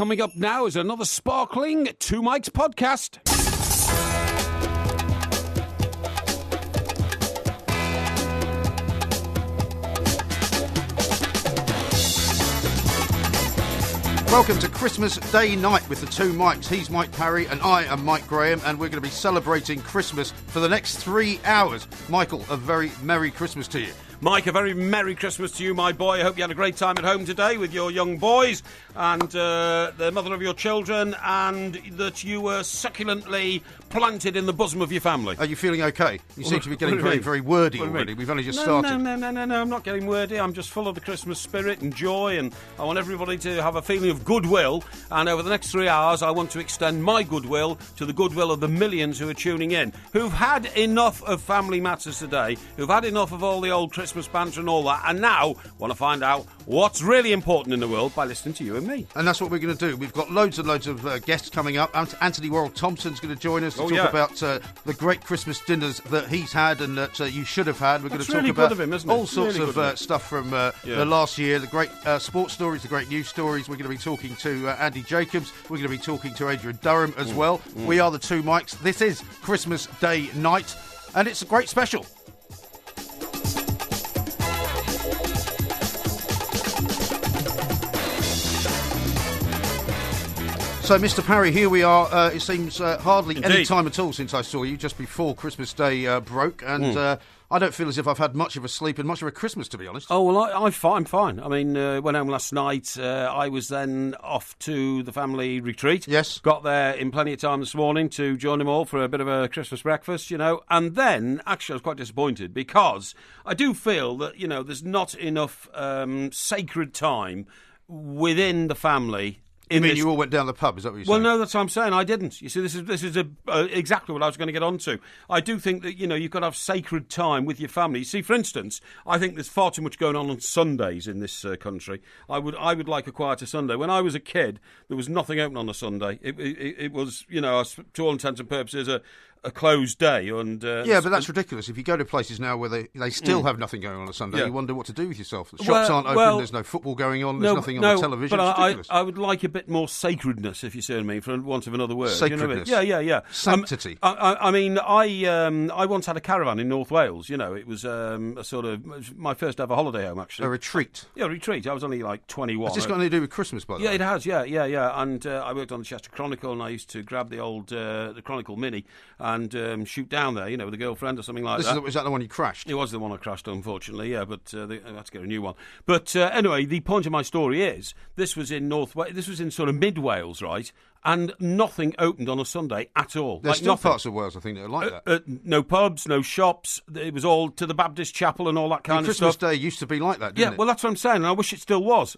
Coming up now is another sparkling Two Mics podcast. Welcome to Christmas Day night with the Two Mics. He's Mike Parry and I am Mike Graham, and we're going to be celebrating Christmas for the next 3 hours. Michael, a very Merry Christmas to you. Mike, a very Merry Christmas to you, my boy. I hope you had a great time at home today with your young boys and the mother of your children, and that you were succulently planted in the bosom of your family. Are you feeling okay? You seem to be getting very, very wordy already. We've only just started. No, I'm not getting wordy. I'm just full of the Christmas spirit and joy, and I want everybody to have a feeling of goodwill. And over the next 3 hours, I want to extend my goodwill to the goodwill of the millions who are tuning in, who've had enough of family matters today, who've had enough of all the old Christmas banter and all that, and now want to find out what's really important in the world by listening to you and me. And that's what we're going to do. We've got loads and loads of guests coming up. Anthony Worrell-Thompson's going to join us to talk about the great Christmas dinners that he's had and that you should have had. We're going to talk about all sorts of stuff from the last year, the great sports stories, the great news stories. We're going to be talking to Andy Jacobs. We're going to be talking to Adrian Durham as well. We are the Two Mics. This is Christmas Day night, and it's a great special. So, Mr. Parry, here we are. It seems hardly any time at all since I saw you, just before Christmas Day broke, and I don't feel as if I've had much of a sleep and much of a Christmas, to be honest. Oh, well, I'm fine. I mean, went home last night. I was then off to the family retreat. Yes. Got there in plenty of time this morning to join them all for a bit of a Christmas breakfast, you know. And then, actually, I was quite disappointed because I do feel that, you know, there's not enough sacred time within the family. You all went down the pub, is that what you're saying? Well, no, that's what I'm saying. I didn't. You see, this is exactly what I was going to get onto. I do think that, you know, you've got to have sacred time with your family. You see, for instance, I think there's far too much going on Sundays in this country. I would like a quieter Sunday. When I was a kid, there was nothing open on a Sunday. It was, you know, to all intents and purposes, a closed day. And yeah, but that's ridiculous. If you go to places now where they still have nothing going on a Sunday, you wonder what to do with yourself. The shops aren't open, there's no football going on, there's nothing on the television. But it's ridiculous. I would like a bit more sacredness, if you see what I mean, for want of another word. Sacredness. You know what I mean? Yeah. Sanctity. I mean, I once had a caravan in North Wales. You know, it was a sort of my first ever holiday home, actually. A retreat. Yeah, a retreat. I was only like 21. Has this got anything to do with Christmas, by the way? Yeah, it has. Yeah. And I worked on the Chester Chronicle, and I used to grab the old the Chronicle Mini and shoot down there, you know, with a girlfriend or something like that. Was that the one you crashed? It was the one I crashed, unfortunately, yeah, but I had to get a new one. But anyway, the point of my story is, this was in this was in sort of mid-Wales, right, and nothing opened on a Sunday at all. There's still parts of Wales, I think, that are like that. No pubs, no shops, it was all to the Baptist chapel and all that kind of Christmas stuff. Day used to be like that, didn't it? Yeah, well, that's what I'm saying, and I wish it still was.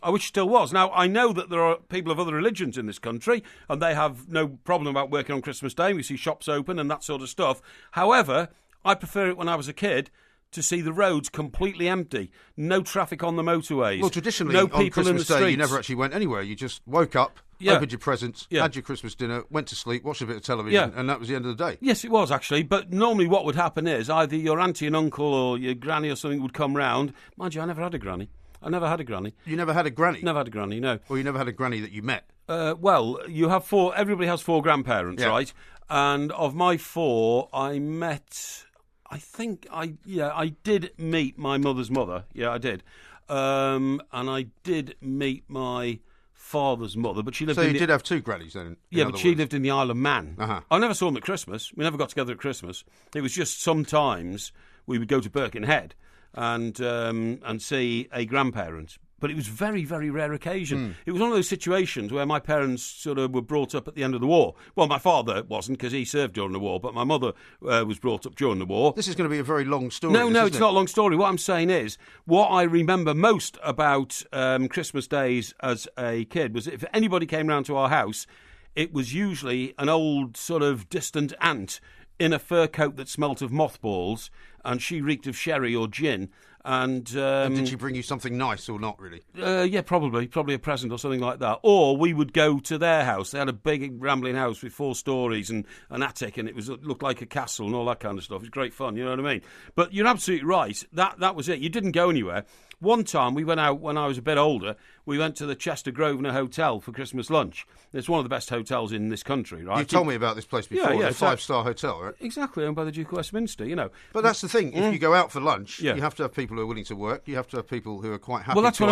Now, I know that there are people of other religions in this country, and they have no problem about working on Christmas Day. We see shops open and that sort of stuff. However, I prefer it when I was a kid to see the roads completely empty, no traffic on the motorways. Well, traditionally, no on people Christmas in the Day, streets. you never actually went anywhere. You just woke up, opened your presents, had your Christmas dinner, went to sleep, watched a bit of television, and that was the end of the day. Yes, it was, actually. But normally what would happen is either your auntie and uncle or your granny or something would come round. Mind you, I never had a granny. You never had a granny? Never had a granny, no. Well, you never had a granny that you met? Well, you have four. Everybody has four grandparents, right? And of my four, I met... I think I did meet my mother's mother. Yeah, I did. And I did meet my father's mother, but she lived So you did have two grannies then? Yeah, but she lived in the Isle of Man. Uh-huh. I never saw them at Christmas. We never got together at Christmas. It was just sometimes we would go to Birkenhead and see a grandparent. But it was very, very rare occasion. It was one of those situations where my parents sort of were brought up at the end of the war. Well, my father wasn't because he served during the war, but my mother was brought up during the war. This is going to be a very long story. No, it's not a long story. What I'm saying is, what I remember most about Christmas days as a kid was if anybody came round to our house, it was usually an old sort of distant aunt in a fur coat that smelt of mothballs, and she reeked of sherry or gin. And did she bring you something nice or not really? Yeah, probably a present or something like that. Or we would go to their house. They had a big rambling house with 4 stories and an attic, and it looked like a castle and all that kind of stuff. It was great fun, you know what I mean? But you're absolutely right. That was it. You didn't go anywhere. One time we went out when I was a bit older. We went to the Chester Grosvenor Hotel for Christmas lunch. It's one of the best hotels in this country, right? You've told me about this place before. Yeah, it's a 5-star hotel, right? Exactly, owned by the Duke of Westminster, you know. But that's the thing. If you go out for lunch, you have to have people who are willing to work. You have to have people who are quite happy that's what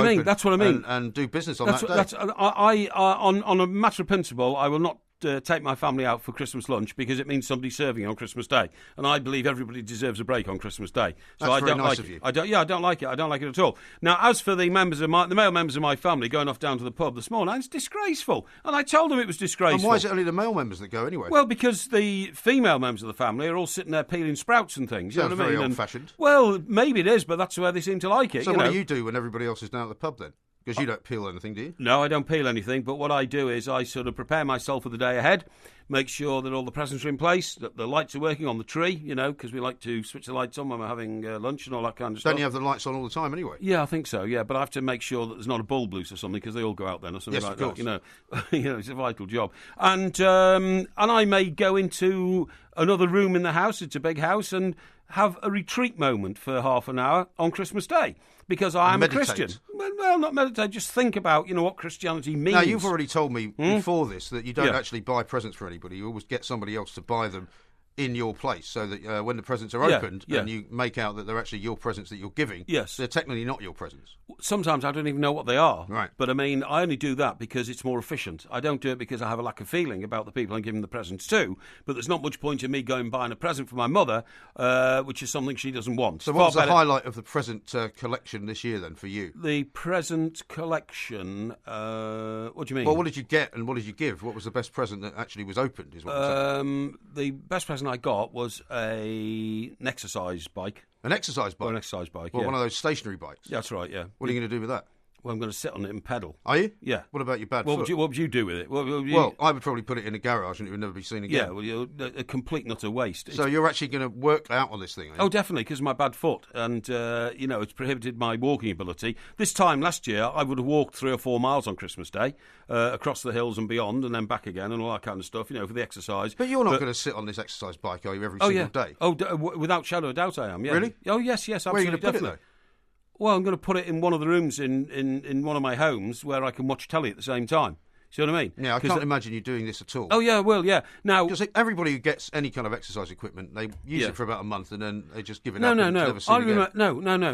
I mean. And do business on that day. On a matter of principle, I will not take my family out for Christmas lunch because it means somebody serving on Christmas Day, and I believe everybody deserves a break on Christmas Day. So That's very nice of you. I don't like it. I don't like it at all. Now, as for the male members of my family going off down to the pub this morning, it's disgraceful, and I told them it was disgraceful. And why is it only the male members that go anyway? Well, because the female members of the family are all sitting there peeling sprouts and things. You know what I mean? Very old-fashioned. Well, maybe it is, but that's where they seem to like it. So what do you do when everybody else is down at the pub then? Because you don't peel anything, do you? No, I don't peel anything, but what I do is I sort of prepare myself for the day ahead, make sure that all the presents are in place, that the lights are working on the tree, you know, because we like to switch the lights on when we're having lunch and all that kind of stuff. Don't you have the lights on all the time anyway? Yeah, I think so, yeah, but I have to make sure that there's not a bulb loose or something, because they all go out then or something like that, you know. You know, it's a vital job. And I may go into another room in the house, it's a big house, and have a retreat moment for half an hour on Christmas Day. Because I am a Christian. Well, not meditate, just think about, you know, what Christianity means. Now, you've already told me before this that you don't actually buy presents for anybody. You always get somebody else to buy them in your place, so that when the presents are opened and you make out that they're actually your presents that you're giving, they're technically not your presents. Sometimes I don't even know what they are. Right. But I mean, I only do that because it's more efficient. I don't do it because I have a lack of feeling about the people I'm giving the presents to, but there's not much point in me going buying a present for my mother, which is something she doesn't want. So what was the highlight of the present collection this year then for you? The present collection, what do you mean? Well, what did you get and what did you give? What was the best present that actually was opened is what I'm saying. The best present I got was an exercise bike. An exercise bike? An exercise bike, Well, one of those stationary bikes? That's right, yeah. What are you going to do with that? Well, I'm going to sit on it and pedal. Are you? Yeah. What about your bad foot? What would you do with it? Well, I would probably put it in a garage and it would never be seen again. Yeah, well, you're a complete and utter waste. So you're actually going to work out on this thing, are you? Oh, definitely, because of my bad foot. And, you know, it's prohibited my walking ability. This time last year, I would have walked 3 or 4 miles on Christmas Day, across the hills and beyond, and then back again and all that kind of stuff, you know, for the exercise. But you're not going to sit on this exercise bike, are you, every single day? Oh, without shadow of doubt I am, yeah. Really? Oh, yes, absolutely, Where are you going to put definitely. Well, I'm going to put it in one of the rooms in one of my homes where I can watch telly at the same time. See what I mean? Yeah, I can't imagine you doing this at all. Oh, yeah, well, yeah. Now, because everybody who gets any kind of exercise equipment, they use it for about a month and then they just give it up. No,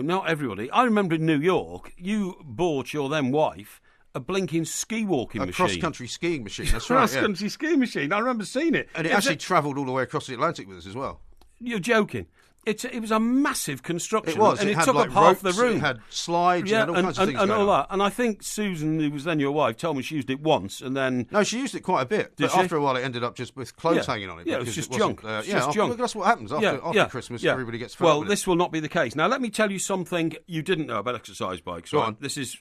not everybody. I remember in New York, you bought your then wife a blinking ski walking machine. A cross-country skiing machine, that's right. Cross-country skiing machine, I remember seeing it. And it actually travelled all the way across the Atlantic with us as well. You're joking. It was a massive construction. It was. And it had took like up ropes, half the room. It had slides, it had all kinds of things and going all on. that. And I think Susan, who was then your wife, told me she used it once and then... No, she used it quite a bit. But after a while, it ended up just with clothes hanging on it. Yeah, it was just junk. Junk. That's what happens after Christmas. Everybody gets fed up with this will not be the case. Now, let me tell you something you didn't know about exercise bikes. Go on. This is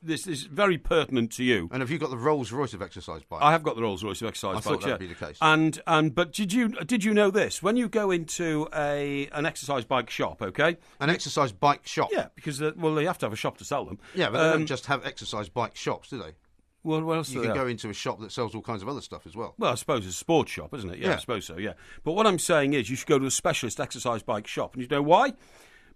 very pertinent to you. And have you got the Rolls Royce of exercise bikes? I have got the Rolls Royce of exercise bikes. I thought that would be the case. But did you know this? When you go into an exercise bike shop, okay? An exercise bike shop? Yeah, because, they have to have a shop to sell them. Yeah, but they don't just have exercise bike shops, do they? Well, what else you can go into a shop that sells all kinds of other stuff as well. Well, I suppose it's a sports shop, isn't it? Yeah, I suppose so, yeah. But what I'm saying is you should go to a specialist exercise bike shop. And you know why?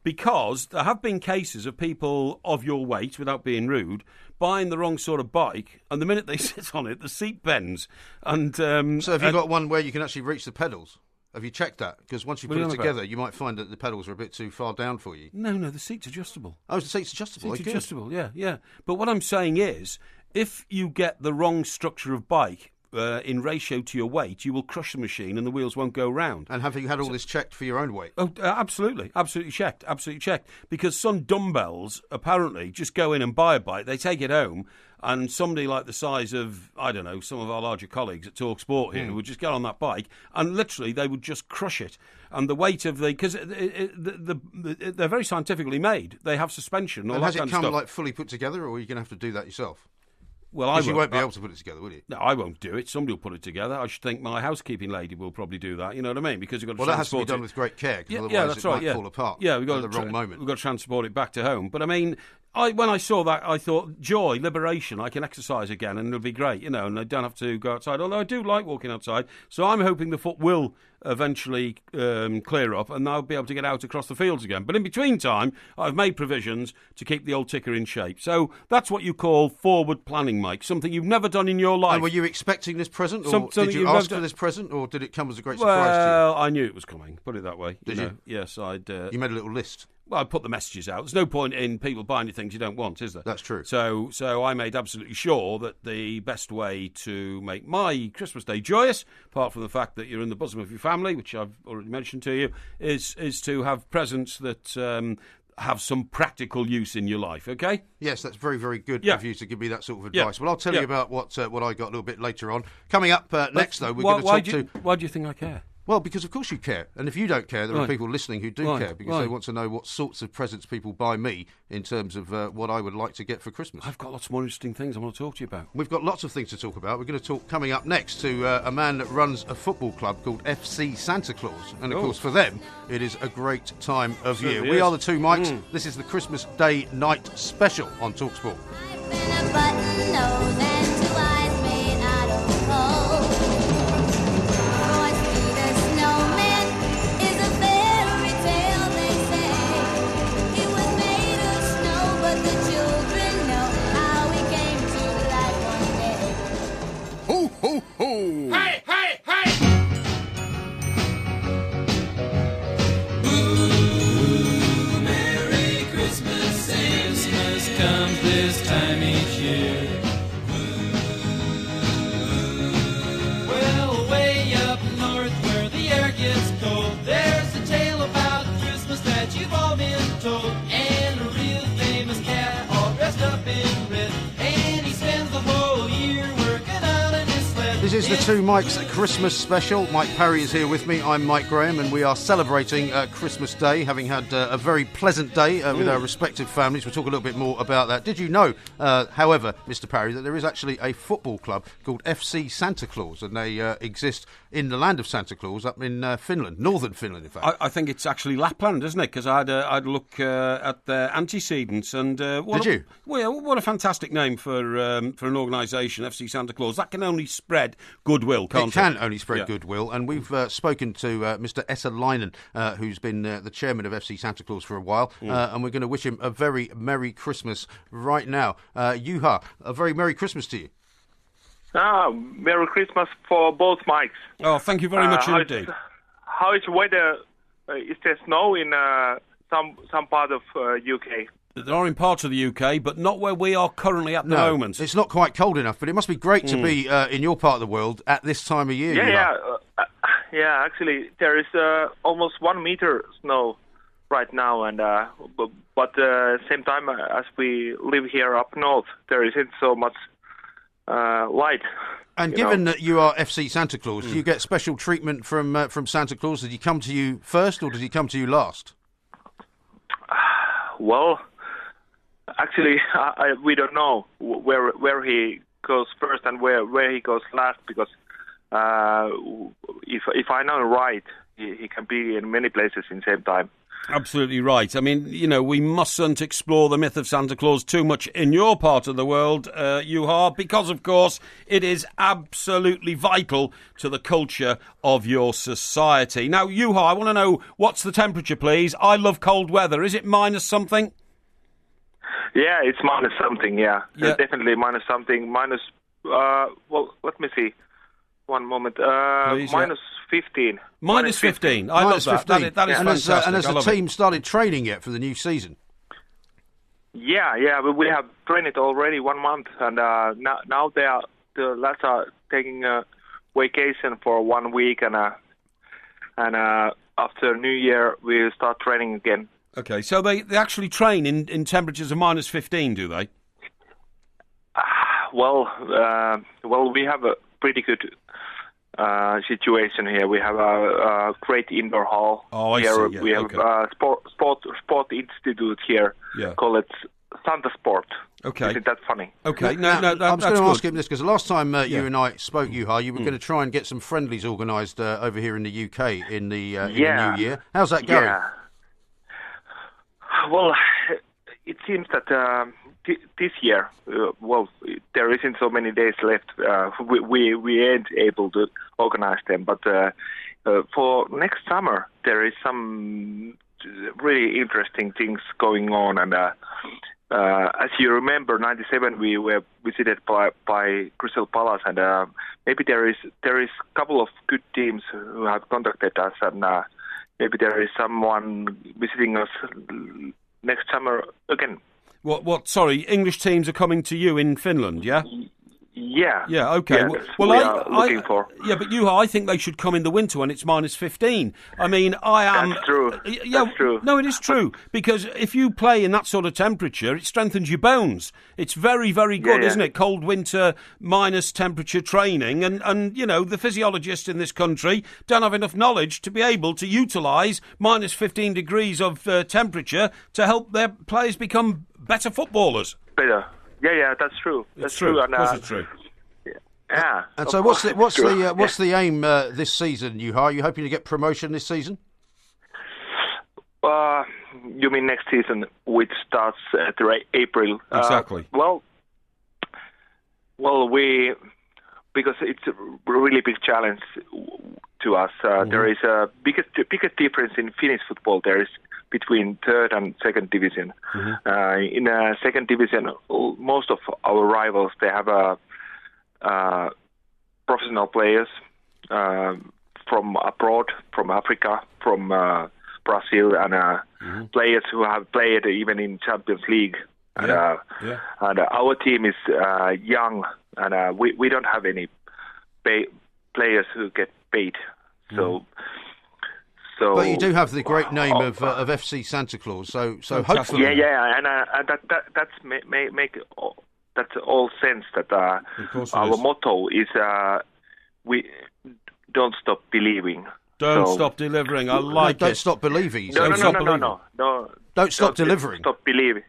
Because there have been cases of people of your weight, without being rude, buying the wrong sort of bike, and the minute they sit on it, the seat bends. And so have you got one where you can actually reach the pedals? Have you checked that? Because once you put it together, you might find that the pedals are a bit too far down for you. No, the seat's adjustable. Oh, the seat's adjustable. Seat's adjustable, yeah. But what I'm saying is, if you get the wrong structure of bike in ratio to your weight, you will crush the machine and the wheels won't go round. And have you had all this checked for your own weight? Oh, absolutely checked. Because some dumbbells apparently just go in and buy a bike, they take it home, and somebody like the size of, I don't know, some of our larger colleagues at Talk Sport here would just get on that bike and literally they would just crush it. And the weight of because they're very scientifically made. They have suspension. All and that has it kind come of stuff. like fully put together, or are you going to have to do that yourself? Well, you won't be able to put it together, will you? No, I won't do it. Somebody will put it together. I should think my housekeeping lady will probably do that. You know what I mean? Because you've got to well, that has to be done with great care, because otherwise that's it might fall apart. Yeah, we've got at the wrong moment. We've got to transport it back to home. But I mean, when I saw that, I thought, joy, liberation, I can exercise again and it'll be great, and I don't have to go outside, although I do like walking outside, so I'm hoping the foot will eventually clear up and I'll be able to get out across the fields again. But in between time, I've made provisions to keep the old ticker in shape. So that's what you call forward planning, Mike, something you've never done in your life. And were you expecting this present, or did you ask for this present, or did it come as a great surprise to you? Well, I knew it was coming, put it that way. Did you? Yes, I'd... You made a little list? Well, I put the messages out. There's no point in people buying you things you don't want, is there? That's true. So I made absolutely sure that the best way to make my Christmas Day joyous, apart from the fact that you're in the bosom of your family, which I've already mentioned to you, is to have presents that have some practical use in your life, okay? Yes, that's very, very good of you to give me that sort of advice. Well, I'll tell you about what I got a little bit later on. Coming up next, though, we're going to talk to... Why do you think I care? Well, because of course you care. And if you don't care, there are people listening who do care, because they want to know what sorts of presents people buy me in terms of what I would like to get for Christmas. I've got lots more interesting things I want to talk to you about. We've got lots of things to talk about. We're going to talk coming up next to a man that runs a football club called FC Santa Claus. And, of course, for them, it is a great time of year. We are the two Mikes. This is the Christmas Day night special on TalkSport. Ho, ho, ho! Hey, hey, hey! Ooh, Merry Christmas, Christmas comes this time each year. Well, way up north where the air gets cold, there's a tale about Christmas that you've all been told. And a real famous cat all dressed up in red, and he spends the whole year working out in his sled. This is the two Mikes Christmas special. Mike Parry is here with me. I'm Mike Graham, and we are celebrating Christmas Day, having had a very pleasant day with our respective families. We'll talk a little bit more about that. Did you know, however, Mr. Parry, that there is actually a football club called FC Santa Claus, and they exist in the land of Santa Claus up in Finland, northern Finland, in fact. I think it's actually Lapland, isn't it? Because I had a look at their antecedents, and did you? Well, what a fantastic name for an organisation, FC Santa Claus. That can only spread goodwill, can't it? It can only spread goodwill, and we've spoken to Mr. Lennon, who's been the chairman of FC Santa Claus for a while, and we're going to wish him a very Merry Christmas right now. Juha, a very Merry Christmas to you. Merry Christmas for both Mikes. Oh, thank you very much indeed. How is weather? Is there snow in some part of UK? There are in parts of the UK, but not where we are currently at the moment. It's not quite cold enough, but it must be great to be in your part of the world at this time of year. Yeah. Actually, there is almost 1 meter snow right now, and but same time as we live here up north, there isn't so much light. And given that you are FC Santa Claus, do you get special treatment from Santa Claus? Did he come to you first, or did he come to you last? Well, actually, we don't know where he goes first and where he goes last, because if I know right, he can be in many places in the same time. Absolutely right. I mean, we mustn't explore the myth of Santa Claus too much in your part of the world, Juha, because, of course, it is absolutely vital to the culture of your society. Now, Juha, I want to know, what's the temperature, please? I love cold weather. Is it minus something? Yeah, it's minus something, yeah. Definitely minus something. Well, let me see. One moment. Please, minus 15. Minus 15. I love that. That is fantastic. And has the team started training yet for the new season? Yeah. We have trained already 1 month, and now the lads are taking a vacation for 1 week, and after New Year we'll start training again. Okay, so they actually train in temperatures of minus 15, do they? Well, we have a pretty good situation here. We have a great indoor hall. Oh, I here. see. Yeah, we have a sport institute here. Yeah. Call it Santa Sport. Okay. Isn't that funny? Okay. No, I was going to ask him this, because the last time you and I spoke, Juha, you were going to try and get some friendlies organised over here in the UK in the new year. How's that going? Yeah. Well, it seems that this year, there isn't so many days left. We ain't able to organize them, but for next summer there is some really interesting things going on. And as you remember, '97 we were visited by Crystal Palace, and maybe there is a couple of good teams who have contacted us, and maybe there is someone visiting us next summer again. What? Sorry, English teams are coming to you in Finland, yeah? Yeah. Yeah, okay. Yeah, well, we are looking for. Yeah, but I think they should come in the winter when it's minus 15. I mean, I am... That's true. Yeah, That's true. No, it is true. Because if you play in that sort of temperature, it strengthens your bones. It's very, very good, isn't it? Cold winter, minus temperature training. And, you know, the physiologists in this country don't have enough knowledge to be able to utilise minus 15 degrees of temperature to help their players become better footballers. Better. Yeah, that's true. That's true. Of course it's true. Yeah. And so, what's the aim this season? Are you hoping to get promotion this season? You mean next season, which starts at April? Exactly. Because it's a really big challenge to us. There is a biggest difference in Finnish football. There is between third and second division. In second division, most of our rivals, they have professional players from abroad, from Africa, from Brazil, and players who have played even in Champions League. And our team is young, and we don't have any players who get paid. So, but you do have the great name of FC Santa Claus. So hopefully, and that's all sense that our motto is we don't stop believing. Don't stop delivering. I like it. Don't stop believing. No. Don't stop delivering. Stop believing.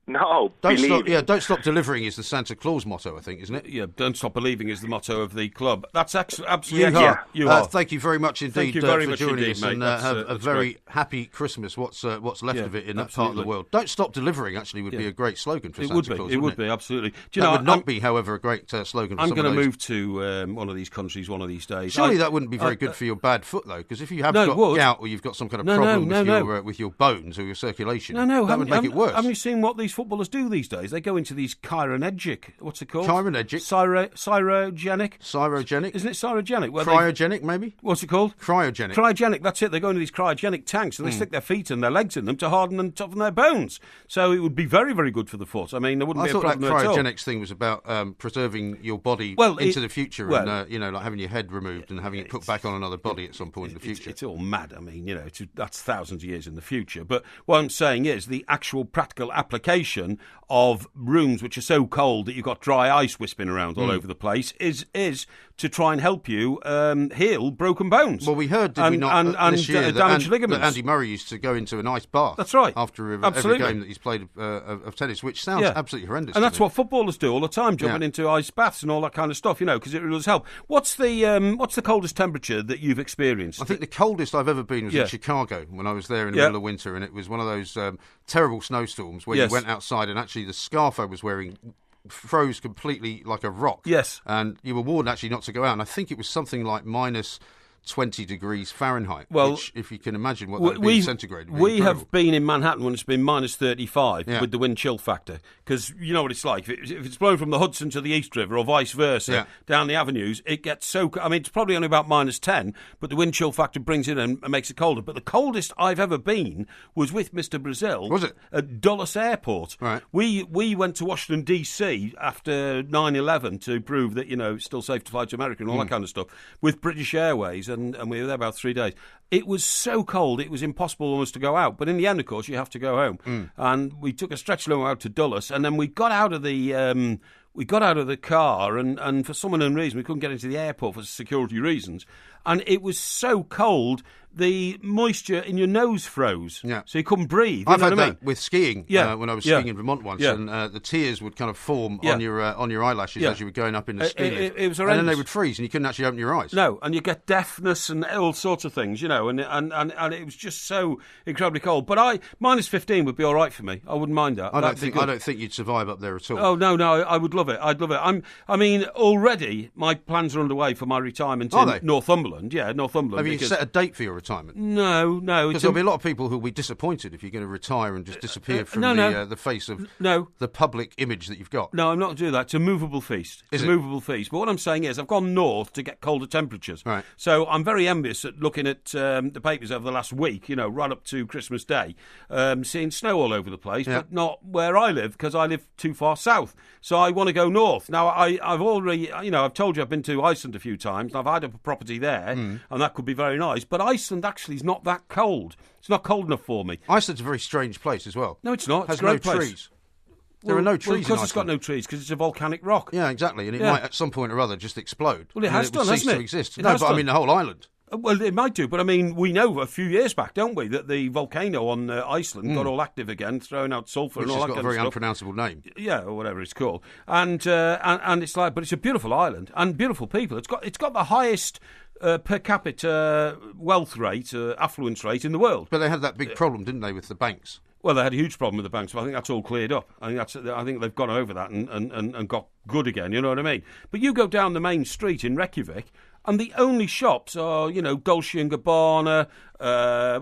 No, don't stop delivering is the Santa Claus motto, I think, isn't it? Yeah, don't stop believing is the motto of the club. That's absolutely you are. Thank you very much indeed for joining us, and have a very happy Christmas. What's left of it in that part of the world? Don't stop delivering. Actually, would be a great slogan for Santa Claus. It would be absolutely. Do you know, would not be, however, a great slogan. I'm going to move to one of these countries one of these days. Surely that wouldn't be very good for your bad foot, though, because if you have got gout or you've got some kind of problem with your bones or your circulation, that would make it worse. Haven't you seen what these footballers do these days? They go into these chironegic. What's it called? Chironegic. Cyrogenic. Cryogenic. Isn't it cyrogenic? Cryogenic, maybe. What's it called? Cryogenic. Cryogenic. That's it. They go into these cryogenic tanks and they stick their feet and their legs in them to harden and toughen their bones. So it would be very, very good for the foot. I mean, there wouldn't be a problem at all. I thought that cryogenics thing was about preserving your body into the future, and like having your head removed and having it put back on another body at some point in the future. It's all mad. I mean, that's thousands of years in the future. But what I'm saying is the actual practical application of rooms which are so cold that you've got dry ice wisping around all over the place is to try and help you heal broken bones. Well, we heard, did we not, this year, damaged ligaments. That Andy Murray used to go into an ice bath. That's right. After every game that he's played of tennis, which sounds absolutely horrendous. And that's what footballers do all the time, jumping into ice baths and all that kind of stuff, because it does help. What's the coldest temperature that you've experienced? I think the coldest I've ever been was in Chicago when I was there in the middle of winter, and it was one of those terrible snowstorms where you went outside and actually the scarf I was wearing froze completely like a rock. Yes. And you were warned actually not to go out. And I think it was something like minus 20 degrees Fahrenheit, which, if you can imagine what that would be centigrade. We have been in Manhattan when it's been minus 35 with the wind chill factor, because you know what it's like. If it's blowing from the Hudson to the East River or vice versa down the avenues, it gets so... I mean, it's probably only about minus 10, but the wind chill factor brings it in and makes it colder. But the coldest I've ever been was with Mr. Brazil. Was it? At Dulles Airport. Right. We went to Washington, D.C. after 9/11 to prove that, it's still safe to fly to America and all that kind of stuff, with British Airways, and we were there about 3 days. It was so cold, it was impossible almost to go out. But in the end, of course, you have to go home. And we took a stretch limo out to Dulles, and then we got out of the car, and for some unknown reason, we couldn't get into the airport for security reasons. And it was so cold the moisture in your nose froze. Yeah. So you couldn't breathe. I've had that with skiing when I was skiing in Vermont once, Yeah. and the tears would kind of form on your eyelashes as you were going up in the ski lift. It was horrendous. And then they would freeze, and you couldn't actually open your eyes. No, and you get deafness and all sorts of things, and it was just so incredibly cold. But minus 15 would be all right for me. I wouldn't mind that. I don't think you'd survive up there at all. Oh no, I would love it. I'd love it. I mean, already my plans are underway for my retirement in Northumberland. Yeah, Northumberland. Have you set a date for your retirement? No. Because there'll be a lot of people who'll be disappointed if you're going to retire and just disappear from the face of the public image that you've got. No, I'm not doing that. It's a movable feast. It's a movable feast. But what I'm saying is I've gone north to get colder temperatures. Right. So I'm very envious at looking at the papers over the last week, right up to Christmas Day, seeing snow all over the place, but not where I live because I live too far south. So I want to go north. Now, I've already, I've told you I've been to Iceland a few times, and I've had a property there, and that could be very nice. But Iceland actually is not that cold. It's not cold enough for me. Iceland's a very strange place as well. No, it's not. It's a great place. Trees. There are no trees in Iceland. Because it's got no trees, because it's a volcanic rock. Yeah, exactly, and it might at some point or other just explode. Well, it has done, hasn't it? To exist. I mean the whole island. Well, it might do, but I mean, we know a few years back, don't we, that the volcano on Iceland got all active again, throwing out sulphur and all that kind of stuff. Which has got a very unpronounceable name. Yeah, or whatever it's called. And it's like, but it's a beautiful island and beautiful people. It's got the highest per capita wealth rate, affluence rate in the world. But they had that big problem, didn't they, with the banks? Well, they had a huge problem with the banks, but I think that's all cleared up. I think they've gone over that and got good again, you know what I mean? But you go down the main street in Reykjavik, and the only shops are, Dolce & Gabbana,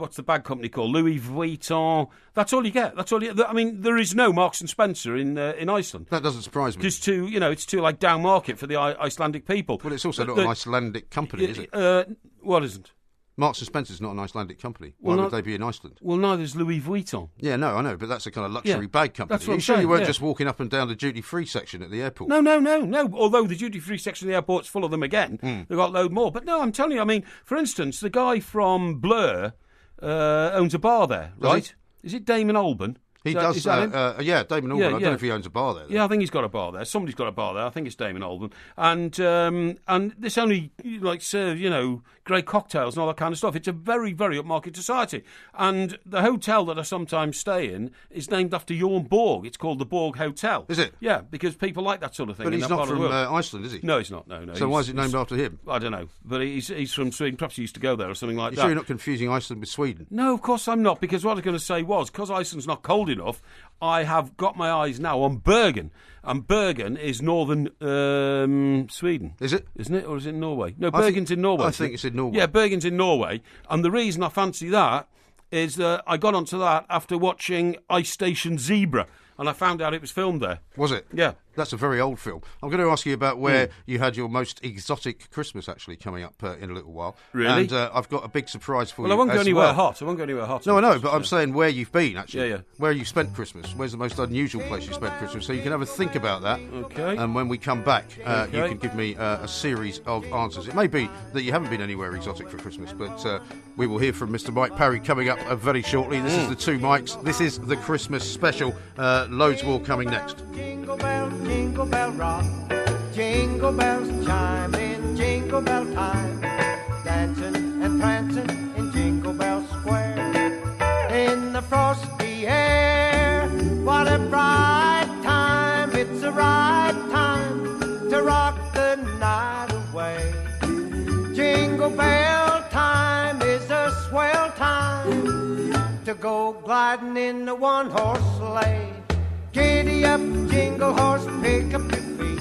what's the bag company called? Louis Vuitton. That's all you get. I mean, there is no Marks and Spencer in Iceland. That doesn't surprise me. It's too like down market for the Icelandic people. Well, it's also not an Icelandic company, is it? What isn't? Marks and Spencer's not an Icelandic company. Why would they be in Iceland? Well, neither is Louis Vuitton. Yeah, no, I know, but that's a kind of luxury bag company. That's what I'm sure saying, you weren't just walking up and down the duty-free section at the airport? No. Although the duty-free section of the airport's full of them again. They've got a load more. But no, I'm telling you, I mean, for instance, the guy from Blur owns a bar there, right? Is it Damon Albarn? He does. Damon Albarn. I don't know if he owns a bar there. Yeah, I think he's got a bar there. Somebody's got a bar there. I think it's Damon Albarn. And this only serves great cocktails and all that kind of stuff. It's a very, very upmarket society. And the hotel that I sometimes stay in is named after Jorn Borg. It's called the Borg Hotel. Is it? Yeah, because people like that sort of thing. But he's not from Iceland, is he? No, he's not. No. So why is it named after him? I don't know. But he's from Sweden. Perhaps he used to go there or something like that. Sure you're not confusing Iceland with Sweden? No, of course I'm not. Because what I was going to say was, because Iceland's not cold enough, I have got my eyes now on Bergen. And Bergen is northern Sweden. Is it? Isn't it? Or is it Norway? No, Bergen's in Norway. I think it's in Norway. Yeah, Bergen's in Norway. And the reason I fancy that is that I got onto that after watching Ice Station Zebra. And I found out it was filmed there. Was it? Yeah. That's a very old film. I'm going to ask you about where you had your most exotic Christmas actually coming up in a little while. Really? And I've got a big surprise for you. Well, I won't go anywhere hot. I won't go anywhere hot. No, I know, but I'm saying where you've been, actually. Yeah. Where you spent Christmas. Where's the most unusual place you spent Christmas? So you can have a think about that. Okay. And when we come back, you can give me a series of answers. It may be that you haven't been anywhere exotic for Christmas, but we will hear from Mr. Mike Parry coming up very shortly. This is the Two Mikes. This is the Christmas special. Loads more coming next. Jingle bell rock, jingle bells chime in jingle bell time, dancing and prancing in Jingle Bell Square. In the frosty air, what a bright time, it's a right time to rock the night away. Jingle bell time is a swell time to go gliding in the one-horse sleigh. Giddy up, jingle horse, pick up your feet,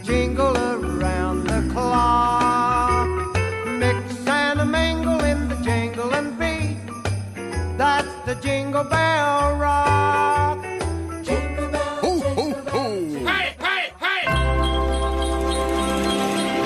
jingle around the clock. Mix and a mingle in the jingle and beat, that's the Jingle Bell Rock. Jingle bell, ho, ho, ho! Hey, hey, hey!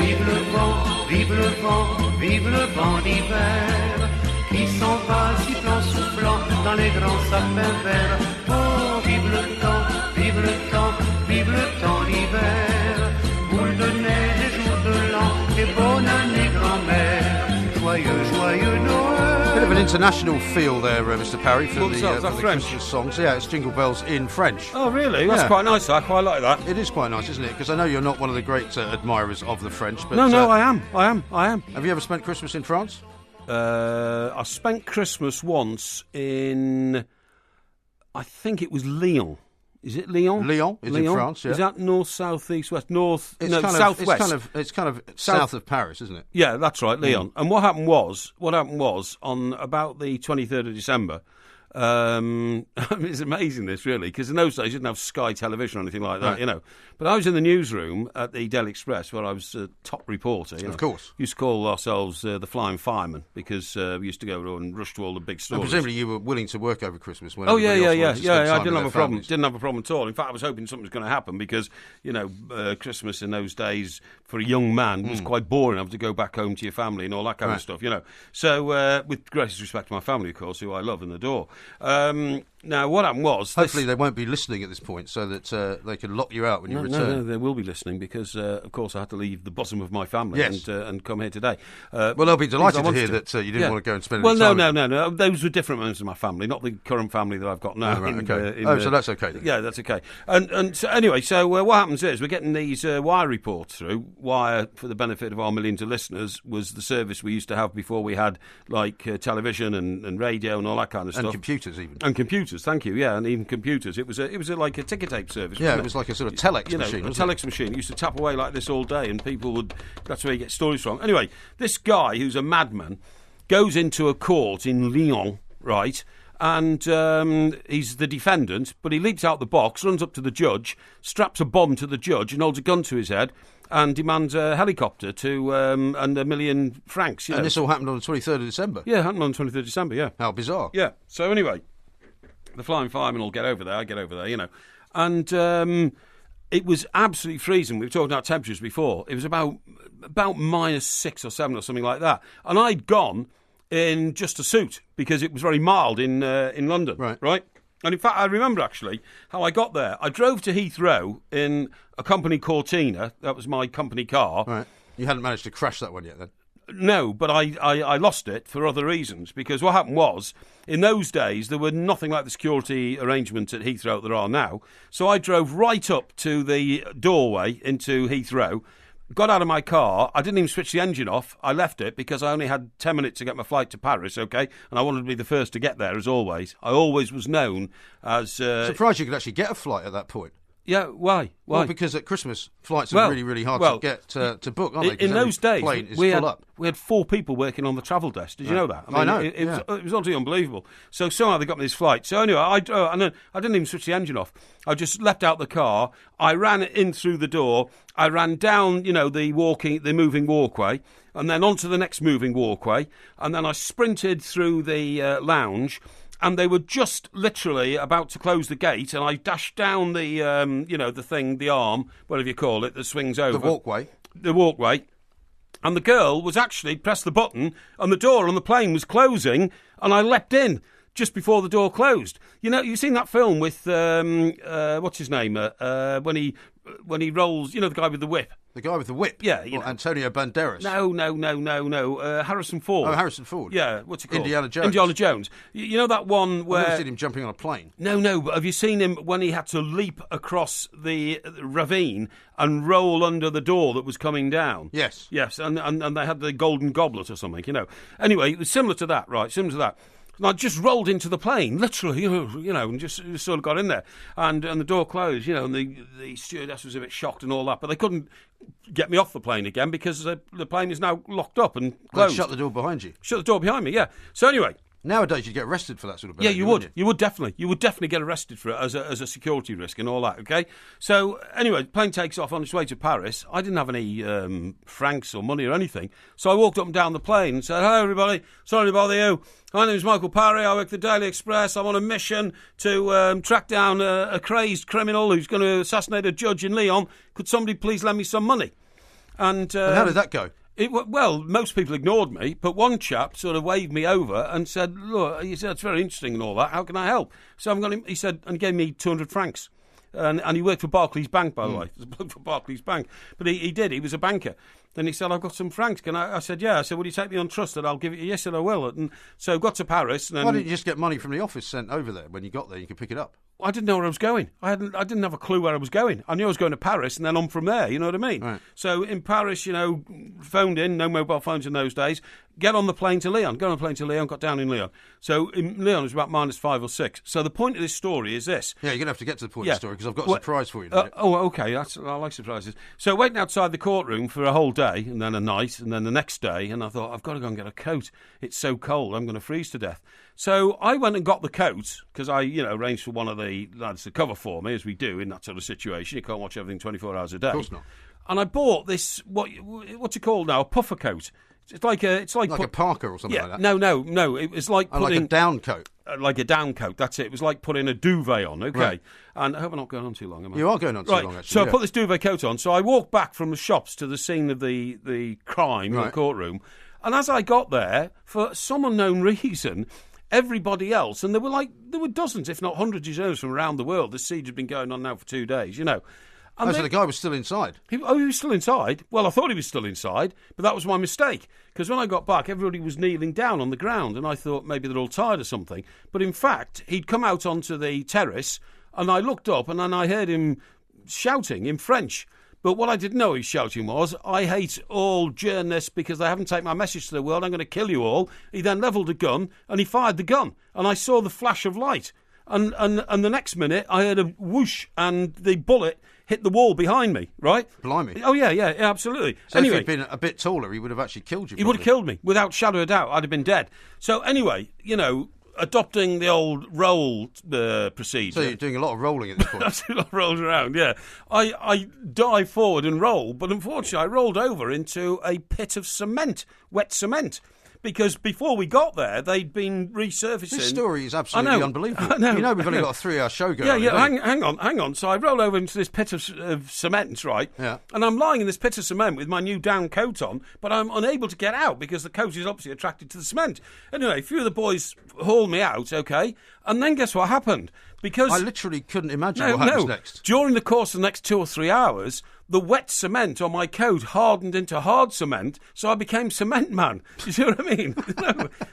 Vive le vent, vive le vent d'hiver, qui s'en va sifflant, soufflant dans les grands sapins verts. Oh, vive le temps, vive le temps, vive le temps d'hiver, boule de neige et jour de l'an, et bonne année grand-mère, joyeux, joyeux Noël. Bit of an international feel there, Mr. Parry, for What's the that, French? Christmas songs. Yeah, it's Jingle Bells in French. Oh, really? That's quite nice. I quite like that. It is quite nice, isn't it? Because I know you're not one of the great admirers of the French. But No, I am. Have you ever spent Christmas in France? I spent Christmas once in, I think it was Lyon. Is it Lyon? Lyon is in France, yeah. Is that north, south, east, west? North, southwest. It's kind of south of Paris, isn't it? Yeah, that's right, Lyon. And what happened was on about the 23rd of December, it's amazing this really, because in those days you didn't have Sky Television or anything like that, you know. But I was in the newsroom at the Daily Express where I was a top reporter. You know. Of course. Used to call ourselves the Flying Firemen because we used to go and rush to all the big stories. And presumably you were willing to work over Christmas. When I didn't have a problem. Families. Didn't have a problem at all. In fact, I was hoping something was going to happen because, you know, Christmas in those days for a young man was quite boring. Having to go back home to your family and all that kind of stuff, you know. So, with greatest respect to my family, of course, who I love and adore. Now, what happened was... Hopefully they won't be listening at this point so that they can lock you out when you return. No, they will be listening because, of course, I had to leave the bosom of my family and come here today. Well, they'll be delighted to hear that you didn't want to go and spend any time. No. Those were different members of my family, not the current family that I've got now. So that's okay then. Yeah, that's okay. And so anyway, so what happens is we're getting these Wire reports through. Wire, for the benefit of our millions of listeners, was the service we used to have before we had, like, television and radio and all that kind of stuff. And computers even. And computers, thank you, yeah, and even computers. It was like a ticker tape service. Yeah, it was like a sort of telex machine. A telex machine. You used to tap away like this all day, and people would. That's where you get stories from. Anyway, this guy who's a madman goes into a court in Lyon, right? And he's the defendant, but he leaps out the box, runs up to the judge, straps a bomb to the judge, and holds a gun to his head, and demands a helicopter to and £1 million francs. And this all happened on the 23rd of December. Yeah, it happened on the 23rd of December. Yeah. How bizarre. Yeah. So anyway, the Flying Fireman will get over there. I get over there, you know, and it was absolutely freezing. We were talking about temperatures before. It was about -6 or 7 or something like that, and I'd gone in just a suit because it was very mild in London. Right. And in fact, I remember actually how I got there. I drove to Heathrow in a company Cortina. That was my company car. Right. You hadn't managed to crash that one yet then? No, but I lost it for other reasons, because what happened was, in those days, there were nothing like the security arrangements at Heathrow that there are now. So I drove right up to the doorway into Heathrow, got out of my car. I didn't even switch the engine off. I left it because I only had 10 minutes to get my flight to Paris, okay? And I wanted to be the first to get there, as always. I always was known as... Surprised you could actually get a flight at that point. Yeah, why? Well, because at Christmas, flights are really, really hard to get to book, aren't they? In those days, we had 4 people working on the travel desk. Did you know that? I know. It was utterly unbelievable. So somehow they got me this flight. So anyway, I didn't even switch the engine off. I just left out the car. I ran in through the door. I ran down, the moving walkway, and then onto the next moving walkway, and then I sprinted through the lounge. And they were just literally about to close the gate, and I dashed down the, the arm, whatever you call it, that swings over. The walkway. And the girl was actually pressed the button, and the door on the plane was closing, and I leapt in just before the door closed. You know, you've seen that film with, what's his name, when he rolls, the guy with the whip. The guy with the whip? Yeah. Antonio Banderas? No. Harrison Ford. Oh, Harrison Ford. Yeah, what's it called? Indiana Jones. You know that one where... I've never seen him jumping on a plane. No, but have you seen him when he had to leap across the ravine and roll under the door that was coming down? Yes. Yes, and they had the golden goblet or something, Anyway, it was similar to that, right? Similar to that. And I just rolled into the plane, literally, and just sort of got in there. And the door closed, and the stewardess was a bit shocked and all that. But they couldn't get me off the plane again because the plane is now locked up and closed. They shut the door behind you? Shut the door behind me, yeah. So anyway... Nowadays, you'd get arrested for that sort of behaviour. Yeah, you would. You would definitely. You would definitely get arrested for it as a security risk and all that, okay? So, anyway, the plane takes off on its way to Paris. I didn't have any francs or money or anything. So I walked up and down the plane and said, "Hi, everybody. Sorry to bother you. My name is Michael Parry. I work for the Daily Express. I'm on a mission to track down a crazed criminal who's going to assassinate a judge in Lyon. Could somebody please lend me some money?" And how did that go? Well, most people ignored me, but one chap sort of waved me over and said, "Look," he said, "it's very interesting and all that. How can I help?" So he said, and gave me 200 francs. And he worked for Barclays Bank, by the way. For Barclays Bank. But he did. He was a banker. Then he said, "I've got some francs. Can I?" I said, "Yeah." I said, "Will you take me on trust that I'll give it you?" Yes, said, "I will." And so got to Paris. And then, why didn't you just get money from the office sent over there when you got there? You could pick it up. I didn't know where I was going. I didn't have a clue where I was going. I knew I was going to Paris and then on from there, you know what I mean? Right. So in Paris, phoned in, no mobile phones in those days, get on the plane to Leon. Got on the plane to Leon, got down in Leon. So in Leon, it was about -5 or 6. So the point of this story is this. Yeah, you're going to have to get to the point of the story because I've got a surprise for you. Okay. I like surprises. So waiting outside the courtroom for a whole day and then a night and then the next day, and I thought, I've got to go and get a coat. It's so cold, I'm going to freeze to death. So I went and got the coat because I, arranged for one of the lads to cover for me, as we do in that sort of situation. You can't watch everything 24 hours a day. Of course not. And I bought this, what's it called now? A puffer coat. It's like a parka or something like that. No. It was like putting... like a down coat. Like a down coat, that's it. It was like putting a duvet on, okay? Right. And I hope I'm not going on too long, am I? You are going on too long, actually. So I put this duvet coat on. So I walked back from the shops to the scene of the crime in the courtroom. And as I got there, for some unknown reason, everybody else, and there were dozens, if not hundreds of journalists from around the world. This siege had been going on now for 2 days, And so the guy was still inside? He was still inside. Well, I thought he was still inside, but that was my mistake. Because when I got back, everybody was kneeling down on the ground, and I thought maybe they're all tired or something. But in fact, he'd come out onto the terrace, and I looked up, and then I heard him shouting in French. But what I didn't know he was shouting was, I hate all journalists because they haven't taken my message to the world. I'm going to kill you all. He then levelled a gun, and he fired the gun. And I saw the flash of light. And the next minute, I heard a whoosh, and the bullet hit the wall behind me, right? Blimey. Oh, yeah, absolutely. So anyway, if he'd been a bit taller, he would have actually killed you. He would have killed me, without shadow of a doubt. I'd have been dead. So anyway, adopting the old roll procedure. So you're doing a lot of rolling at this point. I do a lot of rolls around, yeah. I dive forward and roll, but unfortunately I rolled over into a pit of cement, wet cement. Because before we got there, they'd been resurfacing. This story is absolutely unbelievable. I know. We've only got a 3-hour show going. Yeah. Hang on. So I roll over into this pit of cement, right? Yeah. And I'm lying in this pit of cement with my new down coat on, but I'm unable to get out because the coat is obviously attracted to the cement. Anyway, a few of the boys hauled me out, okay? And then guess what happened? Because I literally couldn't imagine what happens next. During the course of the next 2 or 3 hours, the wet cement on my coat hardened into hard cement, so I became Cement Man. Do you see what I mean?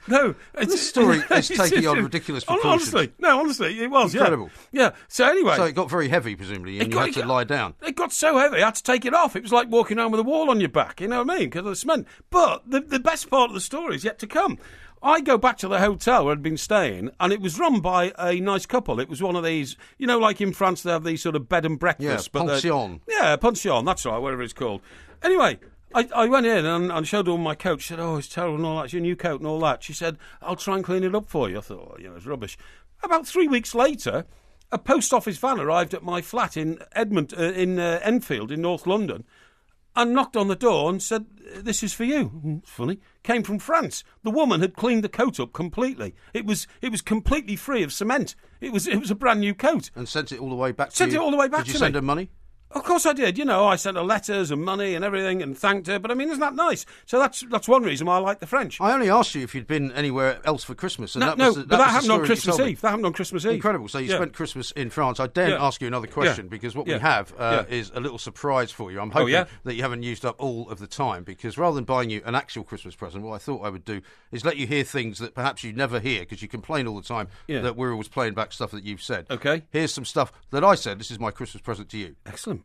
No. This story is taking on ridiculous proportions. Honestly, it was. Incredible. Yeah. So anyway. So it got very heavy, presumably, and you had to lie down. It got so heavy, I had to take it off. It was like walking around with a wall on your back, you know what I mean, because of the cement. But the best part of the story is yet to come. I go back to the hotel where I'd been staying, and it was run by a nice couple. It was one of these, like in France, they have these sort of bed and breakfast. Yeah, pension. Pension, that's right, whatever it's called. Anyway, I went in and showed her my coat. She said, it's terrible and all that. It's your new coat and all that. She said, I'll try and clean it up for you. I thought, it's rubbish. About 3 weeks later, a post office van arrived at my flat in Enfield in North London, and knocked on the door and said, this is for you. It's funny. Came from France. The woman had cleaned the coat up completely. It was completely free of cement. It was a brand new coat. And sent it all the way back to you? Sent it all the way back to me. Did you send her money? Of course I did. I sent her letters and money and everything and thanked her. But, isn't that nice? So that's one reason why I like the French. I only asked you if you'd been anywhere else for Christmas. And that happened on Christmas Eve. That happened on Christmas Eve. Incredible. So you spent Christmas in France. I daren't ask you another question because what we have is a little surprise for you. I'm hoping that you haven't used up all of the time because rather than buying you an actual Christmas present, what I thought I would do is let you hear things that perhaps you never hear because you complain all the time that we're always playing back stuff that you've said. Okay. Here's some stuff that I said. This is my Christmas present to you. Excellent.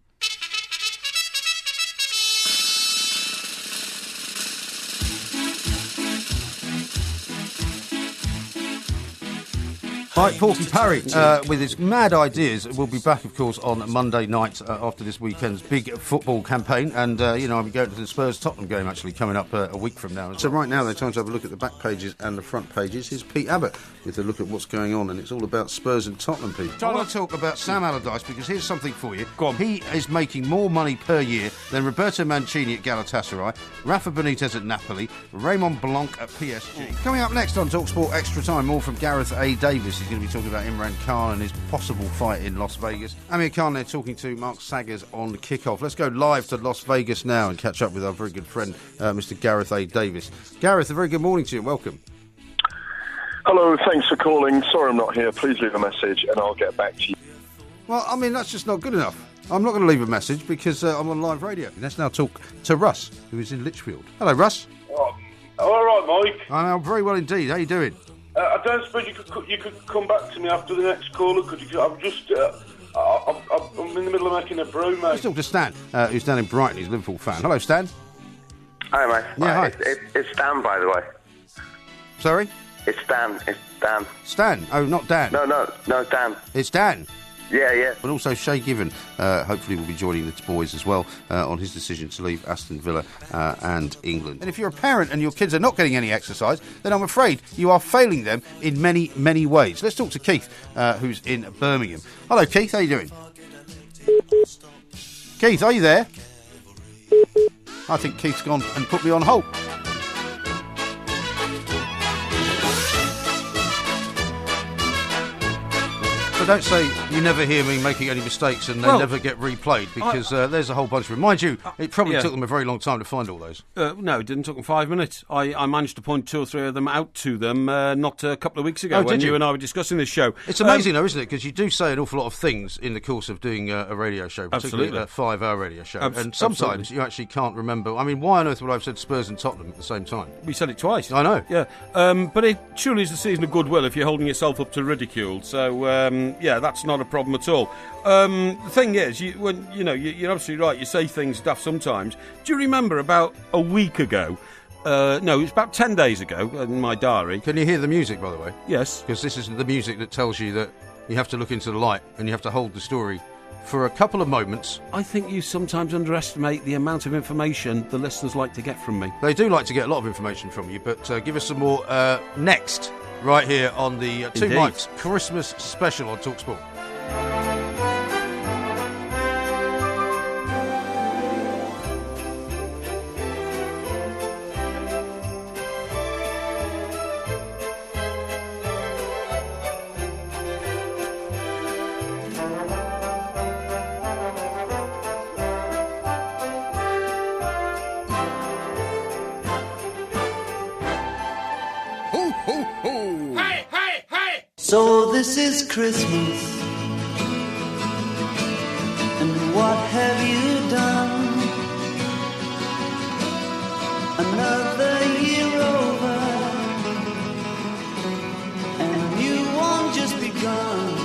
Right, Porky Parry, with his mad ideas, will be back, of course, on Monday night after this weekend's big football campaign. And, I'll be going to the Spurs-Tottenham game, actually, coming up a week from now. So right now, they're trying to have a look at the back pages and the front pages. Here's Pete Abbott with a look at what's going on, and it's all about Spurs and Tottenham, Pete. I want to talk about Sam Allardyce, because here's something for you. Go on. He is making more money per year than Roberto Mancini at Galatasaray, Rafa Benitez at Napoli, Raymond Blanc at PSG. Coming up next on TalkSport Extra Time, more from Gareth A. Davis. He's going to be talking about Imran Khan and his possible fight in Las Vegas. Amir Khan there talking to Mark Saggers on the kickoff. Let's go live to Las Vegas now and catch up with our very good friend, Mr. Gareth A. Davis. Gareth, a very good morning to you and welcome. Hello, thanks for calling. Sorry I'm not here. Please leave a message and I'll get back to you. Well, that's just not good enough. I'm not going to leave a message because I'm on live radio. Let's now talk to Russ, who is in Lichfield. Hello, Russ. Oh, all right, Mike. I'm very well indeed. How are you doing? I don't suppose you could come back to me after the next caller, could you? I'm just... I'm in the middle of making a brew, mate. Let's talk to Stan, who's down in Brighton. He's a Liverpool fan. Hello, Stan. Hi, mate. Yeah, hi. It's Dan, by the way. Sorry? It's Dan. Stan? Oh, not Dan. No, Dan. It's Dan. Yeah. But also Shay Given, hopefully will be joining the boys as well on his decision to leave Aston Villa and England. And if you're a parent and your kids are not getting any exercise, then I'm afraid you are failing them in many, many ways. Let's talk to Keith, who's in Birmingham. Hello, Keith. How are you doing? Keith, are you there? I think Keith's gone and put me on hold. So don't say you never hear me making any mistakes and they never get replayed, because there's a whole bunch of them. Mind you, it probably took them a very long time to find all those. No, it didn't take them 5 minutes. I managed to point 2 or 3 of them out to them not a couple of weeks ago when you and I were discussing this show. It's amazing though, isn't it? Because you do say an awful lot of things in the course of doing a radio show, particularly a 5-hour radio show. And sometimes you actually can't remember. I mean, why on earth would I have said Spurs and Tottenham at the same time? We said it twice. I know. Yeah. But it truly is the season of goodwill if you're holding yourself up to ridicule. So, that's not a problem at all. The thing is, you're absolutely right. You say things daft sometimes. Do you remember about a week ago? No, it was about 10 days ago in my diary. Can you hear the music, by the way? Yes. Because this is the music that tells you that you have to look into the light and you have to hold the story for a couple of moments. I think you sometimes underestimate the amount of information the listeners like to get from me. They do like to get a lot of information from you, but give us some more next, right here on the Two Mics Christmas special on TalkSport. So this is Christmas, and what have you done? Another year over, and you won't just begun.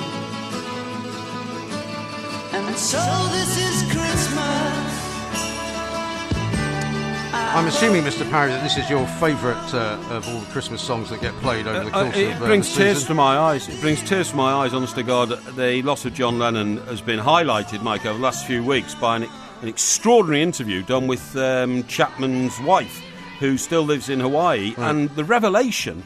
And so this is Christmas. I'm assuming, Mr. Parry, that this is your favourite of all the Christmas songs that get played over the course of the season. It brings tears to my eyes. It brings tears to my eyes, honest to God. The loss of John Lennon has been highlighted, Mike, over the last few weeks by an extraordinary interview done with Chapman's wife, who still lives in Hawaii. Right. And the revelation...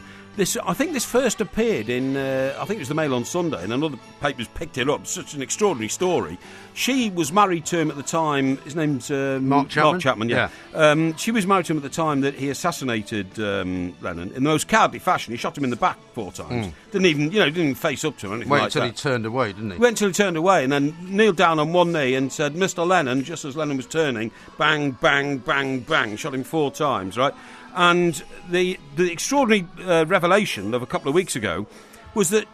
I think this first appeared in, I think it was the Mail on Sunday, and another paper's picked it up. Such an extraordinary story. She was married to him at the time. His name's Mark Chapman. Mark Chapman, yeah. She was married to him at the time that he assassinated Lennon in the most cowardly fashion. He shot him in the back 4 times. Didn't even face up to him or anything like that. Wait until he turned away, didn't he? Went until he turned away, and then kneeled down on one knee and said, "Mr. Lennon," just as Lennon was turning, bang, bang, bang, bang, shot him 4 times, right? And the extraordinary revelation of a couple of weeks ago was that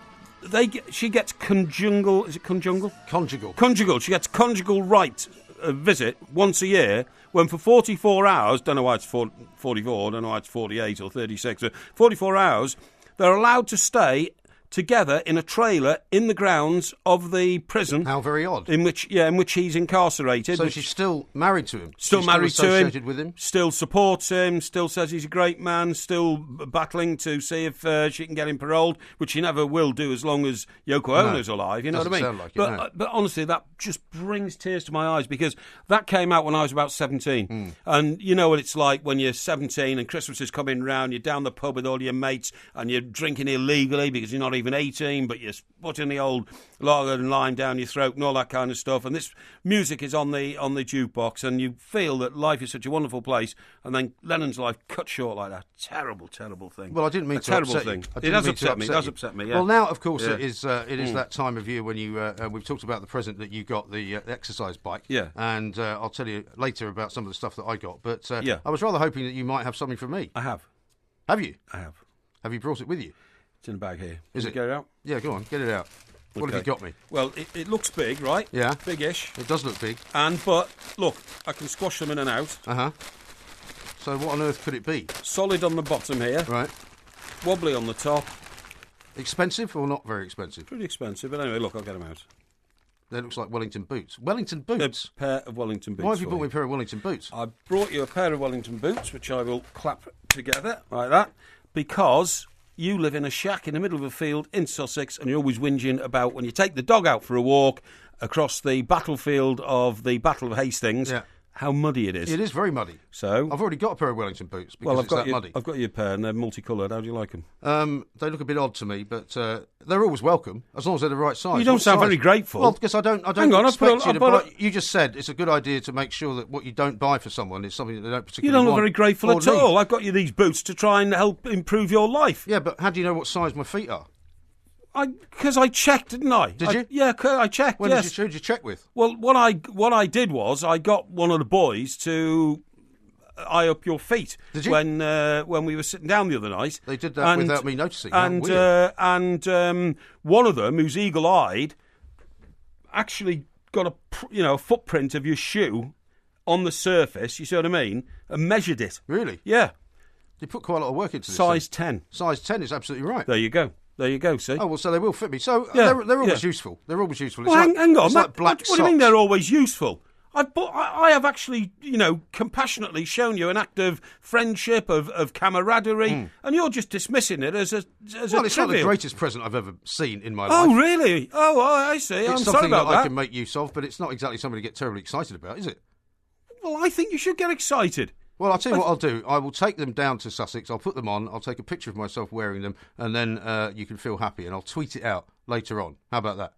she gets conjugal. Is it conjugal? Conjugal. She gets conjugal right visit once a year. When for 44 hours, don't know why it's 44, don't know why it's 48 or 36, 44 hours, they're allowed to stay together in a trailer in the grounds of the prison. How very odd. In which he's incarcerated. So she's still married to him? Still married to him. Associated with him? Still supports him, still says he's a great man, still battling to see if she can get him paroled, which she never will do as long as Yoko Ono's alive, you know what I mean? Sound like it, but honestly, that just brings tears to my eyes, because that came out when I was about 17. And you know what it's like when you're 17 and Christmas is coming round, you're down the pub with all your mates and you're drinking illegally because you're not even 18, but you're putting the old lager and lime down your throat and all that kind of stuff, and this music is on the jukebox, and you feel that life is such a wonderful place, and then Lennon's life cut short like that. Terrible thing. Well, I didn't mean to upset you. It does upset me. It does upset me. Yeah. Well, now of course it is that time of year when you we've talked about the present that you got, the exercise bike. Yeah. And I'll tell you later about some of the stuff that I got. But I was rather hoping that you might have something for me. I have. Have you? I have. Have you brought it with you? It's in the bag here. Is it? Get it out? Yeah, go on, get it out. What have you got me? Well, it looks big, right? Yeah. Big-ish. It does look big. But, look, I can squash them in and out. Uh-huh. So what on earth could it be? Solid on the bottom here. Right. Wobbly on the top. Expensive or not very expensive? Pretty expensive, but anyway, look, I'll get them out. That looks like Wellington boots. Wellington boots? A pair of Wellington boots. Why have you bought me a pair of Wellington boots? I brought you a pair of Wellington boots, which I will clap together like that, because you live in a shack in the middle of a field in Sussex, and you're always whinging about when you take the dog out for a walk across the battlefield of the Battle of Hastings, how muddy it is. It is very muddy. So I've already got a pair of Wellington boots because it's that muddy. I've got you a pair, and they're multicoloured. How do you like them? They look a bit odd to me, but they're always welcome as long as they're the right size. You don't sound very grateful. Well, because I don't Hang on, expect you to buy. You just said it's a good idea to make sure that what you don't buy for someone is something that they don't particularly want. You don't look very grateful at all. I've got you these boots to try and help improve your life. Yeah, but how do you know what size my feet are? Because I checked, didn't I? Did you? Yeah, I checked. Who did you check with? Well, what I did was I got one of the boys to eye up your feet. Did you? When we were sitting down the other night. They did that without me noticing. And one of them, who's eagle-eyed, actually got a footprint of your shoe on the surface. You see what I mean? And measured it. Really? Yeah. You put quite a lot of work into this. Size 10. Size 10 is absolutely right. There you go. See? Oh, well, so they will fit me. So they're always useful. They're always useful. Well, hang on. It's like black what do you mean they're always useful? I have actually, compassionately shown you an act of friendship, of camaraderie, and you're just dismissing it as a Well, it's trivial. not the greatest present I've ever seen in my life. Oh, really? Oh, I see. It's I'm something sorry about that that. I can make use of, but it's not exactly something to get terribly excited about, is it? Well, I think you should get excited. Well, I'll tell you what I'll do. I will take them down to Sussex. I'll put them on. I'll take a picture of myself wearing them, and then you can feel happy. And I'll tweet it out later on. How about that?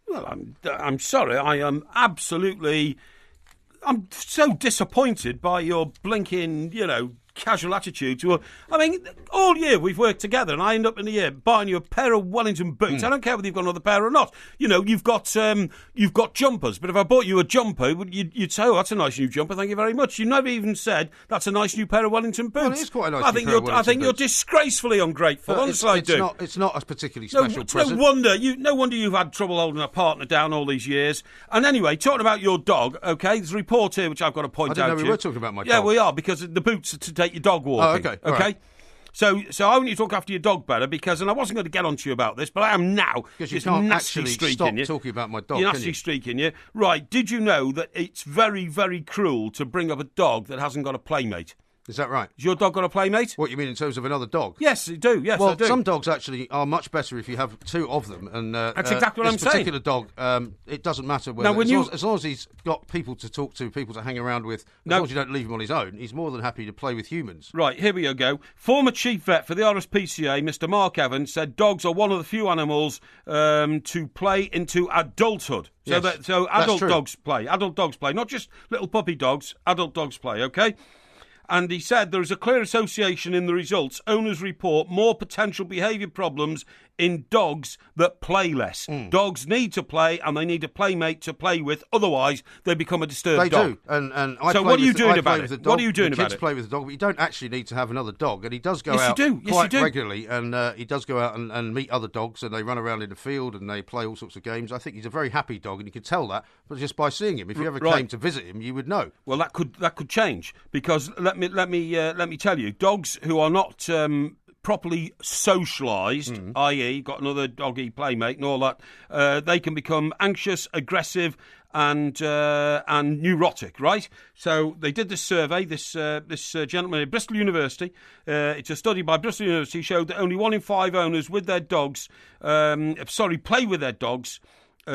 Well, I'm sorry. I am absolutely. I'm so disappointed by your blinking, casual attitude to. All year we've worked together, and I end up in the year buying you a pair of Wellington boots. I don't care whether you've got another pair or not. You've got jumpers, but if I bought you a jumper, you'd say, "Oh, that's a nice new jumper. Thank you very much." You never even said that's a nice new pair of Wellington boots. Well, it is quite a nice new pair of Wellington I think you're boots. disgracefully ungrateful. Honestly, I do. It's not a particularly special present. No wonder you've had trouble holding a partner down all these years. And anyway, talking about your dog, okay, there's a report here which I've got to point out to you. I didn't know we were talking about my dog. Yeah, we are, because the boots are to take your dog walking. Oh, okay. Right. So I want you to look after your dog better, because, and I wasn't going to get onto you about this, but I am now. Because you can't actually stop talking about my dog, You're can nasty you? streaking you. Right, did you know that it's very, very cruel to bring up a dog that hasn't got a playmate? Is that right? Has your dog got a playmate? What, you mean in terms of another dog? Yes, they do. Yes, well, I do. Some dogs actually are much better if you have two of them. And that's exactly what I'm saying. This particular dog, it doesn't matter whether... as long as he's got people to talk to, people to hang around with, as long as you don't leave him on his own, he's more than happy to play with humans. Right, here we go. Former chief vet for the RSPCA, Mr. Mark Evans, said dogs are one of the few animals to play into adulthood. So adult dogs play, not just little puppy dogs, adult dogs play, okay? And he said there is a clear association in the results. Owners report more potential behaviour problems in dogs that play less. Dogs need to play, and they need a playmate to play with. Otherwise, they become a disturbed dog. They do. And I so play what are you with doing I about play it? with the dog. What are you doing about it? The kids play with the dog, but you don't actually need to have another dog. And he does go Yes, out you do. Yes, quite you do. regularly, and he does go out and meet other dogs, and they run around in the field, and they play all sorts of games. I think he's a very happy dog, and you can tell that, but just by seeing him. If you ever came to visit him, you would know. Well, that could change, because let me tell you, dogs who are not properly socialised, i.e. got another doggy playmate and all that, they can become anxious, aggressive and neurotic, right? So they did this survey, this gentleman at Bristol University, it's a study by Bristol University, showed that only 1 in 5 owners with their dogs, play with their dogs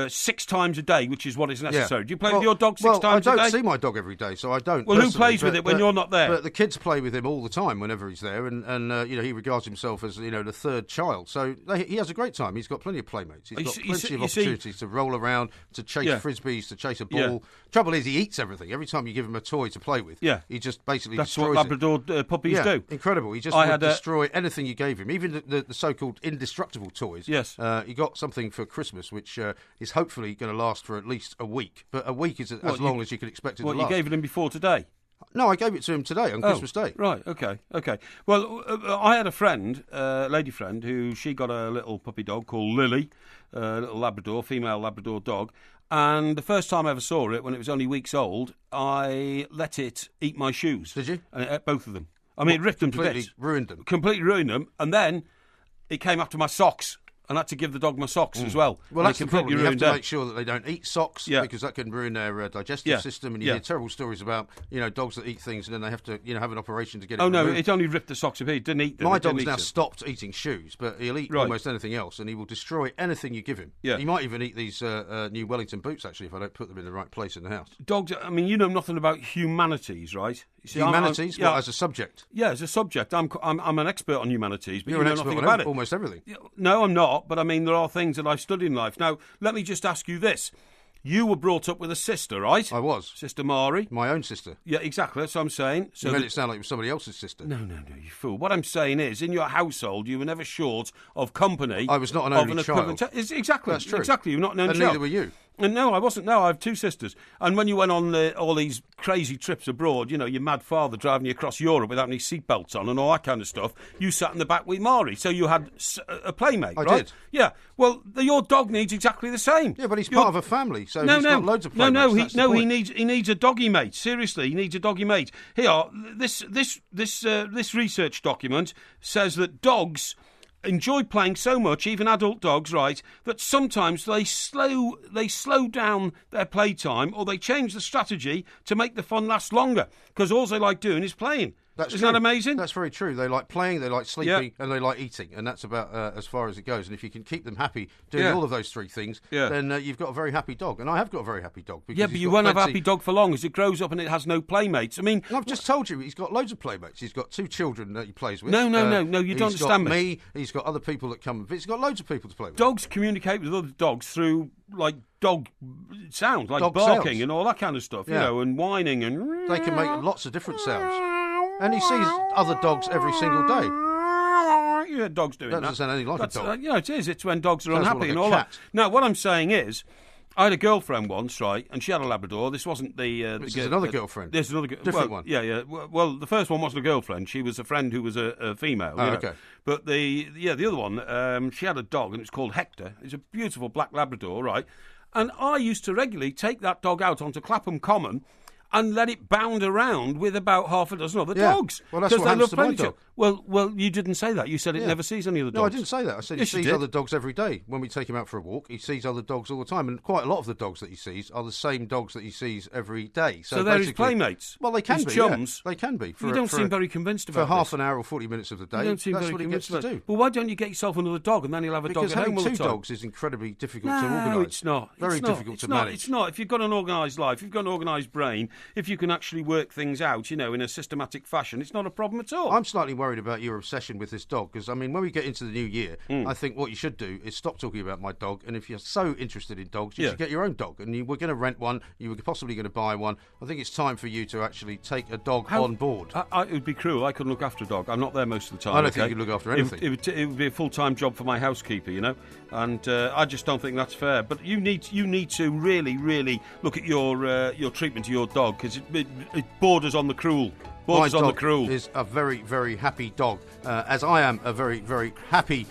6 times a day, which is what is necessary. Do you play with your dog 6 times a day? I don't see my dog every day, so I don't. Well, who plays with it when you're not there? But the kids play with him all the time whenever he's there, and he regards himself as the third child. So he has a great time. He's got plenty of playmates. He's got plenty of opportunities to roll around, to chase frisbees, to chase a ball. Yeah. Trouble is, he eats everything. Every time you give him a toy to play with, he just basically destroys what Labrador puppies do. Incredible. He just would destroy anything you gave him, even the so-called indestructible toys. Yes. He got something for Christmas, which is hopefully going to last for at least a week. But a week is as long as you can expect it to last. What, you gave it him before today? No, I gave it to him today on Christmas Day. Right, okay. Well, I had a friend, lady friend, who she got a little puppy dog called Lily, a little Labrador, female Labrador dog. And the first time I ever saw it, when it was only weeks old, I let it eat my shoes. Did you? And it ate both of them. I mean, it ripped them to bits. Completely ruined them. Completely ruined them. And then it came after my socks. And I had to give the dog my socks as well. Well, that's the problem. You have to make sure that they don't eat socks because that can ruin their digestive system. And you hear terrible stories about dogs that eat things and then they have to have an operation to get it removed. No, it only ripped the socks apart. It didn't eat them. My dog's now stopped eating shoes, but he'll eat almost anything else, and he will destroy anything you give him. Yeah. He might even eat these new Wellington boots, actually, if I don't put them in the right place in the house. Dogs, I mean, you know nothing about humanities, right? See, humanities? What, as a subject? Yeah, as a subject. I'm an expert on humanities, but You're you an know expert nothing on about it. Almost everything. No, I'm not, but I mean, there are things that I've studied in life. Now, let me just ask you this. You were brought up with a sister, right? I was. Sister Mari. My own sister. Yeah, exactly. That's what I'm saying. So you made it sound like it was somebody else's sister. No, you fool. What I'm saying is, in your household, you were never short of company. I was not an only child. Exactly. That's true. Exactly. You're not an only and child. neither were you. And no, I wasn't. No, I have two sisters. And when you went on all these crazy trips abroad, your mad father driving you across Europe without any seatbelts on and all that kind of stuff, you sat in the back with Mari. So you had a playmate, right? I did. Yeah. Well, your dog needs exactly the same. Yeah, but he's part of a family, so he's got loads of playmates. He needs a doggy mate. Seriously, he needs a doggy mate. Here, this research document says that dogs enjoy playing so much, even adult dogs, right, that sometimes they slow down their playtime or they change the strategy to make the fun last longer because all they like doing is playing. Isn't that amazing? That's very true. They like playing, they like sleeping, and they like eating, and that's about as far as it goes. And if you can keep them happy doing all of those three things, then you've got a very happy dog. And I have got a very happy dog. Yeah, but you won't have a happy dog for long as it grows up and it has no playmates. I mean, I've just told you he's got loads of playmates. He's got 2 children that he plays with. No, you don't understand me. He's got me. He's got other people that come. He's got loads of people to play with. Dogs communicate with other dogs through dog sounds, like dog barking sounds. And all that kind of stuff, and whining and. They can make lots of different sounds. And he sees other dogs every single day. Yeah, dogs doing that. That doesn't sound anything like a dog. It is. It's when dogs are Sounds unhappy more like and a all cat. that. Now, what I'm saying is, I had a girlfriend once, right, and she had a Labrador. This wasn't This is another girlfriend. There's another different one. Yeah. Well, the first one wasn't a girlfriend. She was a friend who was a female. Okay. But the other one, she had a dog, and it was called Hector. It's a beautiful black Labrador, right? And I used to regularly take that dog out onto Clapham Common and let it bound around with about half a dozen other dogs. Well, that's what happens to my dog. Well, you didn't say that. You said it never sees any other dogs. No, I didn't say that. I said he sees other dogs every day. When we take him out for a walk, he sees other dogs all the time. And quite a lot of the dogs that he sees are the same dogs that he sees every day. So they're his playmates? Well, they can be, chums? Yeah. They can be. You don't seem very convinced about For half an hour or 40 minutes of the day, you don't seem that's very what he gets convinced to about do. Well, why don't you get yourself another dog and then you'll have a dog at home all the time? Because having 2 dogs is incredibly difficult to organise. No, it's not. Very difficult to manage. It's not. If you've got an organised life, if you've got an organised brain, if you can actually work things out, in a systematic fashion, it's not a problem at all. I'm slightly worried about your obsession with this dog because, I mean, when we get into the new year, I think what you should do is stop talking about my dog. And if you're so interested in dogs, you should get your own dog. And you were going to rent one, you were possibly going to buy one. I think it's time for you to actually take a dog on board. It would be cruel. I couldn't look after a dog. I'm not there most of the time. I don't think you could look after anything. It would be a full-time job for my housekeeper, and I just don't think that's fair. But you need to really, really look at your treatment to your dog because it borders on the cruel. My dog is a very, very happy dog, as I am a very, very happy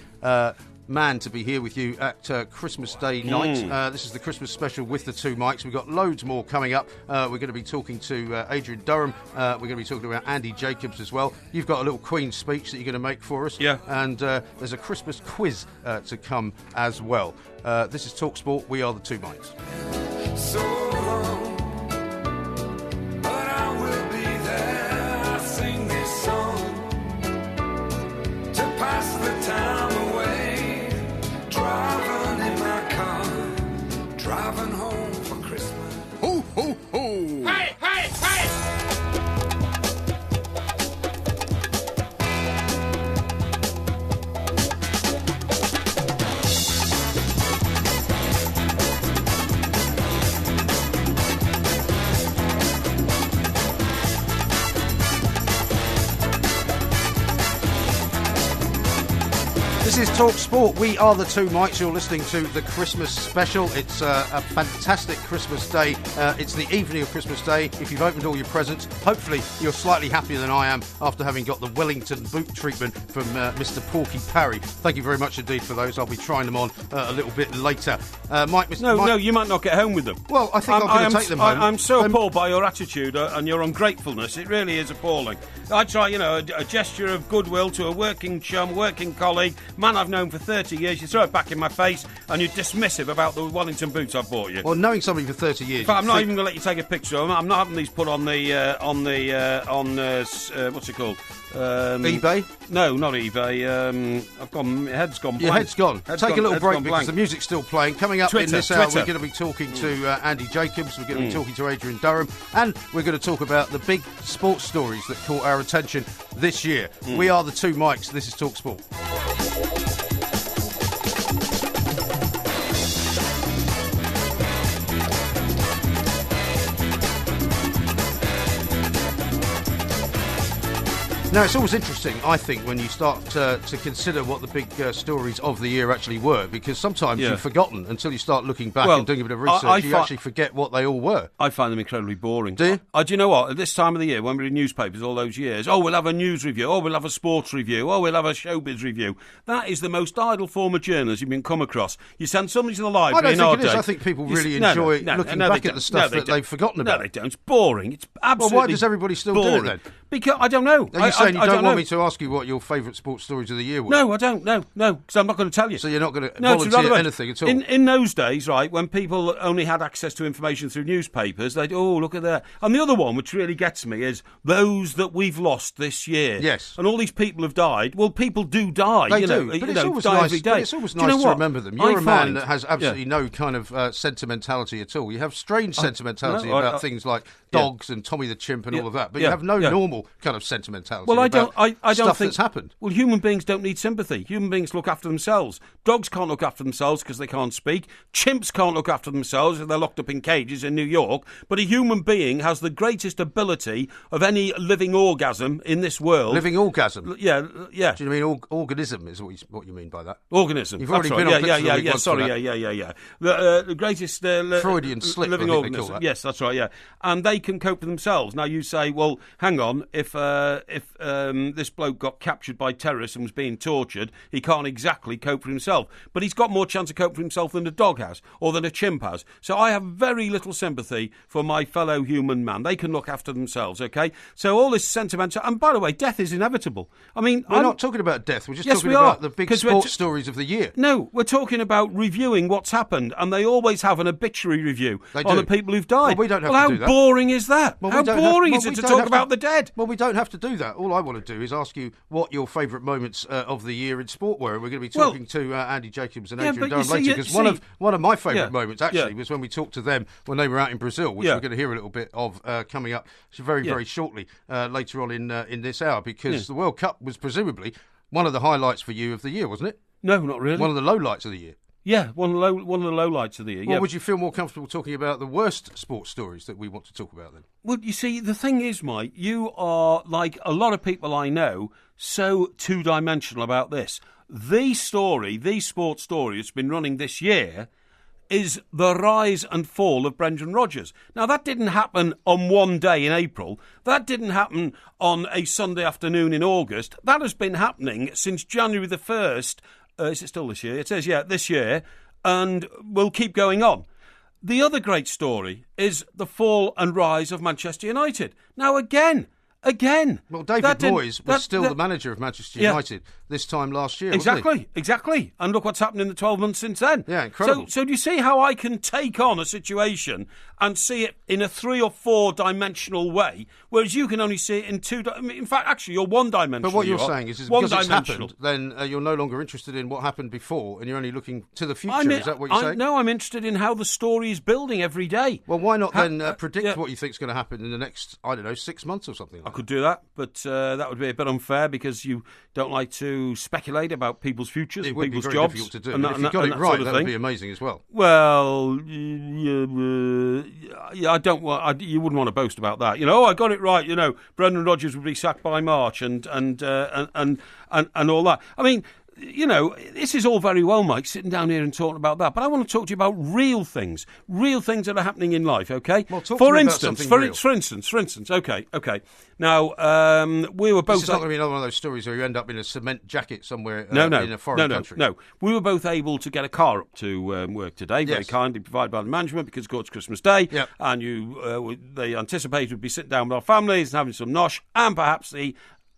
man to be here with you at Christmas Day night. This is the Christmas special with the 2 mics. We've got loads more coming up. We're going to be talking to Adrian Durham. We're going to be talking about Andy Jacobs as well. You've got a little Queen's speech that you're going to make for us. Yeah. And there's a Christmas quiz to come as well. This is TalkSport. We are the 2 mics. So long, but I will be there. I sing this song to pass the time away. Driving in my car, driving home for Christmas. Ho, ho, ho! Hey, hey, hey! This is Talk Sport. We are the 2 mics. You're listening to the Christmas special. It's a fantastic Christmas day. It's the evening of Christmas Day. If you've opened all your presents, hopefully you're slightly happier than I am after having got the Wellington boot treatment from Mr. Porky Parry. Thank you very much indeed for those. I'll be trying them on a little bit later. Mike, No, you might not get home with them. Well, I think I'm going to take them home. I'm so appalled by your attitude and your ungratefulness. It really is appalling. I try, a gesture of goodwill to a working chum, working colleague, man I've known for 30 years, you throw it back in my face and you're dismissive about the Wellington boots I've bought you. Well, knowing somebody for 30 years... In fact, I'm not even going to let you take a picture of them. I'm not having these put on what's it called? eBay? No, not eBay. My head's gone blank. Your head's gone. Take a little break because the music's still playing. Coming up in this hour, we're going to be talking to Andy Jacobs, we're going to be talking to Adrian Durham, and we're going to talk about the big sports stories that caught our attention this year. We are the two mics. This is Talk Sport. Now, it's always interesting, I think, when you start to consider what the big stories of the year actually were, because sometimes you've forgotten until you start looking back and doing a bit of research, you actually forget what they all were. I find them incredibly boring. Do you? Do you know what? At this time of the year, when we read newspapers all those years, we'll have a news review, we'll have a sports review, we'll have a showbiz review. That is the most idle form of journalism you can come across. You send somebody to the library I don't think it is. I think people really enjoy looking back at the stuff that they've forgotten about. No, they don't. It's boring. It's absolutely Well, why does everybody still do it then? Because, I don't know. Are you saying you don't want me to ask you what your favourite sports stories of the year were? No, I don't. No, because I'm not going to tell you. So you're not going to volunteer anything at all? In those days, right, when people only had access to information through newspapers, they'd, look at that. And the other one, which really gets me, is those that we've lost this year. Yes. And all these people have died. Well, people do die. They do. But it's always nice to remember them. You're a man that has absolutely no kind of sentimentality at all. You have strange sentimentality about things like dogs and Tommy the Chimp and all of that, but you have no normal kind of sentimentality. Well, I don't stuff think that's happened. Well, human beings don't need sympathy. Human beings look after themselves. Dogs can't look after themselves because they can't speak. Chimps can't look after themselves if they're locked up in cages in New York. But a human being has the greatest ability of any living organism in this world. Living organism? Yeah. Do you mean organism is what you mean by that? Organism. You've already been on yeah. Sorry, yeah. The greatest Freudian slip, living organism. Yes, that's right. Yeah, and they can cope with themselves. Now you say, well, hang on, if this bloke got captured by terrorists and was being tortured, he can't exactly cope for himself. But he's got more chance to cope for himself than a dog has, or than a chimp has. So I have very little sympathy for my fellow human man. They can look after themselves, okay? So all this sentimental... And by the way, death is inevitable. I mean... We're not talking about death. We're just talking about the big sports stories of the year. No, we're talking about reviewing what's happened, and they always have an obituary review on the people who've died. Well, we don't have to do that. How boring is that? How boring is it to talk about the dead? Well, we don't have to do that. All I want to do is ask you what your favourite moments of the year in sport were. We're going to be talking to Andy Jacobs and Adrian Durham later, because one of my favourite moments actually was when we talked to them when they were out in Brazil, which we're going to hear a little bit of coming up very shortly later on in this hour, because the World Cup was presumably one of the highlights for you of the year, wasn't it? No, not really. One of the lowlights of the year. Yeah, one of the lowlights of the year. Well, would you feel more comfortable talking about the worst sports stories that we want to talk about then? Well, you see, the thing is, Mike, you are, like a lot of people I know, so two-dimensional about this. The sports story that's been running this year is the rise and fall of Brendan Rodgers. Now, that didn't happen on one day in April. That didn't happen on a Sunday afternoon in August. That has been happening since January the 1st. Is it still this year? It says, this year, and will keep going on. The other great story is the fall and rise of Manchester United. Now, again. Well, David Moyes was still the manager of Manchester United this time last year, Exactly. And look what's happened in the 12 months since then. Yeah, incredible. So do you see how I can take on a situation and see it in a 3 or 4 dimensional way, whereas you can only see it in 2... in fact, actually, you're one-dimensional. But what you're saying is because it's happened, then you're no longer interested in what happened before, and you're only looking to the future. Is that what you're saying? No, I'm interested in how the story is building every day. Well, why not predict what you think is going to happen in the next, 6 months or something like that? I could do that, but that would be a bit unfair because you don't like to speculate about people's futures and people's jobs. It would be very difficult to do. And if you got it right, that would be amazing as well. Well, I don't want. You wouldn't want to boast about that. I got it right. Brendan Rodgers would be sacked by March, and all that. I mean, this is all very well, Mike, sitting down here and talking about that, but I want to talk to you about real things that are happening in life, okay? Well, for instance, okay. Now, we were both... This is not going to be another one of those stories where you end up in a cement jacket somewhere in a foreign country. No, we were both able to get a car up to work today, very kindly provided by the management, because, of course, it's Christmas Day, and they anticipated we'd be sitting down with our families and having some nosh, and perhaps the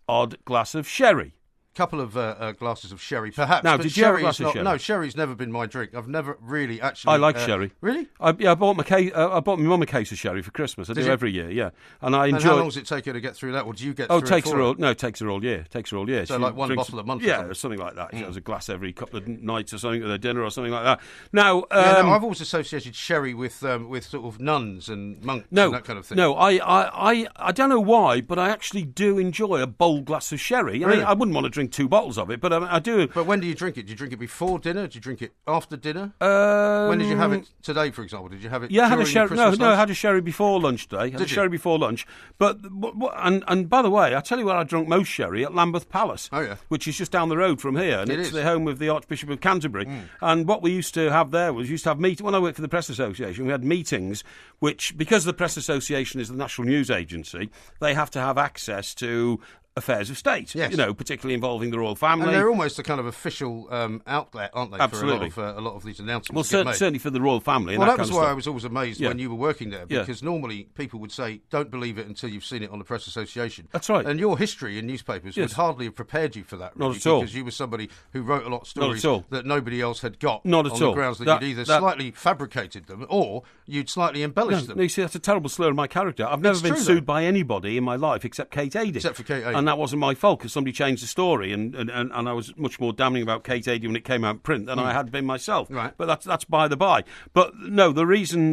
odd glass of sherry. couple of glasses of sherry, perhaps. Now, but did you have a sherry glass is of not, sherry? No, sherry's never been my drink. I've never really actually... I like sherry. Really? I bought my mum a case of sherry for Christmas. I do every year, yeah. And I enjoy... And how long does it take her to get through that? Or do you get through it takes her all year. So like one bottle a month? Yeah, something like that. She has a glass every couple of nights or something, at their dinner or something like that. Now... I've always associated sherry with sort of nuns and monks and that kind of thing. No, I don't know why, but I actually do enjoy a bold glass of sherry. I mean, I wouldn't want to drink 2 bottles of it, but I do. But when do you drink it? Do you drink it before dinner? Do you drink it after dinner? When did you have it today, for example? Did you have it I had during a sherry. Christmas lunch? I had a sherry before lunch today. Sherry before lunch. But and by the way, I tell you where I drunk most sherry, at Lambeth Palace. Oh, yeah. Which is just down the road from here, and it's the home of the Archbishop of Canterbury. And what we used to have there was meetings. When I worked for the Press Association, we had meetings which, because the Press Association is the national news agency, they have to have access to affairs of state, yes. Particularly involving the royal family. And they're almost a kind of official outlet, aren't they? Absolutely. For a lot of these announcements. Well, certainly for the royal family. Well, that was why I was always amazed when you were working there, because normally people would say, don't believe it until you've seen it on the Press Association. That's right. And your history in newspapers would hardly have prepared you for that, really, Not at all. because you were somebody who wrote a lot of stories that nobody else had got. Not at on all. the grounds that you'd either slightly fabricated them or you'd slightly embellished them. No, you see, that's a terrible slur on my character. I've never been sued by anybody in my life except Kate Adie. Except for Kate Adie. And that wasn't my fault, because somebody changed the story, and I was much more damning about Kate Adie when it came out in print than I had been myself. Right. But that's by the by. But no, the reason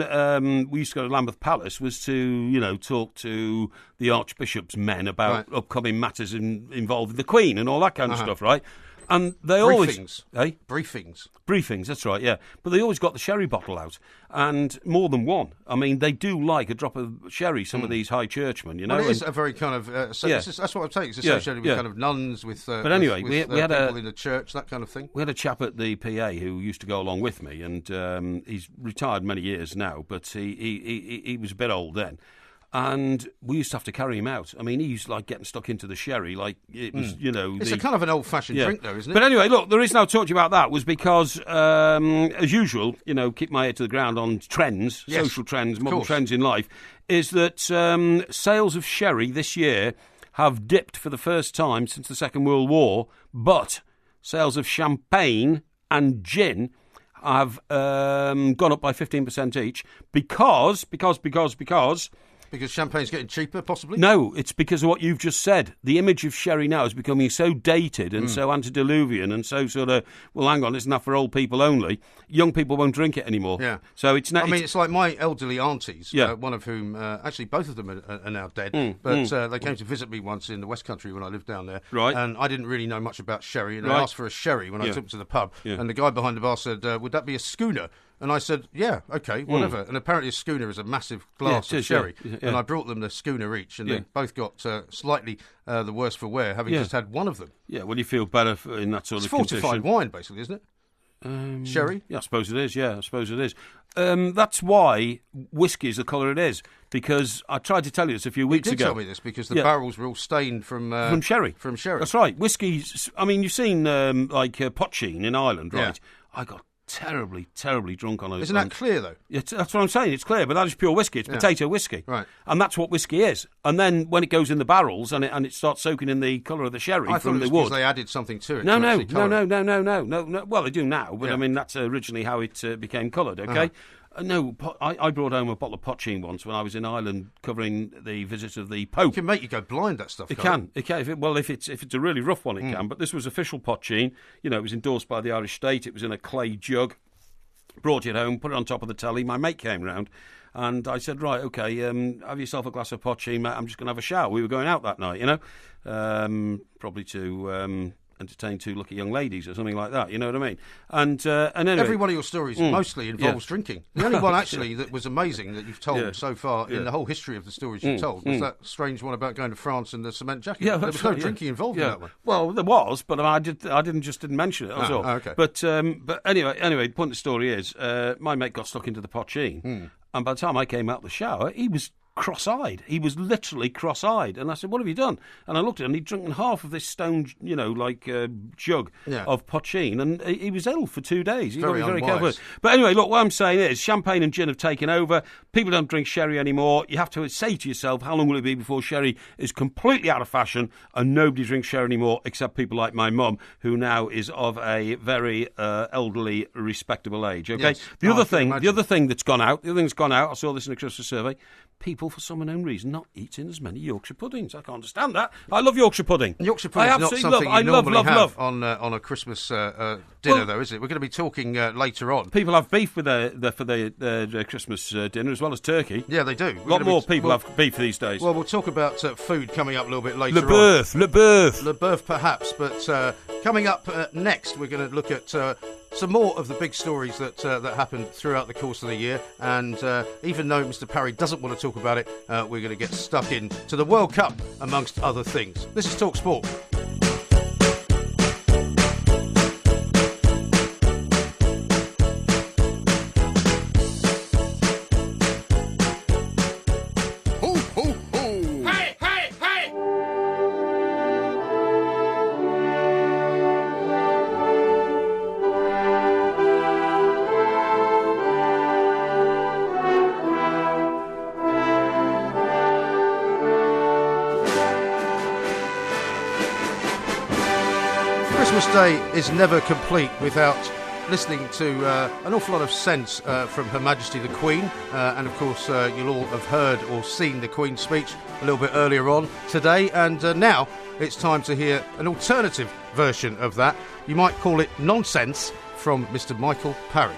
we used to go to Lambeth Palace was to talk to the Archbishop's men about upcoming matters involving the Queen and all that kind of stuff, right? And they Briefings. always... Briefings, that's right, yeah. But they always got the sherry bottle out, and more than one. I mean, they do like a drop of sherry, some of these high churchmen, Well, it is a very kind of... that's what I'm saying. It's associated with kind of nuns, with but anyway, we had people in the church, that kind of thing. We had a chap at the PA who used to go along with me, and he's retired many years now, but he was a bit old then. And we used to have to carry him out. I mean, he used like getting stuck into the sherry, like it was, It's a kind of an old-fashioned drink, though, isn't it? But anyway, look, the reason I talked to you about that was because, as usual, keep my ear to the ground on trends, social trends, modern trends in life, is that sales of sherry this year have dipped for the first time since the Second World War, but sales of champagne and gin have gone up by 15% each because... Because champagne's getting cheaper, possibly? No, it's because of what you've just said. The image of sherry now is becoming so dated and so antediluvian and so sort of, well, hang on, isn't that for old people only? Young people won't drink it anymore. Yeah. So it's not... it's like my elderly aunties, one of whom, actually both of them are now dead, but they came to visit me once in the West Country when I lived down there. Right. And I didn't really know much about sherry, and I asked for a sherry when I took them to the pub. Yeah. And the guy behind the bar said, would that be a schooner? And I said, yeah, OK, whatever. And apparently a schooner is a massive glass of sherry. Yeah. And I brought them the schooner each, and they both got slightly the worse for wear, having just had one of them. Yeah, well, you feel better in that sort of condition. It's fortified wine, basically, isn't it? Sherry? Yeah, I suppose it is, I suppose it is. That's why whiskey is the colour it is, because I tried to tell you this a few weeks ago. You did tell me this, because the barrels were all stained from sherry. From sherry. That's right. Whiskey's... I mean, you've seen, Potsheen in Ireland, right? Yeah. I got terribly drunk on it. Isn't that clear, though? That's what I'm saying. It's clear, but that is pure whiskey. It's potato whiskey. Right. And that's what whiskey is. And then when it goes in the barrels and it starts soaking in the colour of the sherry from the wood... because they added something to it. No. Well, they do now, but I mean, that's originally how it became coloured, OK? No, I brought home a bottle of Potsheen once when I was in Ireland covering the visit of the Pope. It can make you go blind, that stuff. It can. If it's a really rough one, it can. But this was official Potsheen. It was endorsed by the Irish state. It was in a clay jug. Brought it home, put it on top of the telly. My mate came round, and I said, right, OK, have yourself a glass of Potsheen, mate. I'm just going to have a shower. We were going out that night, probably to... entertain 2 lucky young ladies or something like that, you know what I mean? And anyway, every one of your stories mostly involves drinking. The only one actually that was amazing that you've told so far in the whole history of the stories you've told was that strange one about going to France and the cement jacket. Yeah, there was no drinking involved in that one. Well, there was, but I didn't mention it. That's all. Okay. But anyway, the point of the story is my mate got stuck into the Potsheen, and by the time I came out of the shower, he was cross-eyed. He was literally cross-eyed. And I said, what have you done? And I looked at him, and he'd drunken half of this stone, jug of pochine, and he was ill for 2 days. You've got to be very careful. But anyway, look, what I'm saying is champagne and gin have taken over. People don't drink sherry anymore. You have to say to yourself, how long will it be before sherry is completely out of fashion and nobody drinks sherry anymore except people like my mum, who now is of a very elderly, respectable age. Okay? Yes. The other thing that's gone out, I saw this in a Christmas survey, people, for some unknown reason, not eating as many Yorkshire puddings. I can't understand that. I love Yorkshire pudding. Yorkshire pudding is not something you normally have on a Christmas dinner, though, is it? We're going to be talking later on. People have beef with their Christmas dinner as well as turkey. Yeah, they do. A lot more people have beef these days. Well, we'll talk about food coming up a little bit later on. Le Boeuf, perhaps. But coming up next, we're going to look at some more of the big stories that happened throughout the course of the year. And even though Mr. Parry doesn't want to talk about it, we're going to get stuck in to the World Cup, amongst other things. This is Talk Sport. Christmas Day is never complete without listening to an awful lot of sense from Her Majesty the Queen, and of course you'll all have heard or seen the Queen's speech a little bit earlier on today, and now it's time to hear an alternative version of that. You might call it nonsense, from Mr. Michael Parry.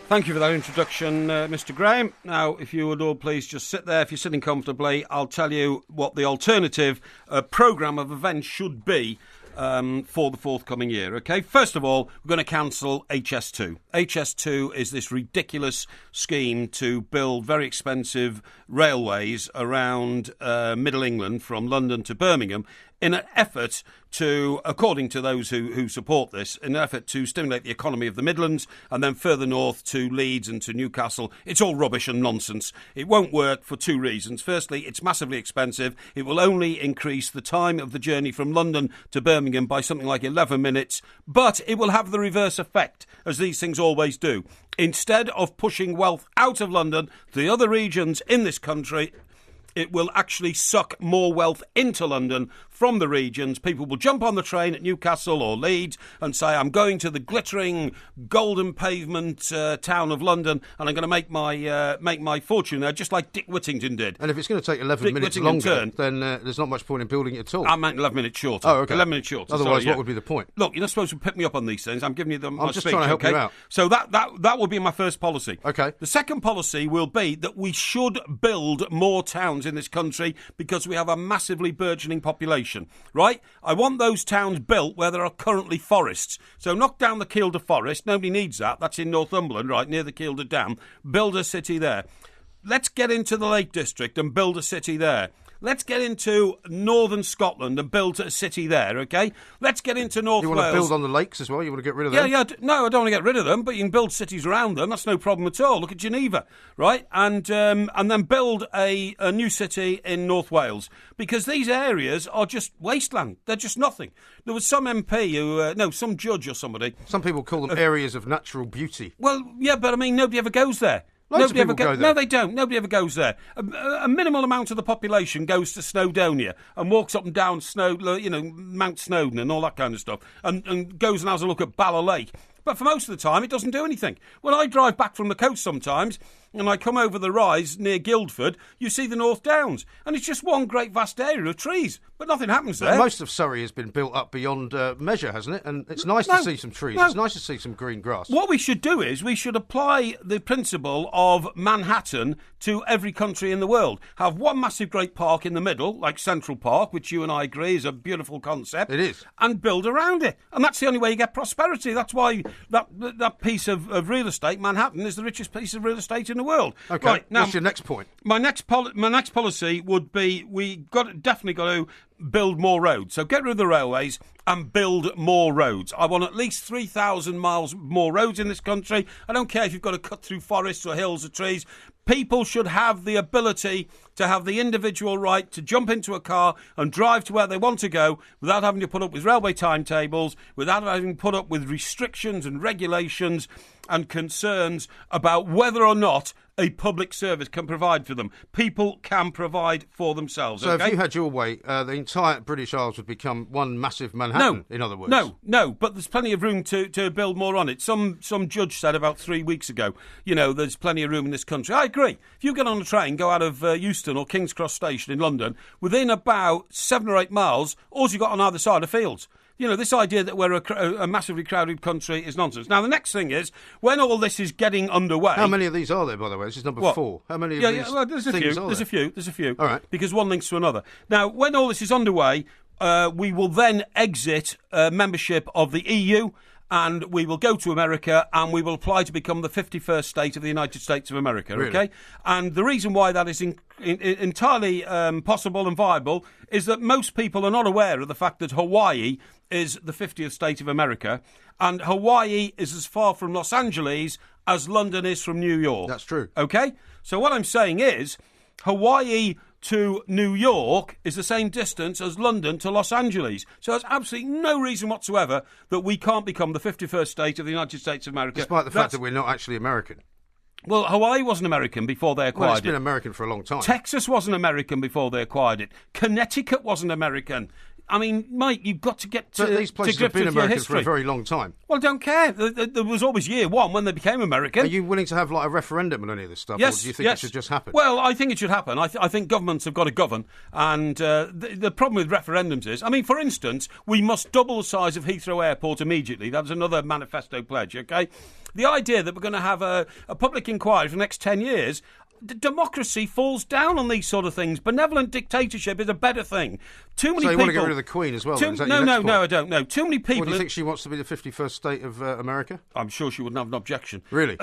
Thank you for that introduction, Mr. Graham. Now, if you would all please just sit there. If you're sitting comfortably, I'll tell you what the alternative programme of events should be for the forthcoming year, OK? First of all, we're going to cancel HS2. HS2 is this ridiculous scheme to build very expensive railways around Middle England from London to Birmingham in an effort to, according to those who support this, in an effort to stimulate the economy of the Midlands and then further north to Leeds and to Newcastle. It's all rubbish and nonsense. It won't work for two reasons. Firstly, it's massively expensive. It will only increase the time of the journey from London to Birmingham by something like 11 minutes, but it will have the reverse effect, as these things always do. Instead of pushing wealth out of London to the other regions in this country, it will actually suck more wealth into London from the regions. People will jump on the train at Newcastle or Leeds and say, I'm going to the glittering golden pavement town of London and I'm going to make my fortune there, just like Dick Whittington did. And if it's going to take 11 minutes longer, then there's not much point in building it at all. I meant 11 minutes shorter. Oh, OK. 11 minutes shorter. Otherwise, what would be the point? Look, you're not supposed to pick me up on these things. I'm giving you my I'm just speech, trying to help you out. So that will be my first policy. OK. The second policy will be that we should build more towns in this country because we have a massively burgeoning population, right? I want those towns built where there are currently forests. So knock down the Kielder Forest. Nobody needs that. That's in Northumberland, right, near the Kielder Dam. Build a city there. Let's get into the Lake District and build a city there. Let's get into northern Scotland and build a city there, OK? Let's get into North Wales. You want to build on the lakes as well? You want to get rid of them? Yeah. No, I don't want to get rid of them, but you can build cities around them. That's no problem at all. Look at Geneva, right? And then build a new city in North Wales, because these areas are just wasteland. They're just nothing. There was some MP some judge or somebody. Some people call them areas of natural beauty. Well, yeah, but I mean, nobody ever goes there. Nobody ever go there. No, they don't. Nobody ever goes there. A minimal amount of the population goes to Snowdonia and walks up and down Mount Snowdon and all that kind of stuff, and goes and has a look at Bala Lake. But for most of the time, it doesn't do anything. When I drive back from the coast sometimes, and I come over the rise near Guildford, you see the North Downs, and it's just one great vast area of trees, but nothing happens there. Most of Surrey has been built up beyond measure, hasn't it? And it's nice to see some trees. It's nice to see some green grass. What we should do is we should apply the principle of Manhattan to every country in the world. Have one massive great park in the middle, like Central Park, which you and I agree is a beautiful concept. It is. And build around it. And that's the only way you get prosperity. That's why that piece of real estate, Manhattan, is the richest piece of real estate in the world. Okay, right, now, what's your next point? My next policy would be definitely got to build more roads. So get rid of the railways and build more roads. I want at least 3,000 miles more roads in this country. I don't care if you've got to cut through forests or hills or trees. People should have the ability to have the individual right to jump into a car and drive to where they want to go without having to put up with railway timetables, without having to put up with restrictions and regulations and concerns about whether or not a public service can provide for them. People can provide for themselves. So okay? if you had your way, the entire British Isles would become one massive Manhattan, in other words. No, but there's plenty of room to build more on it. Some judge said about 3 weeks ago, there's plenty of room in this country. I agree. If you get on a train, go out of Euston or King's Cross Station in London, within about 7 or 8 miles, all you got on either side are fields. This idea that we're a massively crowded country is nonsense. Now, the next thing is, when all this is getting underway... How many of these are there, by the way? This is number 4. How many of these there's a few. are There's there? a few. All right. Because one links to another. Now, when all this is underway, we will then exit membership of the EU, and we will go to America, and we will apply to become the 51st state of the United States of America, really? Okay? And the reason why that is entirely possible and viable is that most people are not aware of the fact that Hawaii is the 50th state of America, and Hawaii is as far from Los Angeles as London is from New York. That's true. Okay? So what I'm saying is, Hawaii to New York is the same distance as London to Los Angeles. So there's absolutely no reason whatsoever that we can't become the 51st state of the United States of America. Despite the fact that we're not actually American. Well, Hawaii wasn't American before they acquired it. Well, it's been American for a long time. Texas wasn't American before they acquired it. Connecticut wasn't American. I mean, Mike, you've got to get to But these places have been American for a very long time. Well, don't care. There was always year one when they became American. Are you willing to have like a referendum on any of this stuff, yes, or do you think it should just happen? Well, I think it should happen. I think governments have got to govern. And the problem with referendums is, I mean, for instance, we must double the size of Heathrow Airport immediately. That was another manifesto pledge, OK? The idea that we're going to have a public inquiry for the next 10 years... Democracy falls down on these sort of things. Benevolent dictatorship is a better thing. Too many so you people... want to get rid of the Queen as well? No, I don't know. Too many people... What, do you think she wants to be the 51st state of America? I'm sure she wouldn't have an objection. Really?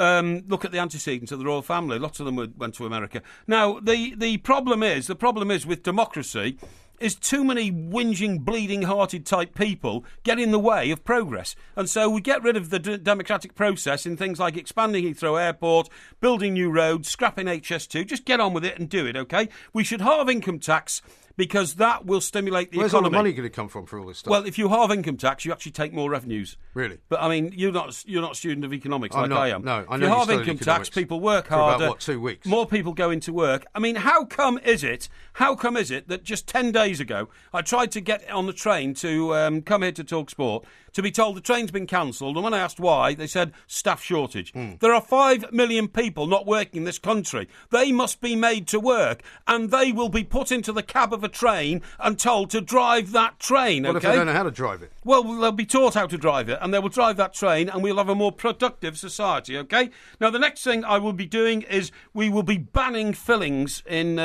Look at the antecedents of the royal family. Lots of them went to America. Now, the problem is with democracy... is too many whinging, bleeding-hearted type people get in the way of progress. And so we get rid of the democratic process in things like expanding Heathrow Airport, building new roads, scrapping HS2. Just get on with it and do it, OK? We should halve income tax because that will stimulate the economy. Where's all the money going to come from for all this stuff? Well, if you halve income tax, you actually take more revenues. Really? But, I mean, you're not a student of economics like not, I am. No, I know if you halve studied income economics tax, people work for harder. about, 2 weeks? More people go into work. I mean, how come is it that just 10 days ago I tried to get on the train to come here to talk sport to be told the train's been cancelled, and when I asked why, they said staff shortage. There are 5 million people not working in this country. They must be made to work, and they will be put into the cab of a train and told to drive that train. What if they don't know how to drive it? Well, they'll be taught how to drive it, and they will drive that train, and we'll have a more productive society, OK? Now, the next thing I will be doing is we will be banning fillings in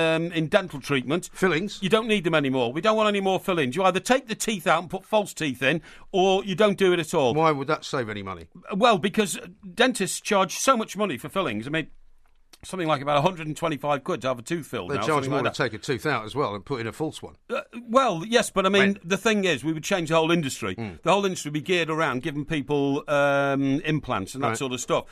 dental treatment. Fillings? You don't need them anymore. We don't want any more fillings. You either take the teeth out and put false teeth in, or you don't do it at all. Why would that save any money? Well, because dentists charge so much money for fillings. I mean, something like about 125 quid to have a tooth filled. They now, charge more like to take a tooth out as well and put in a false one. Well, yes, but I mean, the thing is, we would change the whole industry. The whole industry would be geared around giving people implants and that sort of stuff.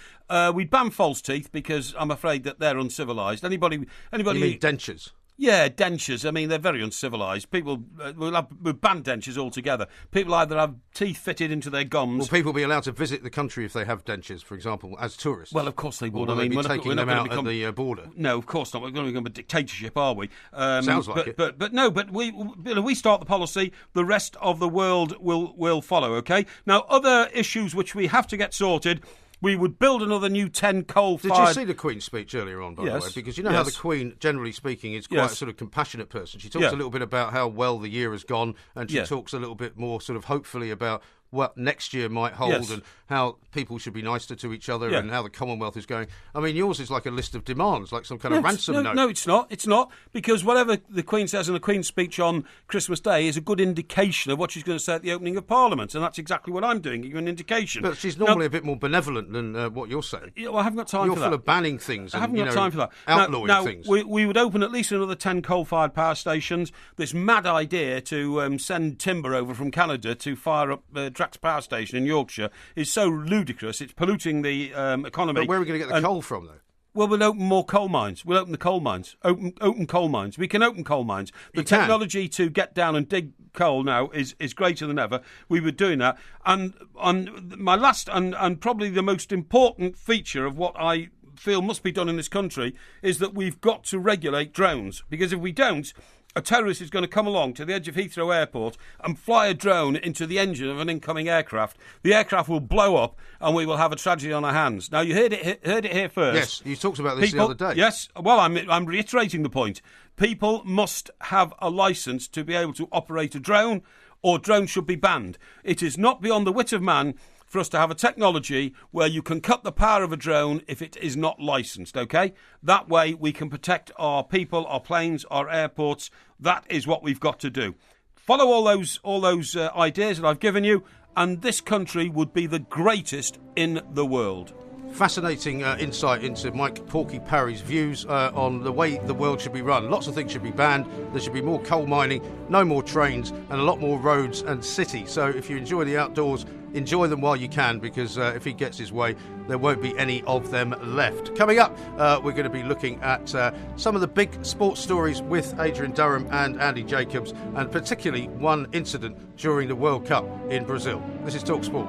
We'd ban false teeth because I'm afraid that they're uncivilised. Anybody You mean dentures? Yeah, dentures. I mean, they're very uncivilised. People we'll ban dentures altogether. People either have teeth fitted into their gums. Will people be allowed to visit the country if they have dentures, for example, as tourists? Well, of course they would. Or will they be taking them out at the border? No, of course not. We're going to become a dictatorship, are we? Sounds like it. But we start the policy, the rest of the world will follow, OK? Now, other issues which we have to get sorted... We would build another new 10 coal-fired... Did you see the Queen's speech earlier on, by the way? Because you know how the Queen, generally speaking, is quite a sort of compassionate person. She talks a little bit about how well the year has gone, and she talks a little bit more sort of hopefully about what next year might hold Yes. and how people should be nicer to each other Yeah. and how the Commonwealth is going. I mean, yours is like a list of demands, like some kind of ransom note. No, it's not. It's not, because whatever the Queen says in the Queen's speech on Christmas Day is a good indication of what she's going to say at the opening of Parliament, and that's exactly what I'm doing, give you an indication. But she's normally a bit more benevolent than what you're saying. Yeah, well, I haven't got time You're for that. full of banning things and, I haven't got time for that. outlawing things. We would open at least another 10 coal-fired power stations. This mad idea to send timber over from Canada to fire up Drax Power Station in Yorkshire is so ludicrous. It's polluting the economy. But where are we going to get the coal from, though? Well, we'll open more coal mines. We'll open the coal mines. Open coal mines. We can open coal mines. The technology to get down and dig coal now is greater than ever. We were doing that. And on my last and probably the most important feature of what I feel must be done in this country is that we've got to regulate drones. Because if we don't, a terrorist is going to come along to the edge of Heathrow Airport and fly a drone into the engine of an incoming aircraft. The aircraft will blow up and we will have a tragedy on our hands. Now, you heard it here first. Yes, you talked about this the other day. Yes, well, I'm reiterating the point. People must have a licence to be able to operate a drone, or drones should be banned. It is not beyond the wit of man for us to have a technology where you can cut the power of a drone if it is not licensed, OK? That way we can protect our people, our planes, our airports. That is what we've got to do. Follow all those ideas that I've given you, and this country would be the greatest in the world. Fascinating insight into Mike Porky Parry's views on the way the world should be run. Lots of things should be banned. There should be more coal mining, no more trains, and a lot more roads and cities. So if you enjoy the outdoors, enjoy them while you can, because if he gets his way, there won't be any of them left. Coming up, we're going to be looking at some of the big sports stories with Adrian Durham and Andy Jacobs, and particularly one incident during the World Cup in Brazil. This is Talk Sport.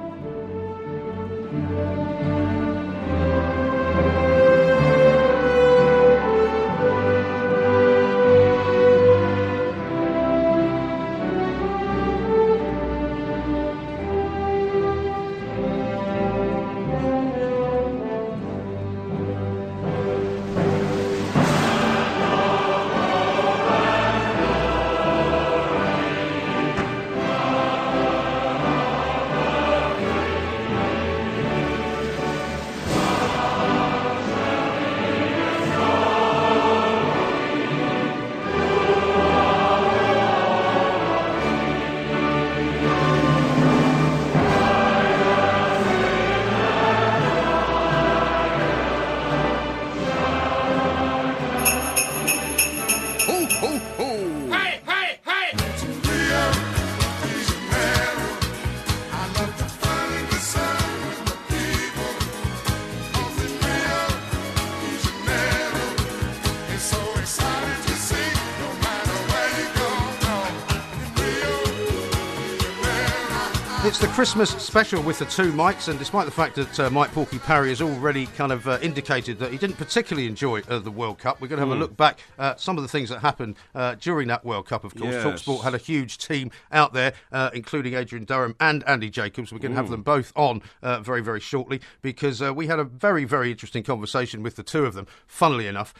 It's the Christmas special with the two Mikes, and despite the fact that Mike Porky Parry has already kind of indicated that he didn't particularly enjoy the World Cup, we're going to have a look back at some of the things that happened during that World Cup, of course. Yes. TalkSport had a huge team out there, including Adrian Durham and Andy Jacobs. We're going to have them both on very, very shortly, because we had a very, very interesting conversation with the two of them, funnily enough,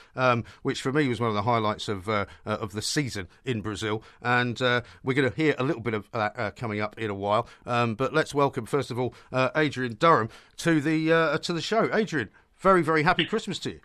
which for me was one of the highlights of the season in Brazil. And we're going to hear a little bit of that coming up in a while. But let's welcome, first of all, Adrian Durham to the show. Adrian, very, very happy Christmas to you.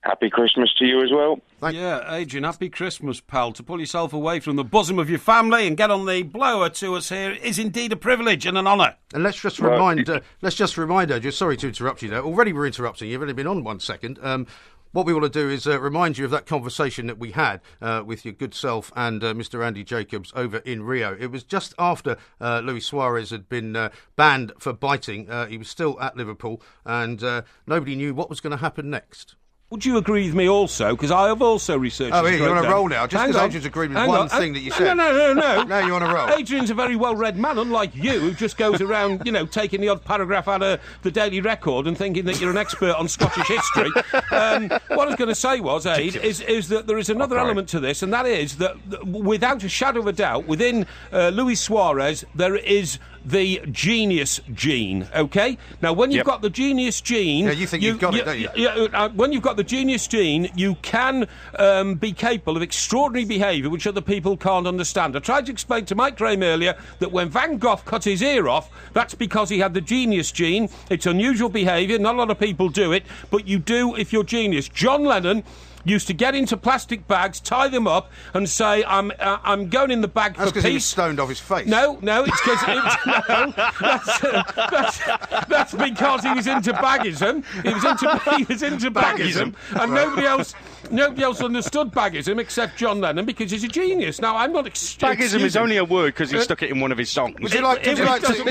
Happy Christmas to you as well. Adrian, happy Christmas, pal. To pull yourself away from the bosom of your family and get on the blower to us here is indeed a privilege and an honour. And let's just remind Adrian, sorry to interrupt you there. Already we're interrupting you. You've only been on 1 second. What we want to do is remind you of that conversation that we had with your good self and Mr. Andy Jacobs over in Rio. It was just after Luis Suarez had been banned for biting. He was still at Liverpool, and nobody knew what was going to happen next. Would you agree with me also? Because I have also researched... Oh, here, you're on a roll now. Just because Adrian's agreed with one thing that you said. No. Now you're on a roll. Adrian's a very well-read man, unlike you, who just goes around, taking the odd paragraph out of the Daily Record and thinking that you're an expert on Scottish history. What I was going to say was, Aid, is that there is another element to this, and that is that, without a shadow of a doubt, within Luis Suarez, there is the genius gene, OK? Now, when you've got the genius gene... Yeah, you think you've got it, don't you? Yeah, when you've got the genius gene, you can be capable of extraordinary behaviour which other people can't understand. I tried to explain to Mike Graham earlier that when Van Gogh cut his ear off, that's because he had the genius gene. It's unusual behaviour. Not a lot of people do it, but you do if you're genius. John Lennon used to get into plastic bags, tie them up, and say, I'm going in the bag for peace. That's because he was stoned off his face. No, it's because... that's because he was into baggism. He was into baggism. And nobody else understood baggism except John Lennon because he's a genius. Now, I'm not... Baggism is only a word because he stuck it in one of his songs. Would you like to... It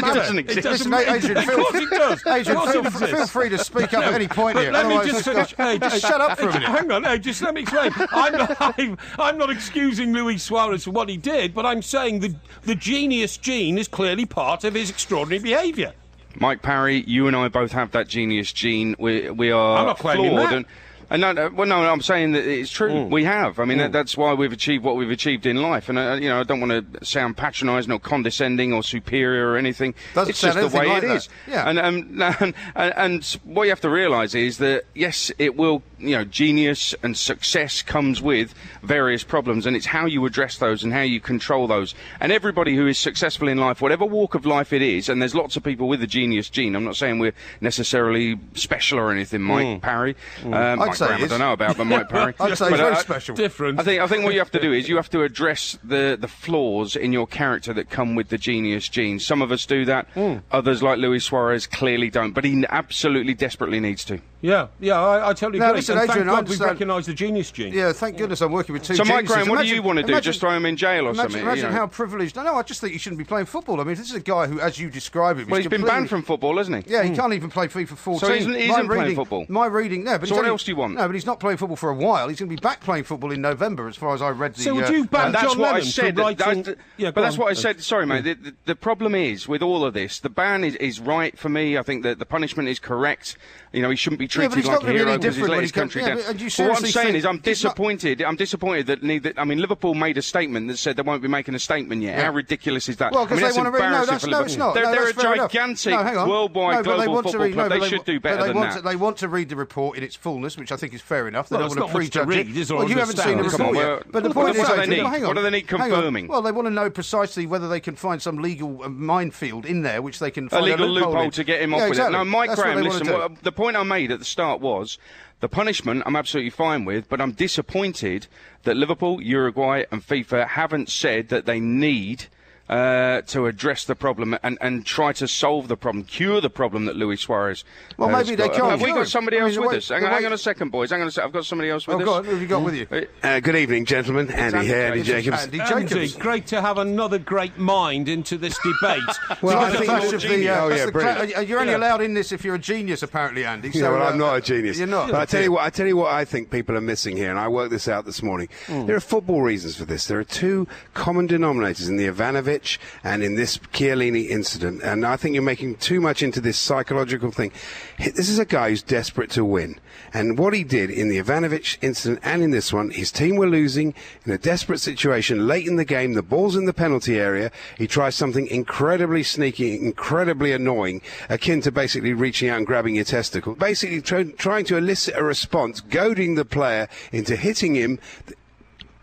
doesn't exist. Listen, Adrian, of course it does. Adrian, feel free to speak up at any point here. Let me just finish. Just shut up for a minute. Hang on, just let me explain. I'm not excusing Luis Suarez for what he did, but I'm saying the genius gene is clearly part of his extraordinary behaviour. Mike Parry, you and I both have that genius gene. We are I'm not claiming flawed. that. No, I'm saying that it's true. We have. I mean, that's why we've achieved what we've achieved in life. And, I don't want to sound patronising or condescending or superior or anything. It's just the way it is. Yeah. And what you have to realise is that, yes, it will, genius and success comes with various problems, and it's how you address those and how you control those. And everybody who is successful in life, whatever walk of life it is, and there's lots of people with the genius gene. I'm not saying we're necessarily special or anything, Mike Parry. Mike Graham, I don't know about, but Mike Parry. I'd say very special. Different. I think what you have to do is you have to address the flaws in your character that come with the genius gene. Some of us do that. Others, like Luis Suarez, clearly don't. But he absolutely, desperately needs to. Yeah, I totally agree. Listen, and Adrian, thank God we recognise the genius gene. Yeah, thank goodness I'm working with two So, geniuses. Mike Graham, what do you want to do? Just throw him in jail or something? Imagine how privileged... No, I just think he shouldn't be playing football. I mean, this is a guy who, as you describe him... Well, he's been banned from football, hasn't he? Yeah, he can't even play FIFA 14. So he isn't playing football? My reading... No, but so what else do you want? No, but he's not playing football for a while. He's going to be back playing football in November, as far as I read the... So would you ban John Lennon from writing... But that's what I said. Sorry, mate. The problem is, with all of this, the ban is right for me. I think that the punishment is correct. He shouldn't be treated like a hero because he's let his country down. But what I'm saying is I'm disappointed. I'm disappointed that Liverpool made a statement that said they won't be making a statement yet. Yeah. How ridiculous is that? Well, because that's they want to read... No, it's not. They're a gigantic worldwide global football club. They should do better than that. They want to read the report in its fullness, which I think is fair enough. They don't want to prejudge it. Well, you haven't seen the report yet. But the point is... What do they need confirming? Well, they want to know precisely whether they can find some legal minefield in there which they can find a legal loophole to get him off with it. No, Mike Graham, listen, the point I made at the start was the punishment I'm absolutely fine with, but I'm disappointed that Liverpool, Uruguay and FIFA haven't said that they need to address the problem and try to solve the problem, cure the problem that Luis Suarez Well, maybe they can't. Have we got somebody else with us? Hang on a second, boys. Hang on a second. I've got somebody else with us. Go on. Who have you got with you? Good evening, gentlemen. Andy here, Andy Jacobs. Andy, great to have another great mind into this debate. Well, I think you're only allowed in this if you're a genius, apparently, Andy. So, I'm not a genius. You're not. But I tell you what I think people are missing here, and I worked this out this morning. There are football reasons for this. There are two common denominators in the Ivanovic and in this Chiellini incident, and I think you're making too much into this psychological thing. This is a guy who's desperate to win, and what he did in the Ivanovic incident and in this one, his team were losing in a desperate situation late in the game, the ball's in the penalty area, he tries something incredibly sneaky, incredibly annoying, akin to basically reaching out and grabbing your testicle, basically trying to elicit a response, goading the player into hitting him.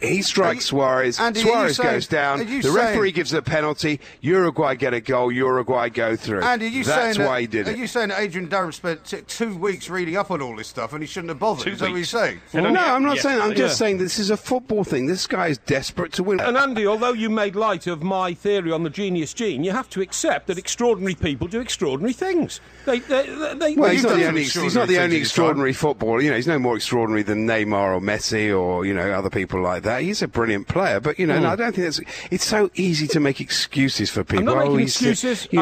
He strikes Suarez. Andy, Suarez goes down. The referee gives a penalty. Uruguay get a goal. Uruguay go through. Andy, that's why he did it. Are you saying that Adrian Durham spent 2 weeks reading up on all this stuff and he shouldn't have bothered? Is that what you're saying? No, I'm not saying. I'm just saying this is a football thing. This guy is desperate to win. And Andy, although you made light of my theory on the genius gene, you have to accept that extraordinary people do extraordinary things. Well, he's not the only extraordinary footballer. He's no more extraordinary than Neymar or Messi or other people like that. He's a brilliant player, but I don't think it's so easy to make excuses for people. I'm not making excuses. He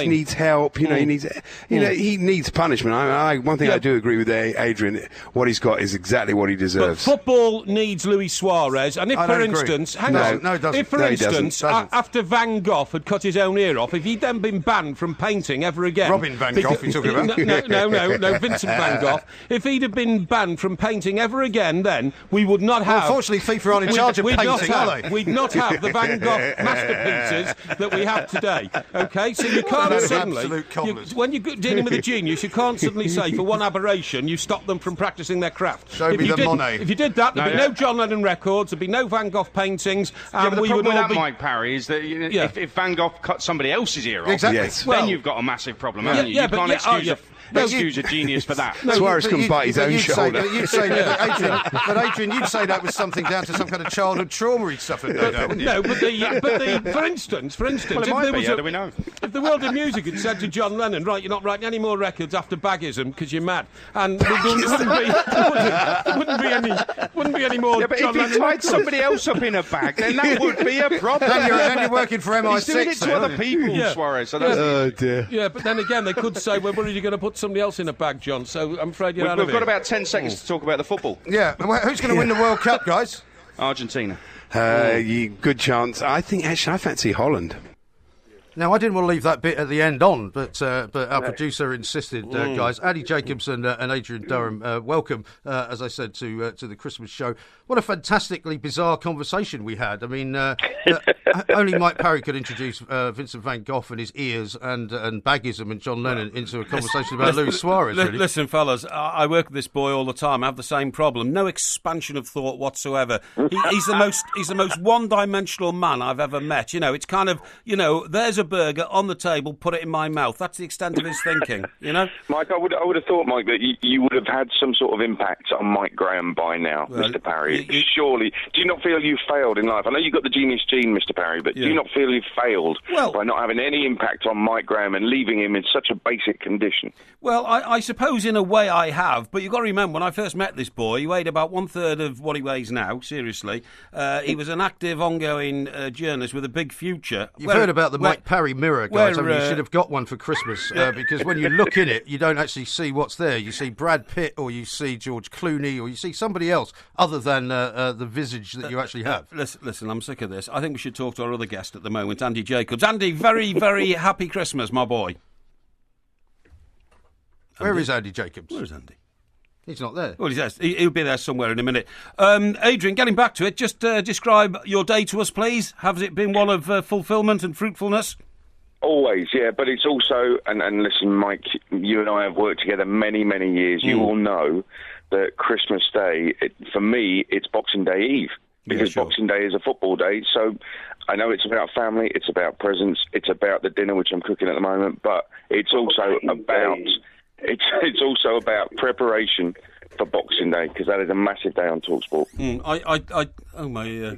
needs help. He needs punishment. One thing I do agree with Adrian. What he's got is exactly what he deserves. But football needs Luis Suarez, and if, for instance, after Van Gogh had cut his own ear off, if he'd then been banned from painting ever again, Robin Van Gogh, you're talking about? No, Vincent Van Gogh. If he'd have been banned from painting ever again, then we would not have Unfortunately, FIFA aren't in charge of painting, are they? We'd not have the Van Gogh masterpieces that we have today. Okay, so you can't suddenly, when you're dealing with a genius, you can't suddenly say for one aberration you stop them from practicing their craft. Show me the Monet. If you did that, there'd be no John Lennon records, there'd be no Van Gogh paintings, and but the we problem would all with that, be... Mike Parry, is that if Van Gogh cut somebody else's ear off, then you've got a massive problem, haven't you? You can't excuse a genius for that. Suarez can bite his own shoulder. But Adrian, you'd say that was something down to some kind of childhood trauma he'd suffered, no doubt, wouldn't you? No, but for instance, well, if the world of music had said to John Lennon, right, you're not writing any more records after Baggism because you're mad, and there wouldn't be any more. Yeah, but John if he tied somebody else up in a bag, then that would be a problem. Then you're working for MI6. He's doing it to other people, Suarez. So oh dear. Yeah, but then again, they could say, well, where are you going to put somebody else in a bag, John? So I'm afraid you're out of it. We've got about 10 seconds to talk about the football. Yeah, who's going to win the World Cup, guys? Argentina. Good chance. I fancy Holland. Now, I didn't want to leave that bit at the end on, but our producer insisted, guys. Andy Jacobson and Adrian Durham, welcome, as I said, to the Christmas show. What a fantastically bizarre conversation we had. I mean, only Mike Parry could introduce Vincent van Gogh and his ears and Baggism and John Lennon into a conversation about Luis Suarez, really. Listen, fellas, I work with this boy all the time. I have the same problem. No expansion of thought whatsoever. He's the most one-dimensional man I've ever met. You know, it's kind of, there's a burger on the table, put it in my mouth. That's the extent of his thinking, Mike, I would have thought, Mike, that you would have had some sort of impact on Mike Graham by now, Mr. Parry. Surely. Do you not feel you've failed in life? I know you've got the genius gene, Mr. Parry, but do you not feel you've failed by not having any impact on Mike Graham and leaving him in such a basic condition? Well, I suppose in a way I have, but you've got to remember, when I first met this boy, he weighed about 1/3 of what he weighs now, seriously. He was an active, ongoing journalist with a big future. You've heard about the Mike Parry mirror, guys. You should have got one for Christmas, because when you look in it, you don't actually see what's there. You see Brad Pitt, or you see George Clooney, or you see somebody else other than the visage that you actually have. Listen, I'm sick of this. I think we should talk to our other guest at the moment, Andy Jacobs. Andy, very, very happy Christmas, my boy. Where is Andy Jacobs? Where is Andy? He's not there. Well, he'll be there somewhere in a minute. Adrian, getting back to it, just describe your day to us, please. Has it been one of fulfilment and fruitfulness? Always, yeah, but it's also, and listen, Mike, you and I have worked together many, many years. You all know that Christmas Day, for me, it's Boxing Day Eve, because Boxing Day is a football day. So I know it's about family, it's about presents, it's about the dinner, which I'm cooking at the moment, but it's also about it's also about preparation for Boxing Day, because that is a massive day on TalkSport.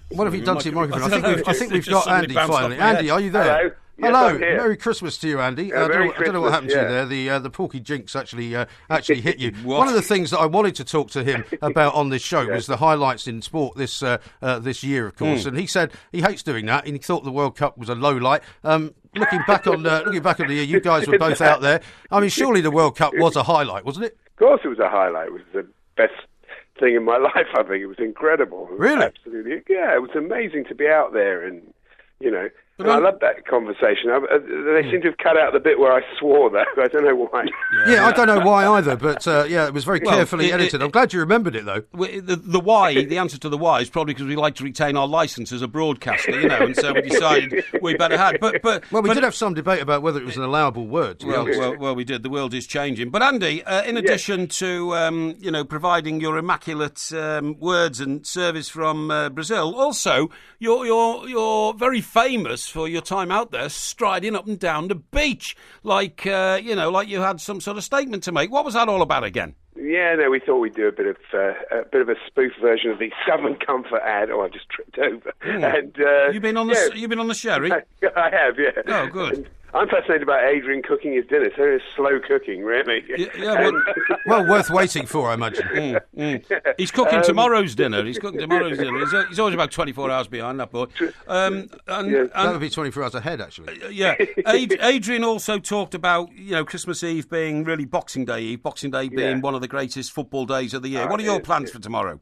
What have you done to your microphone? I think we've got Andy finally. Andy, are you there? Hello. Hello. Merry Christmas to you, Andy. I don't know what happened to you there. The Porky Jinx actually hit you. One of the things that I wanted to talk to him about on this show was the highlights in sport this year, of course. And he said he hates doing that, and he thought the World Cup was a low light. Looking back on the year, you guys were both out there. I mean, surely the World Cup was a highlight, wasn't it? Of course, it was a highlight. It was the best thing in my life. I think it was incredible. Really? Absolutely. Yeah, it was amazing to be out there, and And I love that conversation. They seem to have cut out the bit where I swore, though. I don't know why. Yeah, I don't know why either, but it was very carefully edited. I'm glad you remembered it, though. The answer to the why is probably because we like to retain our licence as a broadcaster, and so we decided we better have. We did have some debate about whether it was an allowable word. Well, we did. The world is changing. But Andy, in addition to providing your immaculate words and service from Brazil, also you're very famous for your time out there, striding up and down the beach, like you had some sort of statement to make. What was that all about again? Yeah, no, we thought we'd do a bit of a spoof version of the Southern Comfort ad. Oh, I just tripped over. And you've been on the sherry. I have, yeah. Oh, good. And I'm fascinated about Adrian cooking his dinner. So it's slow cooking, really. Well, worth waiting for, I imagine. He's cooking tomorrow's dinner. He's always about 24 hours behind, that boy. That would be 24 hours ahead, actually. Adrian also talked about Christmas Eve being really Boxing Day Eve. Boxing Day being one of the greatest football days of the year. What are your plans for tomorrow?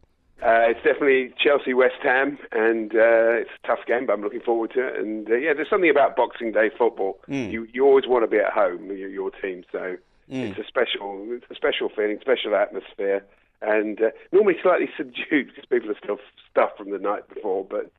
It's definitely Chelsea-West Ham, and it's a tough game, but I'm looking forward to it. And there's something about Boxing Day football. You always want to be at home with your team, so it's a special feeling, special atmosphere. and normally slightly subdued because people are still stuffed from the night before. But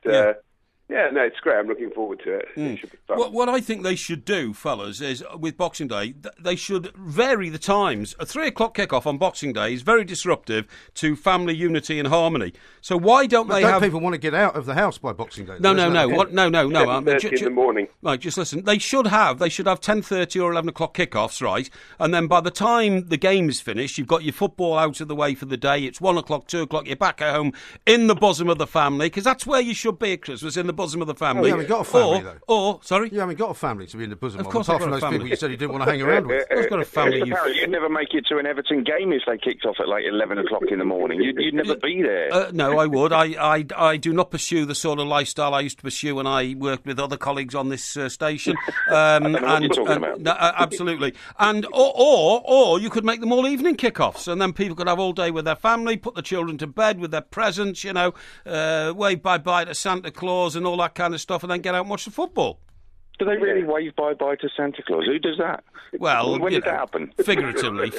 yeah, no, it's great. I'm looking forward to it. It should be fun. What I think they should do, fellas, is with Boxing Day, they should vary the times. A 3 o'clock kickoff on Boxing Day is very disruptive to family unity and harmony. So why don't don't people want to get out of the house by Boxing Day? No. in the morning. Right, just listen. They should have 10:30 or 11 o'clock kickoffs, right? And then by the time the game is finished, you've got your football out of the way for the day. It's 1 o'clock, 2 o'clock. You're back at home in the bosom of the family, because that's where you should be at Christmas, in the bosom of the family. You haven't got a family, though. Sorry? You haven't got a family to be in the bosom of. Of course apart I've from got a those family. people you said you didn't want to hang around with. I've got a family. You'd never make it to an Everton game if they kicked off at like 11 o'clock in the morning. You'd never be there. No, I would. I do not pursue the sort of lifestyle I used to pursue when I worked with other colleagues on this station. I don't know what you're talking about. No, absolutely. And or you could make them all evening kickoffs, and then people could have all day with their family, put the children to bed with their presents, wave bye-bye to Santa Claus and all that kind of stuff, and then get out and watch the football. Do they really wave bye-bye to Santa Claus? Who does that? Well, when did that happen? Figuratively,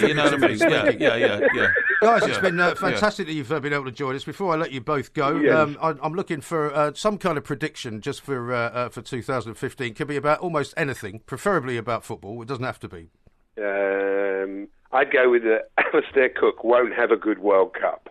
you know what I mean? Yeah. Guys, it's been fantastic that you've been able to join us. Before I let you both go, I'm looking for some kind of prediction just for 2015. Could be about almost anything, preferably about football. It doesn't have to be. I'd go with Alistair Cook won't have a good World Cup.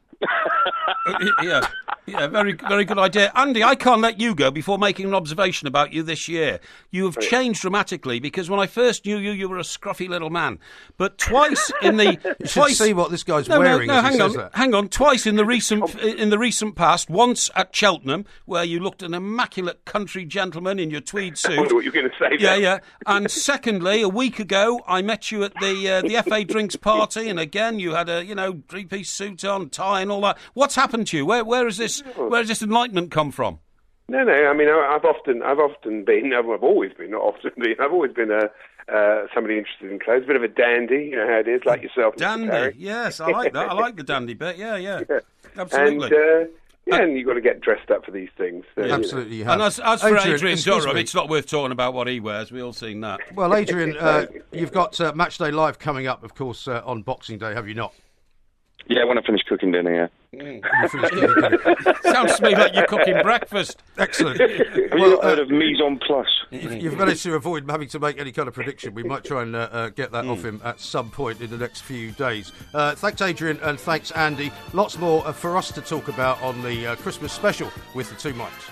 Yeah, very, very good idea. Andy, I can't let you go before making an observation about you this year. You have changed dramatically, because when I first knew you, you were a scruffy little man. But twice in the... You should see what this guy's wearing as he says that. Hang on. Twice in the recent past, once at Cheltenham, where you looked an immaculate country gentleman in your tweed suit. I wonder what you're going to say. Yeah. And secondly, a week ago, I met you at the FA drinks party, and again, you had a, three-piece suit on, tie and all that. What's happened to you? Where has this enlightenment come from? No. I mean, I've always been somebody interested in clothes. A bit of a dandy, you know how it is, like yourself. Dandy, yes, I like that. I like the dandy bit. Yeah. Absolutely. And you've got to get dressed up for these things. So, absolutely, you have. And as for Adrian Durham, it's not worth talking about what he wears. We've all seen that. Well, Adrian, you've got Matchday Live coming up, of course, on Boxing Day, have you not? Yeah, when I finish cooking dinner, Sounds to me like you're cooking breakfast. Excellent. Have you heard of mise en place? You've managed to avoid having to make any kind of prediction. We might try and get that off him at some point in the next few days. Thanks, Adrian, and thanks, Andy. Lots more for us to talk about on the Christmas special with the two mics.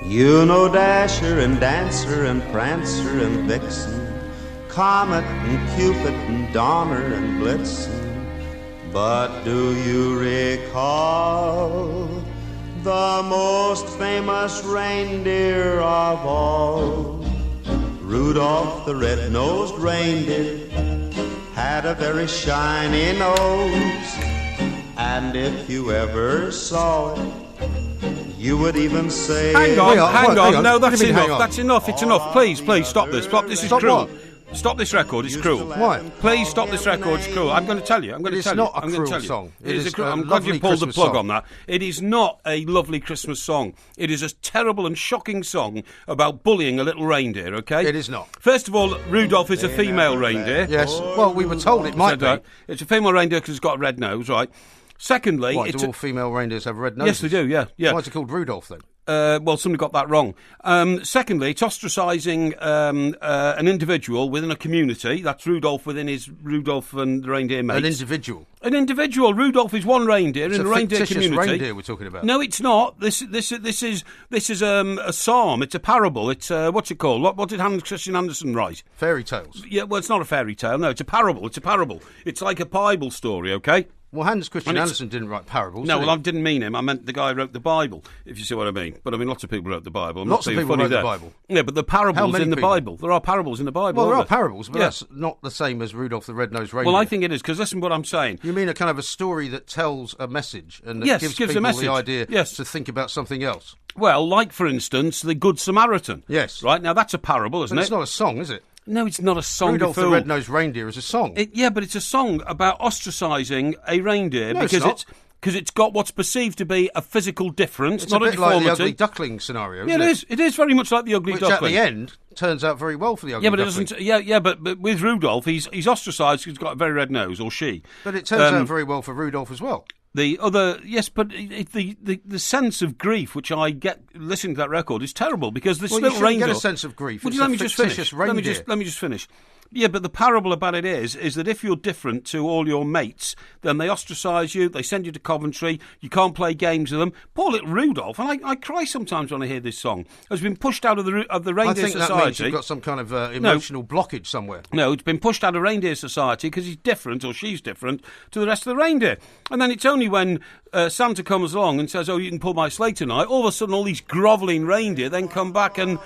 You know Dasher and Dancer and Prancer and Vixen, Comet and Cupid and Donner and Blitzen. But do you recall the most famous reindeer of all? Rudolph the red-nosed reindeer had a very shiny nose, and if you ever saw it, you would even say... Hang on. No, that's enough. That's enough. It's enough. Please, stop this. This is cruel. Stop this record. It's cruel. Why? Please stop this record. It's cruel. I'm going to tell you. It's not a cruel song. I'm glad you pulled the plug on that. It is not a lovely Christmas song. It is a terrible and shocking song about bullying a little reindeer, okay? It is not. First of all, Rudolph is a female reindeer. Yes. Well, we were told it might be. It's a female reindeer because it's got a red nose, right? Secondly... Why, do all female reindeers have red noses? Yes, they do, yeah. Why is it called Rudolph, then? Well, somebody got that wrong. Secondly, it's ostracising an individual within a community. That's Rudolph within his Rudolph and the reindeer mates. An individual. Rudolph is one reindeer in the reindeer community. It's a reindeer we're talking about. No, it's not. This is a psalm. It's a parable. It's what's it called? What did Hans Christian Andersen write? Fairy tales. Yeah, well, it's not a fairy tale. No, it's a parable. It's like a Bible story. Okay. Well, Hans Christian Andersen didn't write parables. No, well, I didn't mean him. I meant the guy who wrote the Bible, if you see what I mean. But I mean, lots of people wrote the Bible. Lots of people wrote the Bible. Yeah, but the parables in the Bible. There are parables in the Bible. Well, there are parables, but that's not the same as Rudolph the Red-Nosed Reindeer. Well, I think it is, because listen to what I'm saying. You mean a kind of a story that tells a message and that gives people a message. The idea to think about something else? Well, like, for instance, the Good Samaritan. Yes. Right, now that's a parable, isn't it? It's not a song, is it? No, it's not a song. Rudolph the Red-Nosed Reindeer is a song. But it's a song about ostracising a reindeer because it's got what's perceived to be a physical difference, it's not a bit like the deformity. Ugly Duckling scenario. Yeah, it is. It is very much like the Ugly Which Duckling. At the end turns out very well for the Ugly Duckling. But it doesn't. But with Rudolph, he's ostracised because he's got a very red nose, or she. But it turns out very well for Rudolph as well. The other, yes, but the sense of grief which I get listening to that record is terrible, because this little reindeer. Get a sense of grief. Let me just finish. Let me just finish. Yeah, but the parable about it is that if you're different to all your mates, then they ostracise you, they send you to Coventry, you can't play games with them. Poor little Rudolph, and I cry sometimes when I hear this song, has been pushed out of the Reindeer Society. I think that means you've got some kind of emotional blockage somewhere. No, it's been pushed out of Reindeer Society because he's different, or she's different, to the rest of the reindeer. And then it's only when Santa comes along and says, "Oh, you can pull my sleigh tonight," all of a sudden all these grovelling reindeer then come back and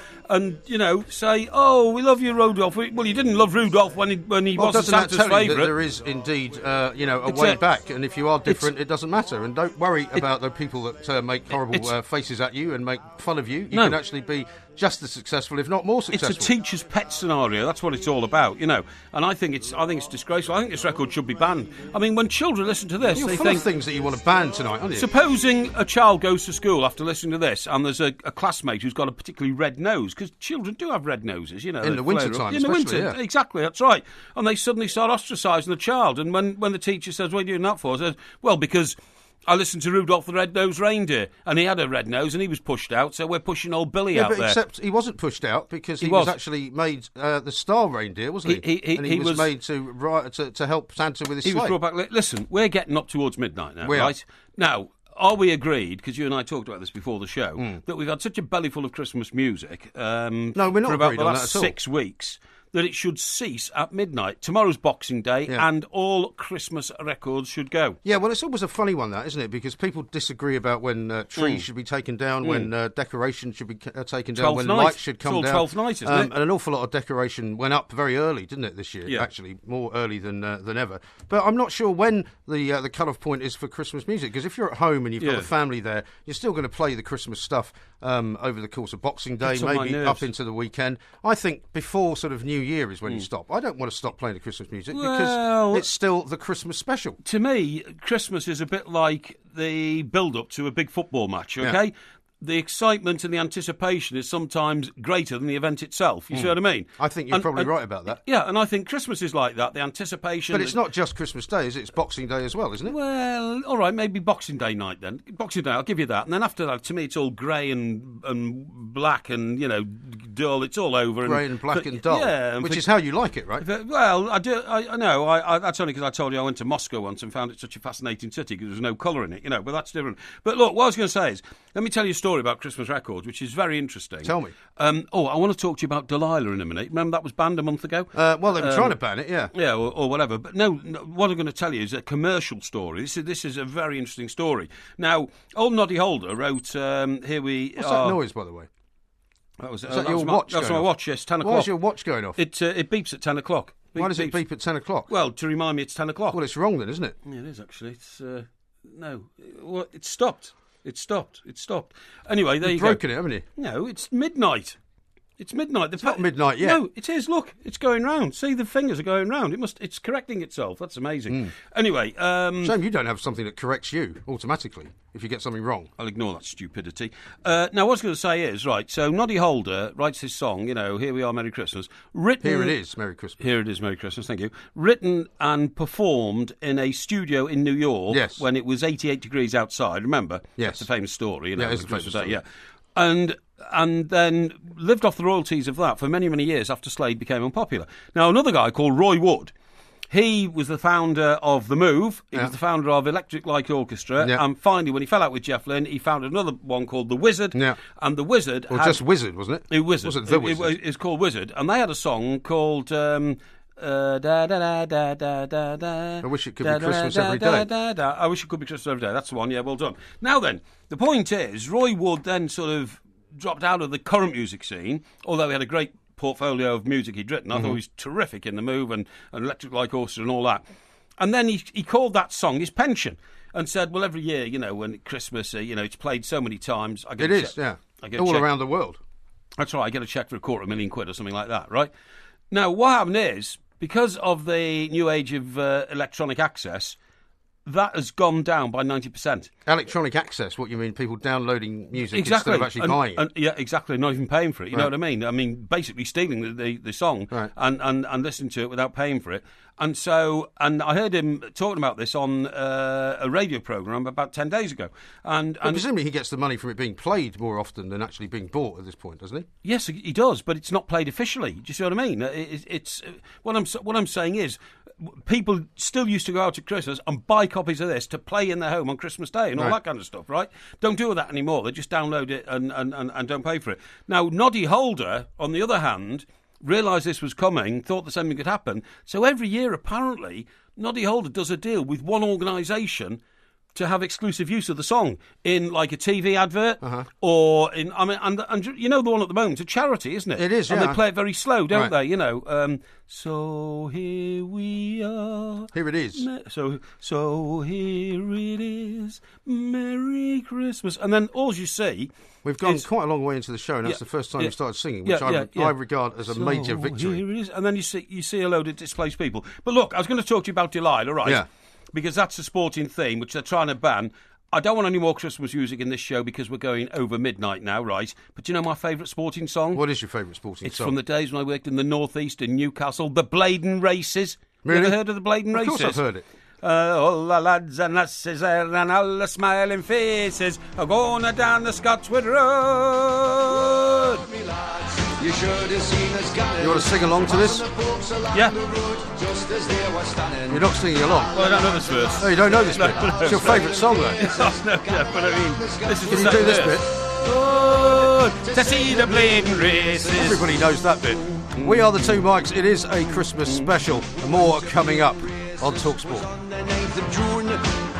say, "Oh, we love you, Rudolph." Well, you didn't love Rudolph when he wasn't Santa's favourite. There is indeed, a way back, and if you are different, it doesn't matter. And don't worry about the people that make horrible faces at you and make fun of you. You can actually be just as successful, if not more successful. It's a teacher's pet scenario. That's what it's all about, And I think it's disgraceful. I think this record should be banned. I mean, when children listen to this, they think of things that you want to ban tonight, aren't you? Supposing a child goes to school after listening to this, and there's a classmate who's got a particularly red nose, because children do have red noses, in the winter time, in the winter, exactly. That's right. And they suddenly start ostracising the child. And when the teacher says, "What are you doing that for?" I says, "Well, because I listened to Rudolph the Red-Nosed Reindeer, and he had a red nose, and he was pushed out, so we're pushing old Billy out there." Except he wasn't pushed out, because he was actually made the star reindeer, wasn't he? He was made to help Santa with his sleigh. He was brought back. Listen, we're getting up towards midnight now, right? Now, are we agreed, because you and I talked about this before the show, that we've had such a bellyful of Christmas music no, we're not for about the last that at all. 6 weeks, that it should cease at midnight? Tomorrow's Boxing Day, and all Christmas records should go. Yeah, well, it's always a funny one, that, isn't it? Because people disagree about when trees should be taken down, when decoration should be taken down, when lights should come down. 12th night, isn't it? And an awful lot of decoration went up very early, didn't it, this year? Yeah. Actually, more early than ever. But I'm not sure when the cut-off point is for Christmas music, because if you're at home and you've got a family there, you're still going to play the Christmas stuff over the course of Boxing Day, maybe up into the weekend. I think before sort of New Year is when you stop. I don't want to stop playing the Christmas music because it's still the Christmas special. To me, Christmas is a bit like the build-up to a big football match, okay? Yeah. The excitement and the anticipation is sometimes greater than the event itself. You see what I mean? I think you're probably right about that. Yeah, and I think Christmas is like that, the anticipation. But it's not just Christmas Day, is it? It's Boxing Day as well, isn't it? Well, all right, maybe Boxing Day night then. Boxing Day, I'll give you that. And then after that, to me, it's all grey and black and, dull. It's all over. Grey and black and dull. Yeah. Which is how you like it, right? Well, I do. I know. That's only because I told you I went to Moscow once and found it such a fascinating city because there was no colour in it, but that's different. But look, what I was going to say is, let me tell you a story about Christmas records, which is very interesting. Tell me. I want to talk to you about Delilah in a minute. Remember that was banned a month ago? Well, they were trying to ban it, yeah. Yeah, or whatever. But no, what I'm going to tell you is a commercial story. This is a very interesting story. Now, old Noddy Holder wrote, here we What's that noise, by the way? Is that your watch? That's my watch, yes, 10 o'clock. Why is your watch going off? It beeps at 10 o'clock. Why does it beep at 10 o'clock? Well, to remind me it's 10 o'clock. Well, it's wrong then, isn't it? Yeah, it is, actually. It's, it stopped. It stopped. Anyway, there you go. You've broken it, haven't you? No, it's midnight. It's midnight. It's not midnight yet. No, it is. Look, it's going round. See, the fingers are going round. It's correcting itself. That's amazing. Anyway, shame you don't have something that corrects you automatically if you get something wrong. I'll ignore that stupidity. Now, what I was going to say is, right, so Noddy Holder writes his song, Here We Are, Merry Christmas. Here it is, Merry Christmas. Here it is, Merry Christmas, thank you. Written and performed in a studio in New York when it was 88 degrees outside, remember? Yes. That's a famous story. Yeah, it's a famous story. Yeah. And then lived off the royalties of that for many, many years after Slade became unpopular. Now, another guy called Roy Wood, he was the founder of The Move, he was the founder of Electric Light Orchestra, and finally, when he fell out with Jeff Lynne, he founded another one called The Wizard, and The Wizard just Wizard, wasn't it? It Wizard. Was it The Wizard? It's called Wizard, and they had a song called... Da da da da da da da. I wish it could be Christmas every day. I wish it could be Christmas every day. That's the one. Yeah, well done. Now then, the point is, Roy Wood then sort of dropped out of the current music scene, although he had a great portfolio of music he'd written. I thought he was terrific in The Move and Electric Light Orchestra and all that. And then he called that song his pension and said, well, every year, when Christmas, it's played so many times. I get all around the world. That's right. I get a cheque for £250,000 or something like that, right? Now, what happened is, because of the new age of electronic access, that has gone down by 90%. Electronic access, what you mean? People downloading music instead of actually buying it? Yeah, exactly. Not even paying for it. You know what I mean? I mean, basically stealing the song and listening to it without paying for it. And I heard him talking about this on a radio programme about 10 days ago. And presumably he gets the money from it being played more often than actually being bought at this point, doesn't he? Yes, he does, but it's not played officially. Do you see what I mean? It's what I'm saying is, people still used to go out at Christmas and buy copies of this to play in their home on Christmas Day and all that kind of stuff, right? Don't do that anymore. They just download it and don't pay for it. Now, Noddy Holder, on the other hand, realised this was coming, thought the same thing could happen. So every year, apparently, Noddy Holder does a deal with one organisation to have exclusive use of the song in, like, a TV advert or in, and you know the one at the moment, it's a charity, isn't it? It is, And they play it very slow, don't they? So here we are. Here it is. So here it is. Merry Christmas. And then all you see... We've gone quite a long way into the show, and that's the first time we started singing, which I regard as a major victory. Here it is. And then you see a load of displaced people. But look, I was going to talk to you about Delilah, right? Yeah. Because that's a sporting theme, which they're trying to ban. I don't want any more Christmas music in this show because we're going over midnight now, right? But do you know my favourite sporting song? What is your favourite sporting song? It's from the days when I worked in the North East in Newcastle, the Blaydon Races. Really? You ever heard of the Blaydon Races? Of course I've heard it. All the lads and lasses there and all the smiling faces are going down the Scotswood Road. You should have seen us gathered. You want to sing along to this? Yeah. You're not singing along. Well, I don't know this verse. No, you don't know this bit. It's your favourite song, though. But I mean, this is Can you do this bit? Oh, to see the Blaydon Races. Everybody knows that bit. We are the Two Mics. It is a Christmas special. More coming up on TalkSport. On the 9th of June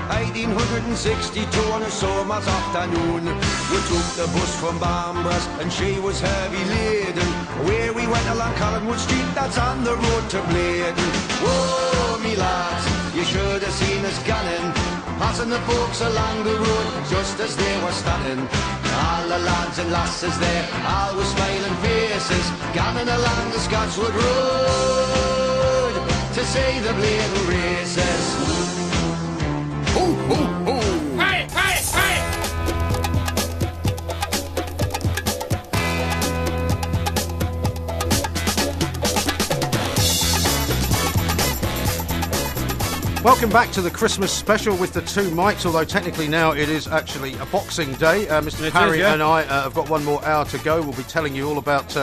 1862 on a summer's afternoon, we took the bus from Bambras and she was heavy laden. Where we went along Collingwood Street, that's on the road to Blaydon. Whoa, me lads, you should have seen us gunning, passing the folks along the road just as they were standing. All the lads and lasses there, all with smiling faces, gunning along the Scotswood Road to see the Blaydon Races. Ho, ho, ho! Hey, hey, hey! Welcome back to the Christmas special with the Two Mics, although technically now it is actually a Boxing Day. Mr. Parry and I have got one more hour to go. We'll be telling you all about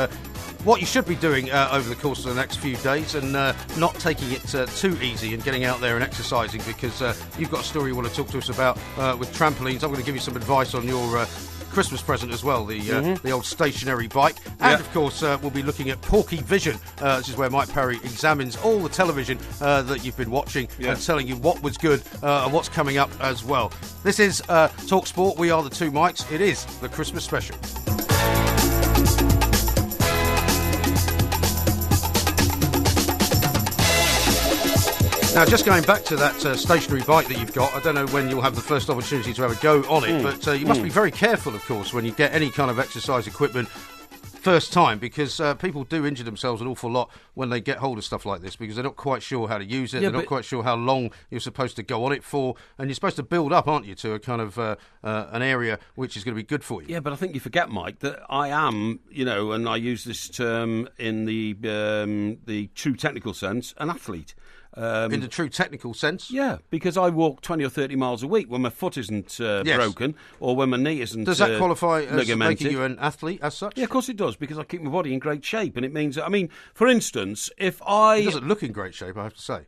what you should be doing over the course of the next few days and not taking it too easy and getting out there and exercising, because you've got a story you want to talk to us about with trampolines. I'm going to give you some advice on your Christmas present as well, the old stationary bike. And, of course, we'll be looking at Porky Vision. This is where Mike Parry examines all the television that you've been watching and telling you what was good and what's coming up as well. This is TalkSport. We are the Two Mics. It is the Christmas special. Now, just going back to that stationary bike that you've got, I don't know when you'll have the first opportunity to have a go on it, but you must be very careful, of course, when you get any kind of exercise equipment first time, because people do injure themselves an awful lot when they get hold of stuff like this, because they're not quite sure how to use it, they're not quite sure how long you're supposed to go on it for, and you're supposed to build up, aren't you, to a kind of an area which is going to be good for you. Yeah, but I think you forget, Mike, that I am, and I use this term in the true technical sense, an athlete. In the true technical sense? Yeah, because I walk 20 or 30 miles a week when my foot isn't broken or when my knee isn't Does that qualify as ligamented. making you an athlete as such? Yeah, of course it does, because I keep my body in great shape, and it means that, for instance, if I... It doesn't look in great shape, I have to say.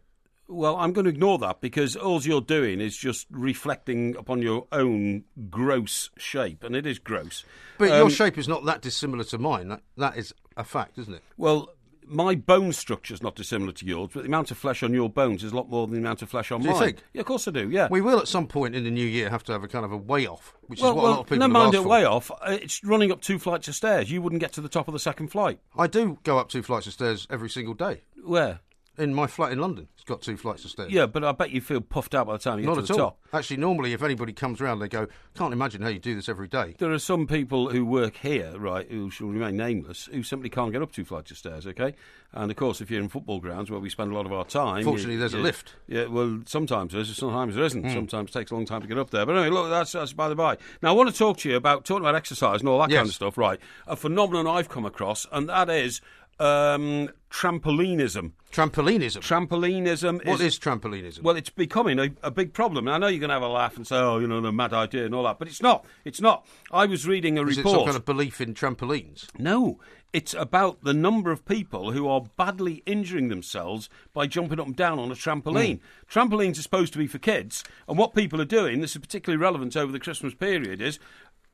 Well, I'm going to ignore that, because all you're doing is just reflecting upon your own gross shape, and it is gross. But your shape is not that dissimilar to mine. That is a fact, isn't it? Well, my bone structure is not dissimilar to yours, but the amount of flesh on your bones is a lot more than the amount of flesh on mine. Do you think? Yeah, of course I do, yeah. We will at some point in the new year have to have a kind of a weigh-off, which is what a lot of people never mind have asked a weigh-off. It's running up 2 flights of stairs. You wouldn't get to the top of the second flight. I do go up 2 flights of stairs every single day. Where? In my flat in London. It's got 2 flights of stairs. Yeah, but I bet you feel puffed out by the time you get to the top. Not at all. Actually, normally, if anybody comes round, they go, can't imagine how you do this every day. There are some people who work here, right, who shall remain nameless, who simply can't get up 2 flights of stairs, OK? And, of course, if you're in football grounds where we spend a lot of our time... Fortunately, there's a lift. Yeah, well, sometimes there is, sometimes there isn't. Sometimes it takes a long time to get up there. But anyway, look, that's by the by. Now, I want to talk to you about talking about exercise and all that kind of stuff, right? A phenomenon I've come across, and that is... trampolinism. Trampolinism? What is trampolinism? Well, it's becoming a big problem. And I know you're going to have a laugh and say, oh, you know, the mad idea and all that, but it's not. It's not. I was reading a report. Is it some kind of belief in trampolines? No. It's about the number of people who are badly injuring themselves by jumping up and down on a trampoline. Trampolines are supposed to be for kids, and what people are doing, this is particularly relevant over the Christmas period, is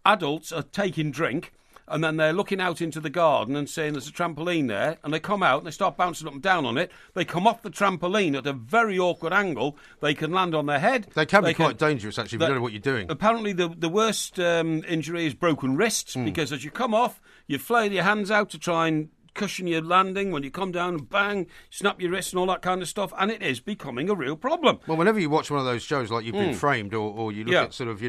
adults are taking drink, and then they're looking out into the garden and saying there's a trampoline there, and they come out and they start bouncing up and down on it. They come off the trampoline at a very awkward angle. They can land on their head. They can be quite dangerous, actually, if you don't know what you're doing. Apparently, the worst injury is broken wrists, because as you come off, you flail your hands out to try and cushion your landing. When you come down and bang, snap your wrists and all that kind of stuff, and it is becoming a real problem. Well, whenever you watch one of those shows like You've Been Framed, or you look at sort of,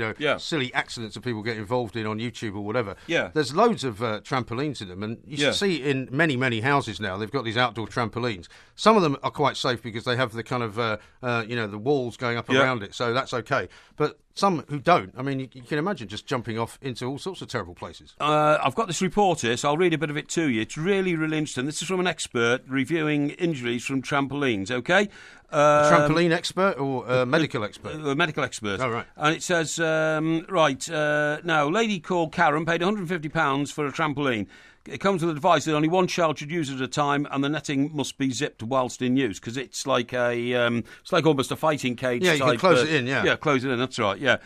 silly accidents that people get involved in on YouTube or whatever, there's loads of trampolines in them, and you see in many, many houses now, they've got these outdoor trampolines. Some of them are quite safe because they have the kind of, the walls going up around it, so that's okay. But some who don't, I mean, you can imagine just jumping off into all sorts of terrible places. I've got this report here, so I'll read a bit of it to you. It's really, really interesting. This is from an expert reviewing injuries from trampolines, OK? A trampoline expert or a medical expert? A medical expert. Oh, right. And it says, now, lady called Karen paid £150 for a trampoline. It comes with advice that only one child should use it at a time, and the netting must be zipped whilst in use, because it's like it's like almost a fighting cage. Yeah, you can close it in. Yeah, close it in. That's right. Yeah,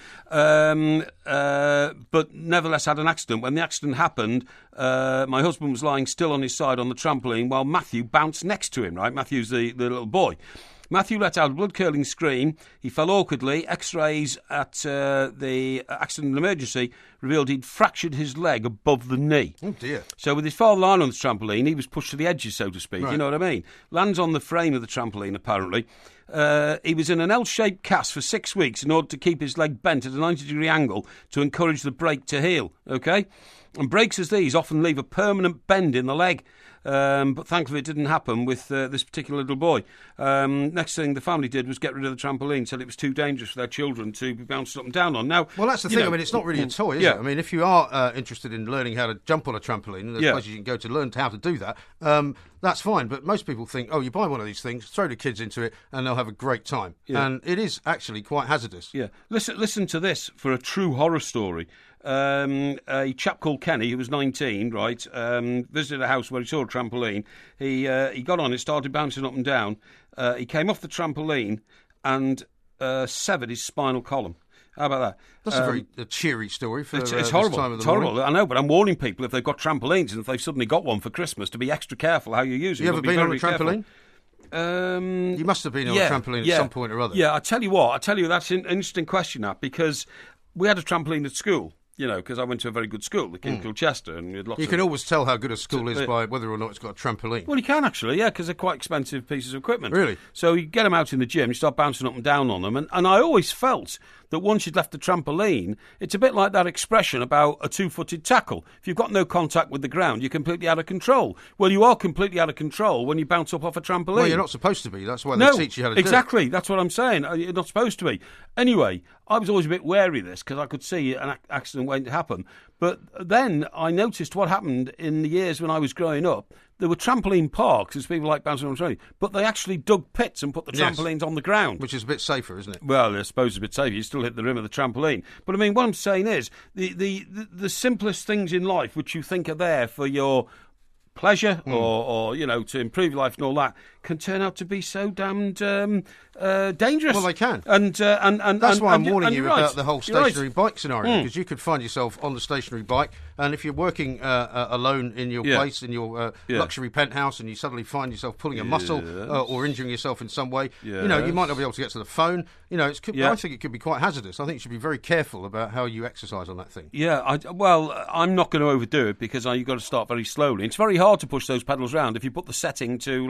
but nevertheless had an accident. When the accident happened, my husband was lying still on his side on the trampoline while Matthew bounced next to him. Right, Matthew's the little boy. Matthew let out a blood-curdling scream. He fell awkwardly. X-rays at the accident and emergency revealed he'd fractured his leg above the knee. Oh, dear. So with his father lying on the trampoline, he was pushed to the edges, so to speak. Right. You know what I mean? Lands on the frame of the trampoline, apparently. He was in an L-shaped cast for 6 weeks in order to keep his leg bent at a 90-degree angle to encourage the break to heal, OK? And breaks as these often leave a permanent bend in the leg. But thankfully it didn't happen with this particular little boy. Next thing the family did was get rid of the trampoline, said it was too dangerous for their children to be bounced up and down on. Now, well, that's the thing. I mean, it's not really a toy, is it? I mean, if you are interested in learning how to jump on a trampoline, and there's places you can go to learn how to do that, that's fine. But most people think, oh, you buy one of these things, throw the kids into it, and they'll have a great time. Yeah. And it is actually quite hazardous. Yeah. Listen to this for a true horror story. A chap called Kenny, who was 19, right, visited a house where he saw a trampoline. He got on it, started bouncing up and down. He came off the trampoline and severed his spinal column. How about that? That's a very cheery story for it's this horrible. time of the it's morning. Horrible. I know, but I'm warning people if they've got trampolines and if they've suddenly got one for Christmas to be extra careful how you use it. You ever been on a trampoline? You must have been on a trampoline at some point or other. Yeah, I tell you what. That's an interesting question, that, because we had a trampoline at school. You know, because I went to a very good school, the King Colchester, and we had lots. You can always tell how good a school is by whether or not it's got a trampoline. Well, you can actually, yeah, because they're quite expensive pieces of equipment. Really? So you get them out in the gym, you start bouncing up and down on them, and I always felt that once you'd left the trampoline, it's a bit like that expression about a two-footed tackle. If you've got no contact with the ground, you're completely out of control. Well, you are completely out of control when you bounce up off a trampoline. Well, you're not supposed to be. That's why they teach you how to do it. Exactly. That's what I'm saying. You're not supposed to be. Anyway, I was always a bit wary of this because I could see an accident waiting to happen. But then I noticed what happened in the years when I was growing up. There were trampoline parks, as people like bouncing on the trampoline, but they actually dug pits and put the trampolines on the ground. Which is a bit safer, isn't it? Well, I suppose it's a bit safer. You still hit the rim of the trampoline. But, I mean, what I'm saying is the simplest things in life which you think are there for your pleasure or, you know, to improve your life and all that can turn out to be so damned dangerous. Well, they can. And that's why I'm warning you right. about the whole stationary bike scenario, because you could find yourself on the stationary bike, and if you're working alone in your place, in your luxury penthouse, and you suddenly find yourself pulling a muscle or injuring yourself in some way, you might not be able to get to the phone. I think it could be quite hazardous. I think you should be very careful about how you exercise on that thing. Yeah, I'm not going to overdo it, because you've got to start very slowly. It's very hard to push those pedals round if you put the setting to,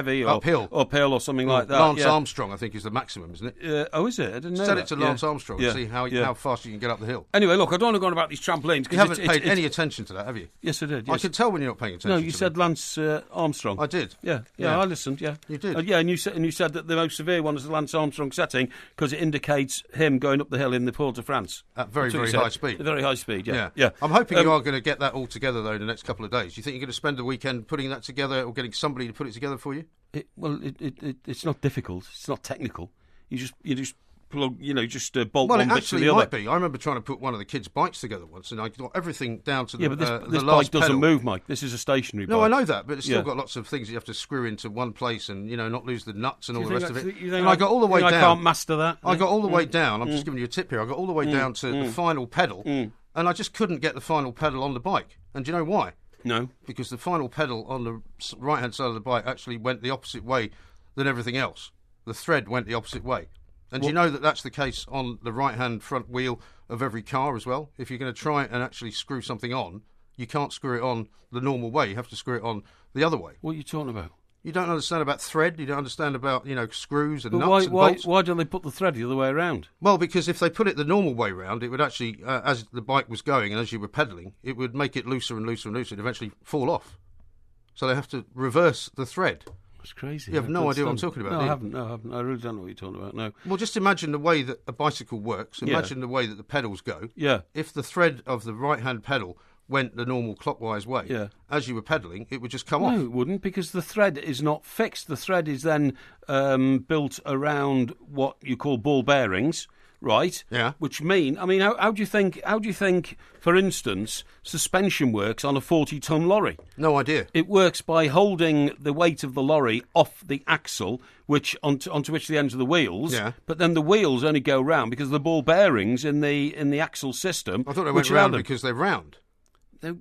heavy or uphill or something like that. Lance Armstrong, I think, is the maximum, isn't it? Oh, is it? I didn't know Set that. it to Lance Armstrong and see how fast you can get up the hill. Anyway, look, I don't want to go on about these trampolines. You haven't paid any attention to that, have you? Yes, I did. Yes. I could tell when you're not paying attention. No, you said Lance Armstrong. I did. Yeah, I listened. Yeah, you did. And you said that the most severe one is the Lance Armstrong setting, because it indicates him going up the hill in the Tour de France at very high speed. At very high speed. Yeah. I'm hoping you are going to get that all together though in the next couple of days. Do you think you're going to spend the weekend putting that together, or getting somebody to put it together for you? It's not difficult. It's not technical. You just plug, bolt well, one bit to the other. Well, it actually might be. I remember trying to put one of the kids' bikes together once, and I got everything down to the but this last bike doesn't pedal. move, Mike. This is a stationary bike. No, I know that, but it's still got lots of things you have to screw into one place, and not lose the nuts and all the rest of it. And I got all the way down. I can't master that. I got all the way down. I'm just giving you a tip here. I got all the way down to the final pedal, and I just couldn't get the final pedal on the bike. And do you know why? No. Because the final pedal on the right-hand side of the bike actually went the opposite way than everything else. The thread went the opposite way. And do you know that that's the case on the right-hand front wheel of every car as well? If you're going to try and actually screw something on, you can't screw it on the normal way. You have to screw it on the other way. What are you talking about? You don't understand about thread. You don't understand about, screws and nuts and bolts. Why don't they put the thread the other way around? Well, because if they put it the normal way round, it would actually, as the bike was going and as you were pedalling, it would make it looser and looser and looser and eventually fall off. So they have to reverse the thread. That's crazy. You have no idea what I'm talking about. No, I haven't. I really don't know what you're talking about. No. Well, just imagine the way that a bicycle works. Imagine the way that the pedals go. Yeah. If the thread of the right-hand pedal went the normal clockwise way, as you were pedalling, it would just come off. No, it wouldn't, because the thread is not fixed. The thread is then built around what you call ball bearings. Right. Yeah. Which mean, how do you think, for instance, suspension works on a 40-ton lorry? No idea. It works by holding the weight of the lorry off the axle, which onto which the ends of the wheels. Yeah. But then the wheels only go round because of the ball bearings in the axle system. I thought they went round because they're round.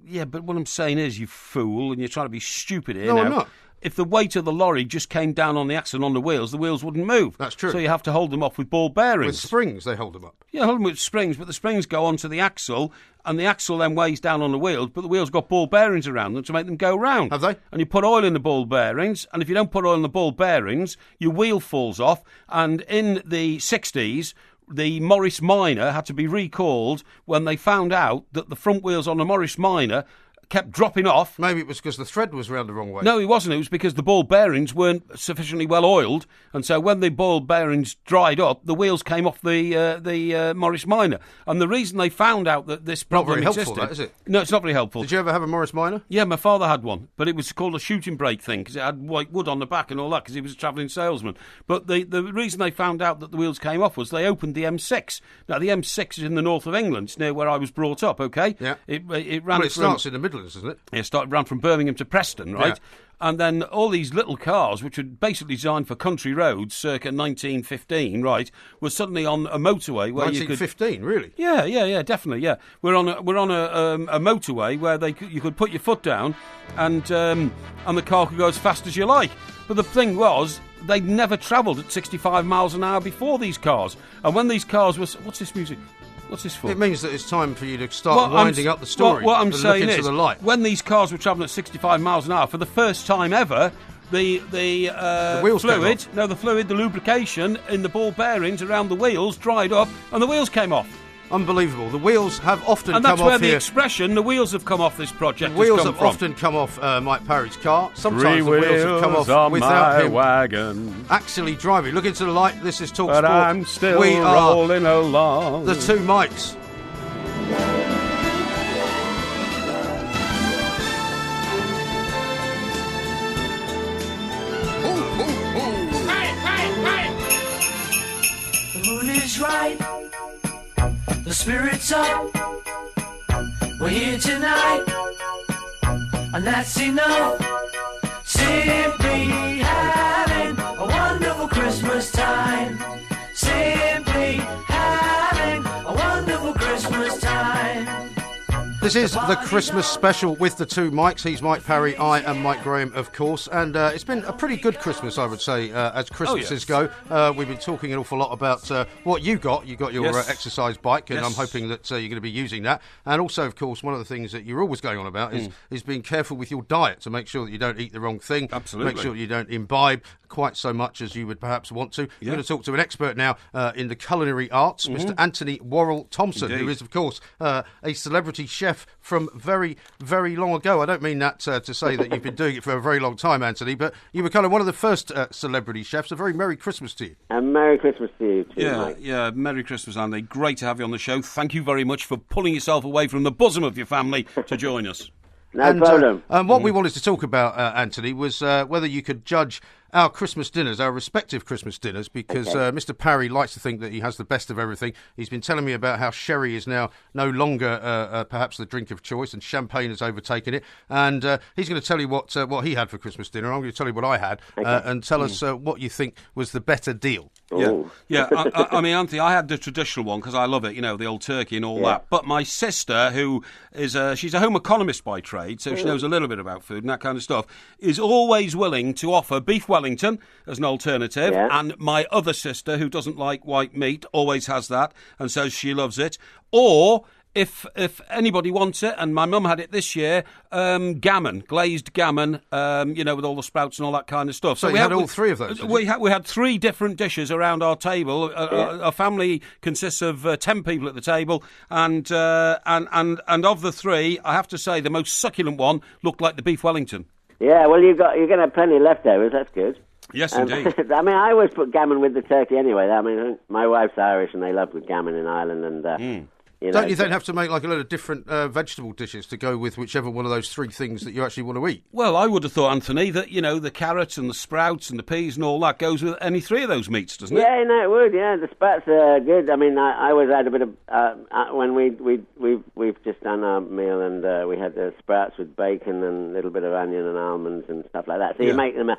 Yeah, but what I'm saying is, you fool, and you're trying to be stupid here. No, now. I'm not. If the weight of the lorry just came down on the axle and on the wheels wouldn't move. That's true. So you have to hold them off with ball bearings. With springs, they hold them up. Yeah, hold them with springs, but the springs go onto the axle, and the axle then weighs down on the wheels, but the wheels got ball bearings around them to make them go round. Have they? And you put oil in the ball bearings, and if you don't put oil in the ball bearings, your wheel falls off, and in the 60s... the Morris Minor had to be recalled when they found out that the front wheels on the Morris Minor kept dropping off. Maybe it was because the thread was round the wrong way. No, it wasn't. It was because the ball bearings weren't sufficiently well oiled, and so when the ball bearings dried up, the wheels came off the Morris Minor. And the reason they found out that this problem existed... Not very helpful, that, is it? No, it's not very helpful. Did you ever have a Morris Minor? Yeah, my father had one, but it was called a shooting brake thing, because it had white wood on the back and all that, because he was a travelling salesman. But the reason they found out that the wheels came off was they opened the M6. Now, the M6 is in the north of England. It's near where I was brought up, OK? Yeah. It ran well, it starts in the Midlands, doesn't it? It ran from Birmingham to Preston, right? Yeah. And then all these little cars, which were basically designed for country roads circa 1915, right, were suddenly on a motorway where 1915, really? Yeah, definitely, yeah. We're on a motorway where you could put your foot down and the car could go as fast as you like. But the thing was, they'd never travelled at 65 miles an hour before, these cars. And when these cars were... What's this music? What's this for? It means that it's time for you to start winding up the story. What I'm saying is, the light. When these cars were travelling at 65 miles an hour, for the first time ever, the wheels fluid, the lubrication in the ball bearings around the wheels dried up, and the wheels came off. Unbelievable. The wheels have often come off here. And that's where the expression, the wheels have come off this project, the wheels have often come off Mike Parry's car. Sometimes the wheels have come off without him wagon. Actually driving. Look into the light. This is Talk But Sport. I'm still we rolling are along. The two Mikes. The mood is right. The spirit's up. We're here tonight, and that's enough. Simply have wonderful Christmas time. Simply having a wonderful Christmas time. This is the Christmas special with the two Mikes. He's Mike Parry, I am Mike Graham, of course. And it's been a pretty good Christmas, I would say, as Christmases go. We've been talking an awful lot about what you got. You got your exercise bike, and I'm hoping that you're going to be using that. And also, of course, one of the things that you're always going on about is being careful with your diet to make sure that you don't eat the wrong thing. Absolutely. Make sure you don't imbibe quite so much as you would perhaps want to. We're going to talk to an expert now in the culinary arts, Mr. Anthony Worrell Thompson, who is, of course, a celebrity chef from very, very long ago. I don't mean that to say that you've been doing it for a very long time, Anthony, but you were kind of one of the first celebrity chefs. A very Merry Christmas to you. And Merry Christmas to you too, Mike. Yeah, Merry Christmas, Andy. Great to have you on the show. Thank you very much for pulling yourself away from the bosom of your family to join us. No problem. What we wanted to talk about, Anthony, was whether you could judge our Christmas dinners, our respective Christmas dinners, because Mr. Parry likes to think that he has the best of everything. He's been telling me about how sherry is now no longer perhaps the drink of choice, and champagne has overtaken it. And he's going to tell you what he had for Christmas dinner. I'm going to tell you what I had, and tell us what you think was the better deal. Yeah. I mean, Anthony, I had the traditional one because I love it, the old turkey and all that. But my sister, who is she's a home economist by trade, so she knows a little bit about food and that kind of stuff, is always willing to offer beef Wellington as an alternative. And my other sister, who doesn't like white meat, always has that and says she loves it. Or if anybody wants it, and my mum had it this year, gammon, glazed gammon, with all the sprouts and all that kind of stuff. So we had all three of those? We had three different dishes around our table. Our family consists of 10 people at the table, and of the three, I have to say the most succulent one looked like the beef Wellington. Yeah, well, you're going to have plenty of leftovers. That's good. Yes, indeed. I mean, I always put gammon with the turkey anyway. I mean, my wife's Irish, and they love the gammon in Ireland, and don't you then have to make like a load of different vegetable dishes to go with whichever one of those three things that you actually want to eat? Well, I would have thought, Anthony, that, the carrots and the sprouts and the peas and all that goes with any three of those meats, doesn't it? Yeah, no, it would, yeah. The sprouts are good. I mean, I always had a bit of... when we've just done our meal, and we had the sprouts with bacon and a little bit of onion and almonds and stuff like that. So you make them...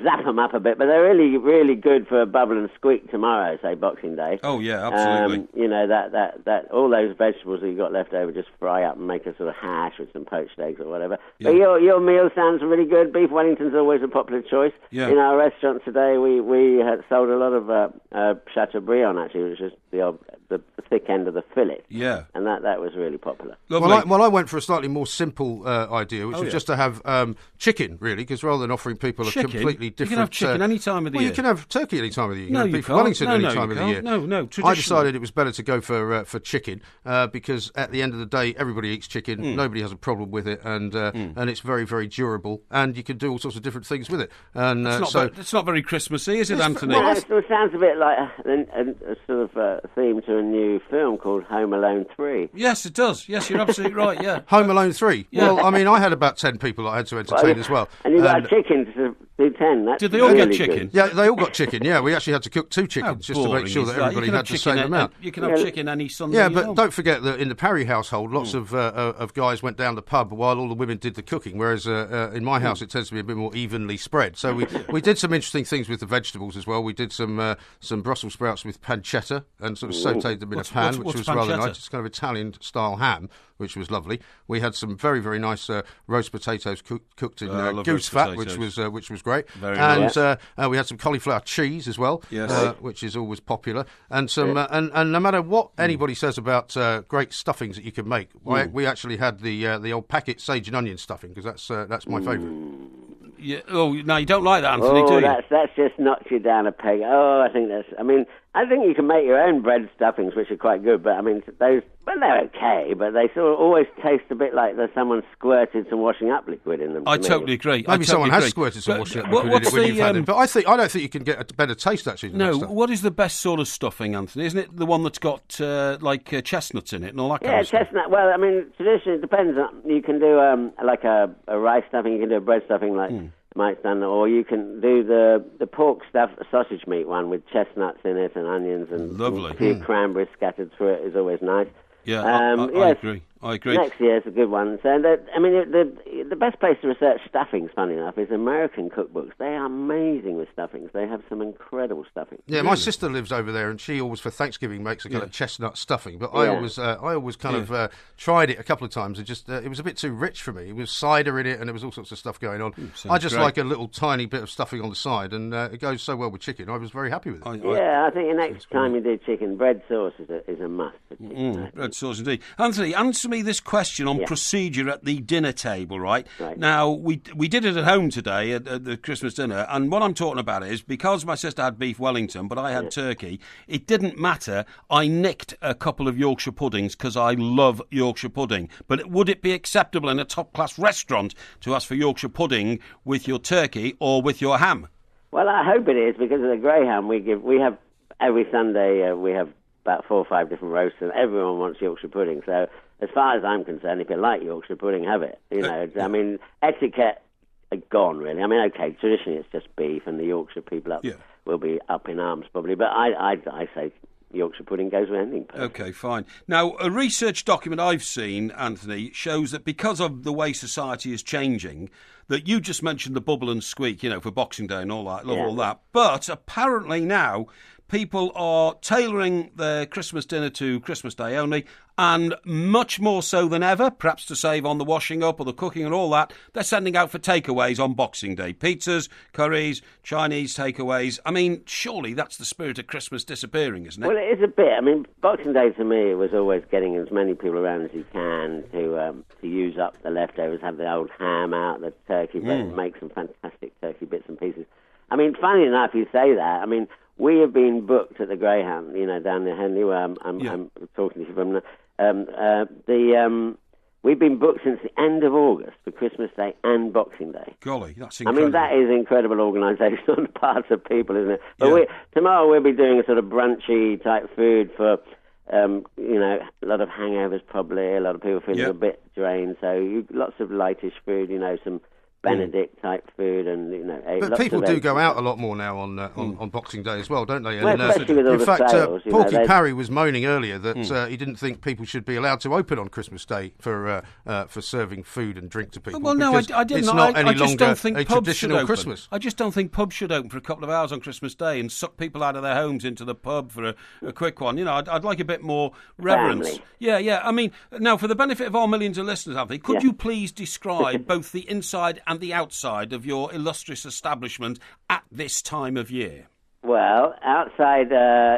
zap them up a bit, but they're really, really good for bubble and squeak tomorrow, say Boxing Day. Oh yeah, absolutely. That all those vegetables that you got left over, just fry up and make a sort of hash with some poached eggs or whatever. Yeah. But your meal sounds really good. Beef Wellington's always a popular choice. Yeah. In our restaurant today, we had sold a lot of Chateaubriand actually, which is the thick end of the fillet. Yeah, and that was really popular. Well, I went for a slightly more simple idea, which was just to have chicken, really, because rather than offering people a completely different... You can have chicken any time of the year. You can have turkey any time of the year. You can have beef Wellington any time of the year. No, I decided it was better to go for chicken because at the end of the day, everybody eats chicken. Nobody has a problem with it, and it's very, very durable, and you can do all sorts of different things with it. And it's not very Christmassy, is it, Anthony? Well, it sounds a bit like a sort of theme to a new film called Home Alone 3. Yes, it does. Yes, you're absolutely right, yeah. Home Alone 3? Yeah. Well, I mean, I had about 10 people I had to entertain as well. And you got a chicken to do 10. Did they all get chicken? Yeah, they all got chicken, yeah. We actually had to cook 2 chickens just to make sure that everybody had the same amount. You can have chicken any Sunday. Yeah, but don't forget that in the Parry household, lots of guys went down the pub while all the women did the cooking, whereas in my house it tends to be a bit more evenly spread. So we did some interesting things with the vegetables as well. We did some Brussels sprouts with pancetta and sort of sautéed them in a pan, which was rather nice. It's kind of Italian-style ham, which was lovely. We had some very, very nice roast potatoes cooked in goose fat, which was great. Very nice. We had some cauliflower cheese as well, which is always popular. And some and no matter what anybody says about great stuffings that you can make, we actually had the old packet sage and onion stuffing because that's my favourite. Yeah. Oh, no, you don't like that, Anthony, do you? That's just knocks you down a peg. Oh, I think you can make your own bread stuffings, which are quite good, but I mean, they're okay, but they sort of always taste a bit like there's someone squirted some washing up liquid in them. I totally agree. Maybe someone has squirted some washing up liquid in it when you've had them, but I don't think you can get a better taste, actually. No, what is the best sort of stuffing, Anthony? Isn't it the one that's got chestnuts in it and all that kind of stuff? Yeah, chestnut. Well, I mean, traditionally it depends. You can do like a rice stuffing, you can do a bread stuffing like Mike's done, or you can do the pork stuffed sausage meat one with chestnuts in it and onions and a few cranberries scattered through it is always nice. Yeah, I agree. Next year's a good one. So, the best place to research stuffings, funny enough, is American cookbooks. They are amazing with stuffings. They have some incredible stuffings. Yeah, my sister lives over there, and she always for Thanksgiving makes a kind of chestnut stuffing. But I always kind of tried it a couple of times, and just it was a bit too rich for me. It was cider in it, and there was all sorts of stuff going on. I just like a little tiny bit of stuffing on the side, and it goes so well with chicken. I was very happy with it. I think the next time you do chicken, bread sauce is a must for chicken. Bread sauce indeed. Anthony, answer me this question on procedure at the dinner table, right? Now, we did it at home today at the Christmas dinner, and what I'm talking about is because my sister had beef Wellington, but I had turkey, it didn't matter. I nicked a couple of Yorkshire puddings because I love Yorkshire pudding. But would it be acceptable in a top-class restaurant to ask for Yorkshire pudding with your turkey or with your ham? Well, I hope it is, because of the greyhound we have every Sunday we have about 4 or 5 different roasts, and everyone wants Yorkshire pudding. So, as far as I'm concerned, if you like Yorkshire pudding, have it. You know, I mean, etiquette gone really. I mean, okay, traditionally it's just beef, and the Yorkshire people will be up in arms probably. But I say Yorkshire pudding goes with anything. Okay, fine. Now, a research document I've seen, Anthony, shows that because of the way society is changing, that you just mentioned the bubble and squeak, for Boxing Day and all that, all that. But apparently now people are tailoring their Christmas dinner to Christmas Day only, and much more so than ever, perhaps to save on the washing up or the cooking and all that, they're sending out for takeaways on Boxing Day. Pizzas, curries, Chinese takeaways. I mean, surely that's the spirit of Christmas disappearing, isn't it? Well, it is a bit. I mean, Boxing Day to me was always getting as many people around as you can to use up the leftovers, have the old ham out, the turkey, make some fantastic turkey bits and pieces. I mean, funny enough, you say that. I mean, we have been booked at the Greyhound, down near Henley, where I'm talking to you from. We've been booked since the end of August for Christmas Day and Boxing Day. Golly, that's incredible. I mean, that is incredible organisation on the part of people, isn't it? But tomorrow we'll be doing a sort of brunchy type food for, a lot of hangovers probably, a lot of people feeling a bit drained, so lots of lightish food, some Benedict type food, and But people do go out a lot more now on Boxing Day as well, don't they? Well, especially with all the sales, Porky Parry was moaning earlier that he didn't think people should be allowed to open on Christmas Day for serving food and drink to people. Well, no, I didn't. It's not any just longer don't think a pubs traditional should Christmas. I just don't think pubs should open for a couple of hours on Christmas Day and suck people out of their homes into the pub for a quick one. I'd like a bit more reverence. Family. Yeah. I mean, now for the benefit of our millions of listeners, Anthony, could you please describe both the inside and the outside of your illustrious establishment at this time of year? Well, outside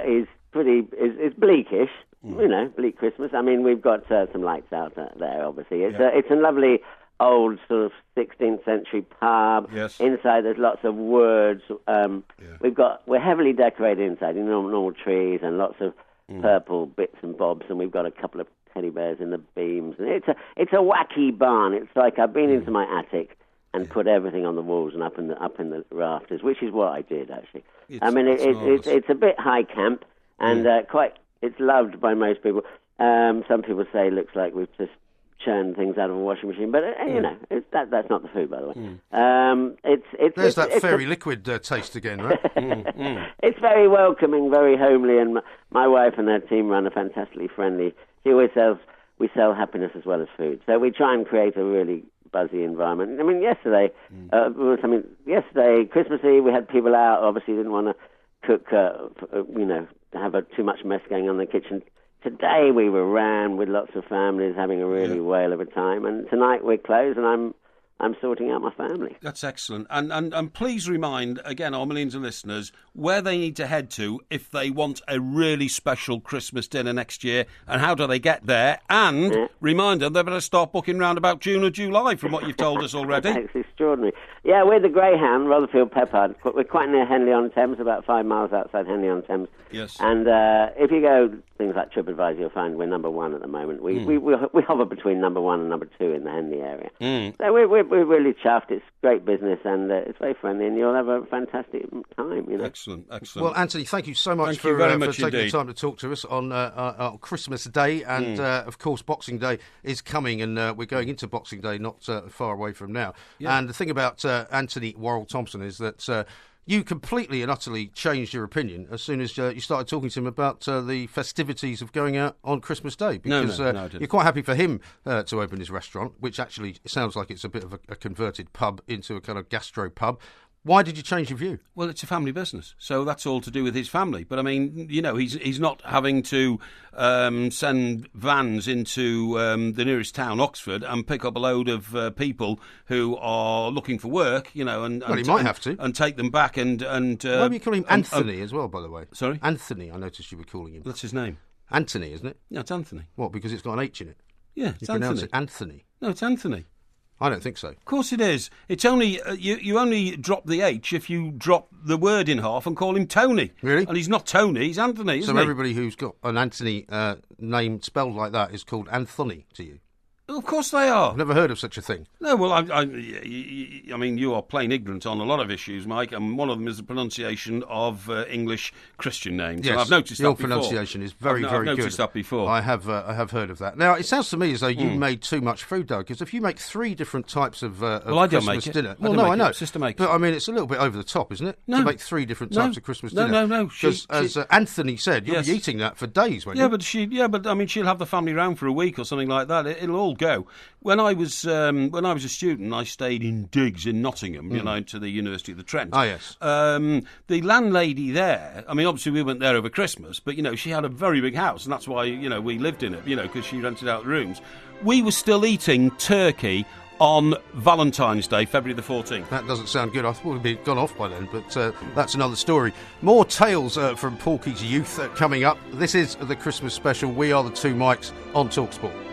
is bleakish, bleak Christmas. I mean, we've got some lights out there, obviously. It's a lovely old sort of 16th century pub. Yes. Inside there's lots of woods. We're heavily decorated inside, normal trees and lots of purple bits and bobs, and we've got a couple of teddy bears in the beams. And it's a wacky barn. It's like I've been into my attic and put everything on the walls and up in the rafters, which is what I did actually. It's a bit high camp and it's loved by most people. Some people say it looks like we've just churned things out of a washing machine, but that's not the food, by the way. There's that fairy liquid taste again, right? It's very welcoming, very homely, and my wife and her team run a fantastically friendly. She always says we sell happiness as well as food, so we try and create a really buzzy environment. I mean, yesterday, Christmas Eve, we had people out. Obviously, didn't want to cook, have too much mess going on in the kitchen. Today, we were around with lots of families having a really whale of a time. And tonight, we're closed, and I'm sorting out my family. That's excellent. And please remind, again, our millions of listeners, where they need to head to if they want a really special Christmas dinner next year, and how do they get there? And remind them they better start booking round about June or July, from what you've told us already. It's extraordinary. Yeah, we're the Greyhound, Rotherfield Peppard. We're quite near Henley-on-Thames, about 5 miles outside Henley-on-Thames. Yes. And if you go things like TripAdvisor, you'll find we're number one at the moment. We hover between number one and number two in the Henley area. So we're really chuffed. It's great business, and it's very friendly, and you'll have a fantastic time. Excellent. Well, Anthony, thank you so much for taking the time to talk to us on Christmas Day, and of course Boxing Day is coming, and we're going into Boxing Day not far away from now. And the thing about Anthony Worrell Thompson is that you completely and utterly changed your opinion as soon as you started talking to him about the festivities of going out on Christmas Day. Because no, I didn't. you're quite happy for him to open his restaurant, which actually sounds like it's a bit of a converted pub into a kind of gastro pub. Why did you change your view? Well, it's a family business, so that's all to do with his family. But I mean, he's not having to send vans into the nearest town, Oxford, and pick up a load of people who are looking for work. And he might have to, and take them back and. Why were you calling him Anthony as well? By the way, sorry, Anthony. I noticed you were calling him. That's his name. Anthony, isn't it? Yeah, it's Anthony. What? Because it's got an H in it. Yeah, it's Anthony. Pronounce it Anthony. No, it's Anthony. I don't think so. Of course it is. It's only you only drop the H if you drop the word in half and call him Tony. Really? And he's not Tony, he's Anthony, isn't so he? Everybody who's got an Anthony name spelled like that is called Anthony to you? Well, of course they are. I've never heard of such a thing. No, well, I mean, you are plain ignorant on a lot of issues, Mike, and one of them is the pronunciation of English Christian names. Yes, and I've noticed your that before. pronunciation is very, very good. I've noticed that before. I have heard of that. Now, it sounds to me as though you made too much food, though, because if you make 3 different types of I don't Christmas make it. dinner... Well, no, I know. Sister makes but, I mean, it's a little bit over the top, isn't it? No. To make 3 different types of Christmas dinner. No. Because, as Anthony said, you'll be eating that for days, won't you? But I mean, she'll have the family round for a week or something like that. It'll all go. When I was a student, I stayed in digs in Nottingham, to the University of the Trent. Ah, yes. The landlady there, I mean, obviously we went there over Christmas, but, she had a very big house, and that's why, we lived in it, because she rented out the rooms. We were still eating turkey on Valentine's Day, February the 14th. That doesn't sound good. I thought we'd gone off by then, but that's another story. More tales from Porky's youth coming up. This is the Christmas special. We are the 2 Mikes on TalkSport.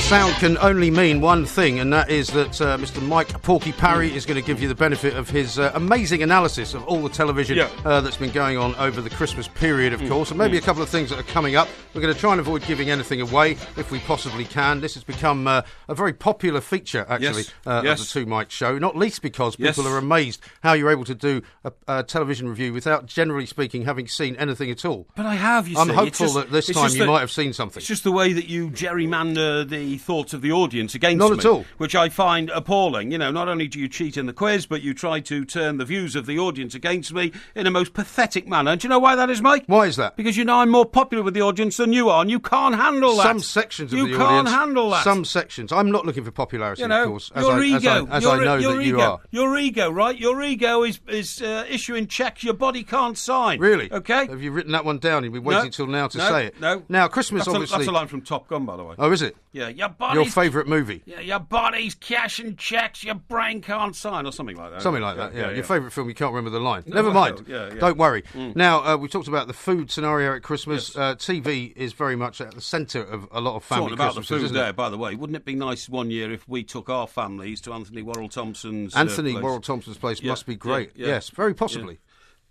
Sound can only mean one thing, and that is that Mr. Mike Porky Parry is going to give you the benefit of his amazing analysis of all the television that's been going on over the Christmas period, of course, and maybe a couple of things that are coming up. We're going to try and avoid giving anything away if we possibly can. This has become a very popular feature, actually, of the 2 Mike show, not least because people are amazed how you're able to do a television review without, generally speaking, having seen anything at all. But I have, you see. I'm hopeful that this time you might have seen something. It's just the way that you gerrymander the thoughts of the audience against me. Not at all. Which I find appalling. Not only do you cheat in the quiz, but you try to turn the views of the audience against me in a most pathetic manner. Do you know why that is, Mike? Why is that? Because I'm more popular with the audience than you are, and you can't handle that. Some sections of the audience. You can't handle that. Some sections. I'm not looking for popularity, of course. Your ego. As I know that you are. Your ego, right? Your ego is issuing checks your body can't sign. Really? Okay. Have you written that one down? You've been waiting till now to say it. No. Now, Christmas, obviously... That's a line from Top Gun, by the way. Oh, is it? Yeah, your favourite movie. Yeah, your body's cashing checks your brain can't sign, or something like that. Something like that, yeah. Your favourite film, you can't remember the line. Never mind. Yeah. Don't worry. Now, we talked about the food scenario at Christmas. Yes. TV is very much at the centre of a lot of family Christmases, about the food there, it? By the way. Wouldn't it be nice one year if we took our families to Anthony Worrell Thompson's Anthony place? Worrell Thompson's place must be great. Yes, very possibly.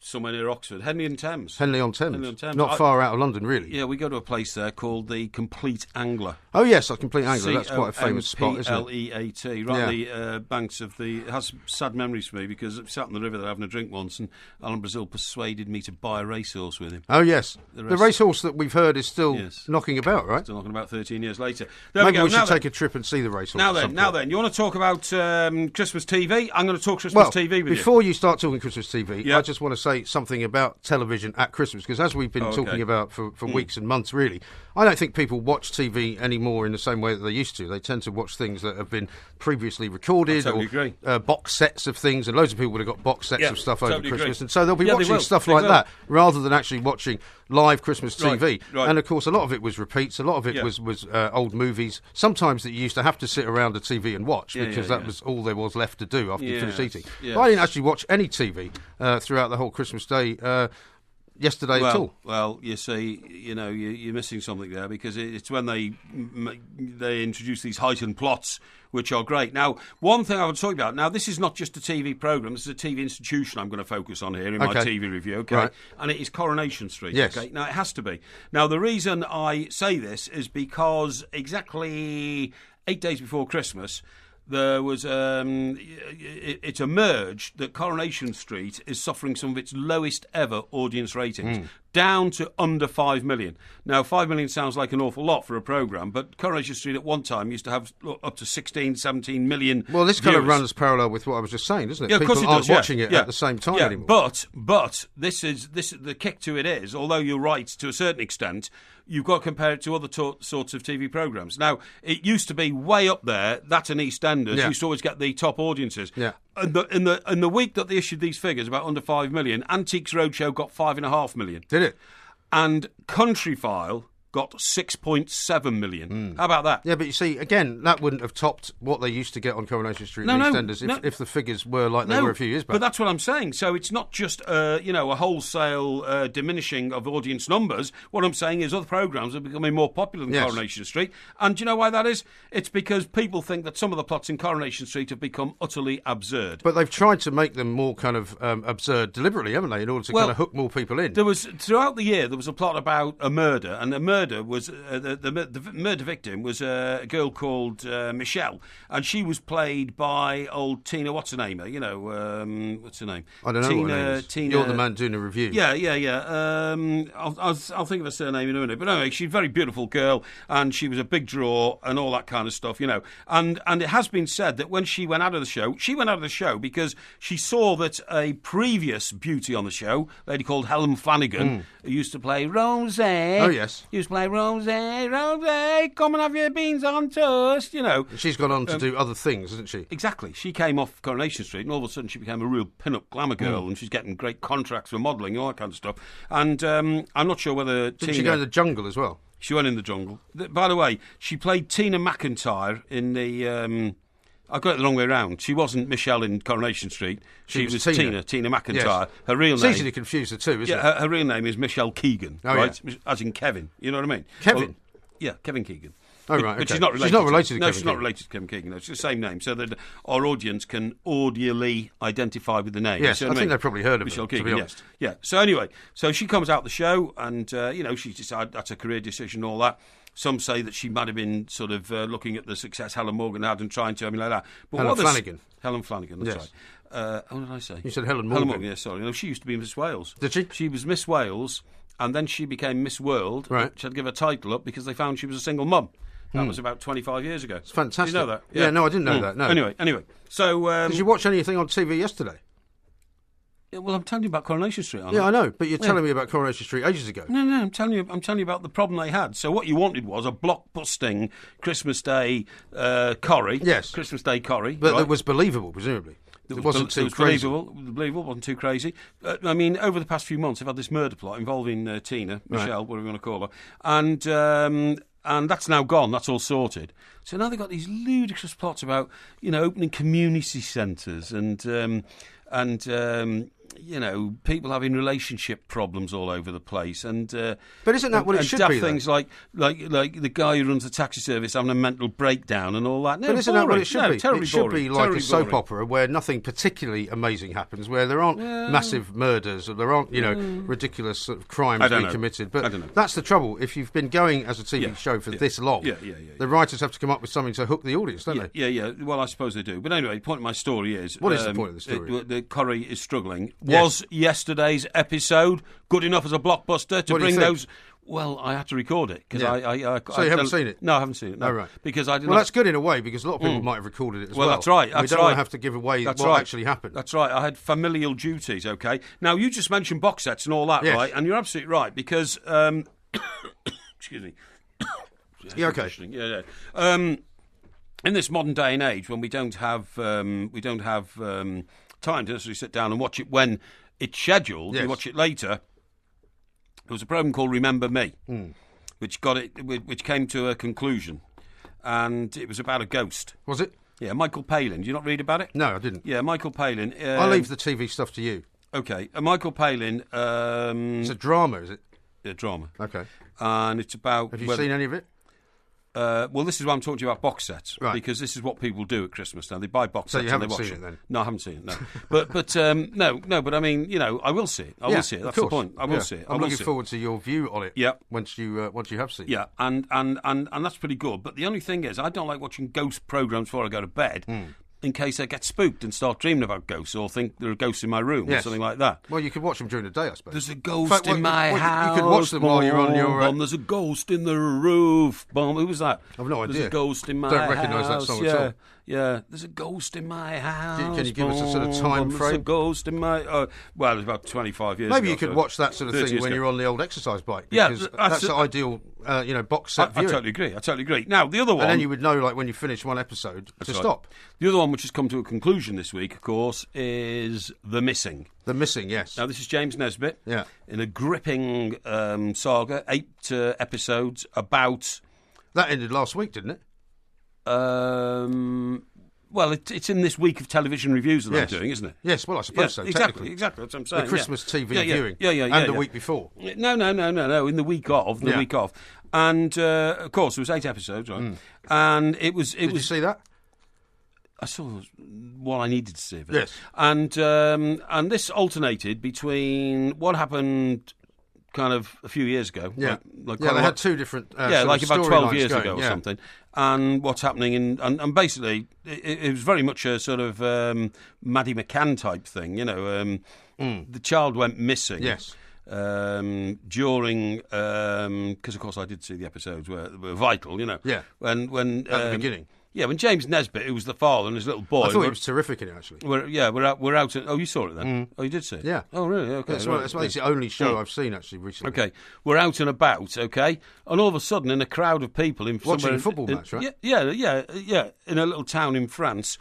Somewhere near Oxford. Henley-on-Thames. Henley-on-Thames. Not far out of London, really. Yeah, we go to a place there called the Complete Angler. Oh, yes, a Complete Angler. That's quite a famous spot, isn't it? Compleat, right on the banks of the... It has sad memories for me because I sat on the river there having a drink once and Alan Brazil persuaded me to buy a racehorse with him. Oh, yes. The racehorse that we've heard is still knocking about, right? Still knocking about 13 years later. Maybe we should take a trip and see the racehorse. Now then, you want to talk about Christmas TV? I'm going to talk Christmas TV with you. Before you start talking Christmas TV, I just want to say say something about television at Christmas, because as we've been talking about for weeks and months, really, I don't think people watch TV anymore in the same way that they used to. They tend to watch things that have been previously recorded, or box sets of things, and loads of people would have got box sets of stuff over Christmas, and so they'll be watching stuff like that rather than actually watching live Christmas TV. Right. And of course, a lot of it was repeats, a lot of it was old movies, sometimes that you used to have to sit around a TV and watch because that was all there was left to do after you finished eating. But I didn't actually watch any TV throughout the whole Christmas day yesterday at all. Well, you see, you're missing something there, because it's when they introduce these heightened plots, which are great. Now, one thing I would talk about, now this is not just a TV programme, this is a TV institution I'm going to focus on here in my TV review, right. And it is Coronation Street, Now, it has to be. Now, the reason I say this is because exactly 8 days before Christmas, there was it emerged that Coronation Street is suffering some of its lowest ever audience ratings, down to under 5 million. Now, 5 million sounds like an awful lot for a programme, but Coronation Street at one time used to have up to 16, 17 million Well, this viewers. kind of runs parallel with what I was just saying, doesn't it? Yeah, People of course it aren't does, watching it at the same time anymore. But this is the kick to it is, although you're right to a certain extent, you've got to compare it to other sorts of TV programmes. Now, it used to be way up there. That and EastEnders used to always get the top audiences. Yeah. In the week that they issued these figures, about under 5 million, Antiques Roadshow got 5.5 million. Did it? And Countryfile got 6.7 million. How about that? Yeah, but you see, again, that wouldn't have topped what they used to get on Coronation Street and EastEnders if the figures were like they were a few years back. But that's what I'm saying. So it's not just a wholesale diminishing of audience numbers. What I'm saying is other programmes are becoming more popular than Coronation Street. And do you know why that is? It's because people think that some of the plots in Coronation Street have become utterly absurd. But they've tried to make them more kind of absurd deliberately, haven't they, in order to kind of hook more people in? There was, throughout the year, there was a plot about a murder, and the murder was the murder victim was a girl called Michelle, and she was played by old Tina. What's her name? What's her name? I don't know. Tina. You're the man doing a review. Yeah. I'll think of her surname in a minute. But anyway, she's a very beautiful girl, and she was a big draw, and all that kind of stuff. And it has been said that when she went out of the show, because she saw that a previous beauty on the show, a lady called Helen Flanagan, who used to play Rose. Oh yes. Used to play Rose, come and have your beans on toast, She's gone on to do other things, hasn't she? Exactly. She came off Coronation Street, and all of a sudden she became a real pin-up glamour girl, and she's getting great contracts for modelling and all that kind of stuff. And I'm not sure whether Didn't she go in the jungle as well? She went in the jungle. By the way, she played Tina McIntyre in the... I got it the wrong way around. She wasn't Michelle in Coronation Street. She was Tina McIntyre. Yes. Her real name... It's easy to confuse the two, isn't it? Her real name is Michelle Keegan, right? Yeah. As in Kevin. You know what I mean? Kevin? Well, Kevin Keegan. Oh, right, But okay. she's not related. She's not related to No, Kevin she's not Keegan. related to Kevin Keegan. No, it's the same name, so that our audience can audially identify with the name. Yes, I think they've probably heard of Michelle her, Keegan, to be honest. Yeah. So anyway, she comes out the show, and she decided that's a career decision and all that. Some say that she might have been sort of looking at the success Helen Morgan had and trying to, like that. But Helen Flanagan. Helen Flanagan, that's Yes. right. What did I say? You said Helen Morgan. Helen Morgan, yeah, sorry. She used to be Miss Wales. Did she? She was Miss Wales, and then she became Miss World. Right. She had to give her title up because they found she was a single mum. That was about 25 years ago. It's fantastic. Did you know that? Yeah, no, I didn't know that, no. Anyway. So... Did you watch anything on TV yesterday? Yeah, well, I'm telling you about Coronation Street, aren't I know, but you're telling me about Coronation Street ages ago. No, I'm telling you about the problem they had. So what you wanted was a blockbusting Christmas Day corrie. Yes. Christmas Day corrie. But right? it was believable, presumably. It wasn't too crazy. Believable, wasn't too crazy. I mean, over the past few months, they've had this murder plot involving Tina, Michelle, whatever you want to call her, and that's now gone. That's all sorted. So now they've got these ludicrous plots about, opening community centres and people having relationship problems all over the place, and but isn't that what it should be? Things like the guy who runs the taxi service having a mental breakdown and all that. No, but isn't that what it should be? Terribly it should boring, be like terribly a soap boring. opera where nothing particularly amazing happens, where there aren't massive murders or there aren't ridiculous sort of crimes being committed. But that's the trouble. If you've been going as a TV show for this long, the writers have to come up with something to hook the audience, don't they? Yeah. Well, I suppose they do. But anyway, the point of my story is what is the point of the story? The corrie is struggling. Was yesterday's episode good enough as a blockbuster to bring those? Well, I had to record it because So you haven't seen it? No, I haven't seen it. No, right. Because I didn't. Well, that's good in a way because a lot of people might have recorded it as well. Well, that's right. We don't want to have to give away what actually happened. That's right. I had familial duties. Okay. Now you just mentioned box sets and all that, right? And you're absolutely right because. Excuse me. Yeah. Okay. Yeah. In this modern day and age, when we don't have time to necessarily sit down and watch it when it's scheduled, we watch it later. There was a program called Remember Me, which came to a conclusion, and it was about a ghost. Was it? Yeah, Michael Palin. Did you not read about it? No, I didn't. Yeah, Michael Palin. I'll leave the TV stuff to you. Okay, Michael Palin. It's a drama, is it? A drama. Okay. And it's about. Have you seen any of it? Well, this is why I'm talking to you about box sets, right? Because this is what people do at Christmas now. They buy box sets you haven't and they watch seen it then? No, I haven't seen it. No, but no. But I mean, I will see it. I will see it. That's the point. I will see it. I'm looking forward to your view on it. Yeah. Once you have seen it. Yeah, and that's pretty good. But the only thing is, I don't like watching ghost programs before I go to bed. In case I get spooked and start dreaming about ghosts or think there are ghosts in my room or something like that. Well, you could watch them during the day, I suppose. There's a ghost in my house. You could watch them while you're on your... There's a ghost in the roof. Who was that? I've no idea. There's a ghost in my house. Don't recognise that song at all. Yeah, there's a ghost in my house. Can you give us a sort of time frame? There's a ghost in my... well, it's about 25 years Maybe ago. you could watch that sort of thing when you're on the old exercise bike. Because that's the ideal, box set viewing. I totally agree. Now, the other one... And then you would know, like, when you finish one episode, to stop. The other one, which has come to a conclusion this week, of course, is The Missing. The Missing, yes. Now, this is James Nesbitt. Yeah. In a gripping saga, 8 episodes about... That ended last week, didn't it? Well, it's in this week of television reviews that I'm doing, isn't it? Yes, well, I suppose so. Exactly. That's what I'm saying. The Christmas TV viewing. And the week before. No. In the week of. And of course, there was 8 episodes, right? And it was. Did you see that? I saw what I needed to see of it. Yes. And this alternated between what happened kind of a few years ago. Yeah. They had 2 different like about 12 years going, ago or something. And what's happening and basically it was very much a sort of Maddie McCann type thing, The child went missing. Yes. During because of course I did see the episodes were vital, Yeah. When at the beginning. Yeah, when James Nesbitt, who was the father and his little boy... I thought he was terrific in it, actually. We're out... Oh, you saw it then? Oh, you did see it? Yeah. Oh, really? Okay. It's the only show I've seen, actually, recently. Okay. We're out and about, okay? And all of a sudden, in a crowd of people... Watching a football match, right? Yeah. In a little town in France...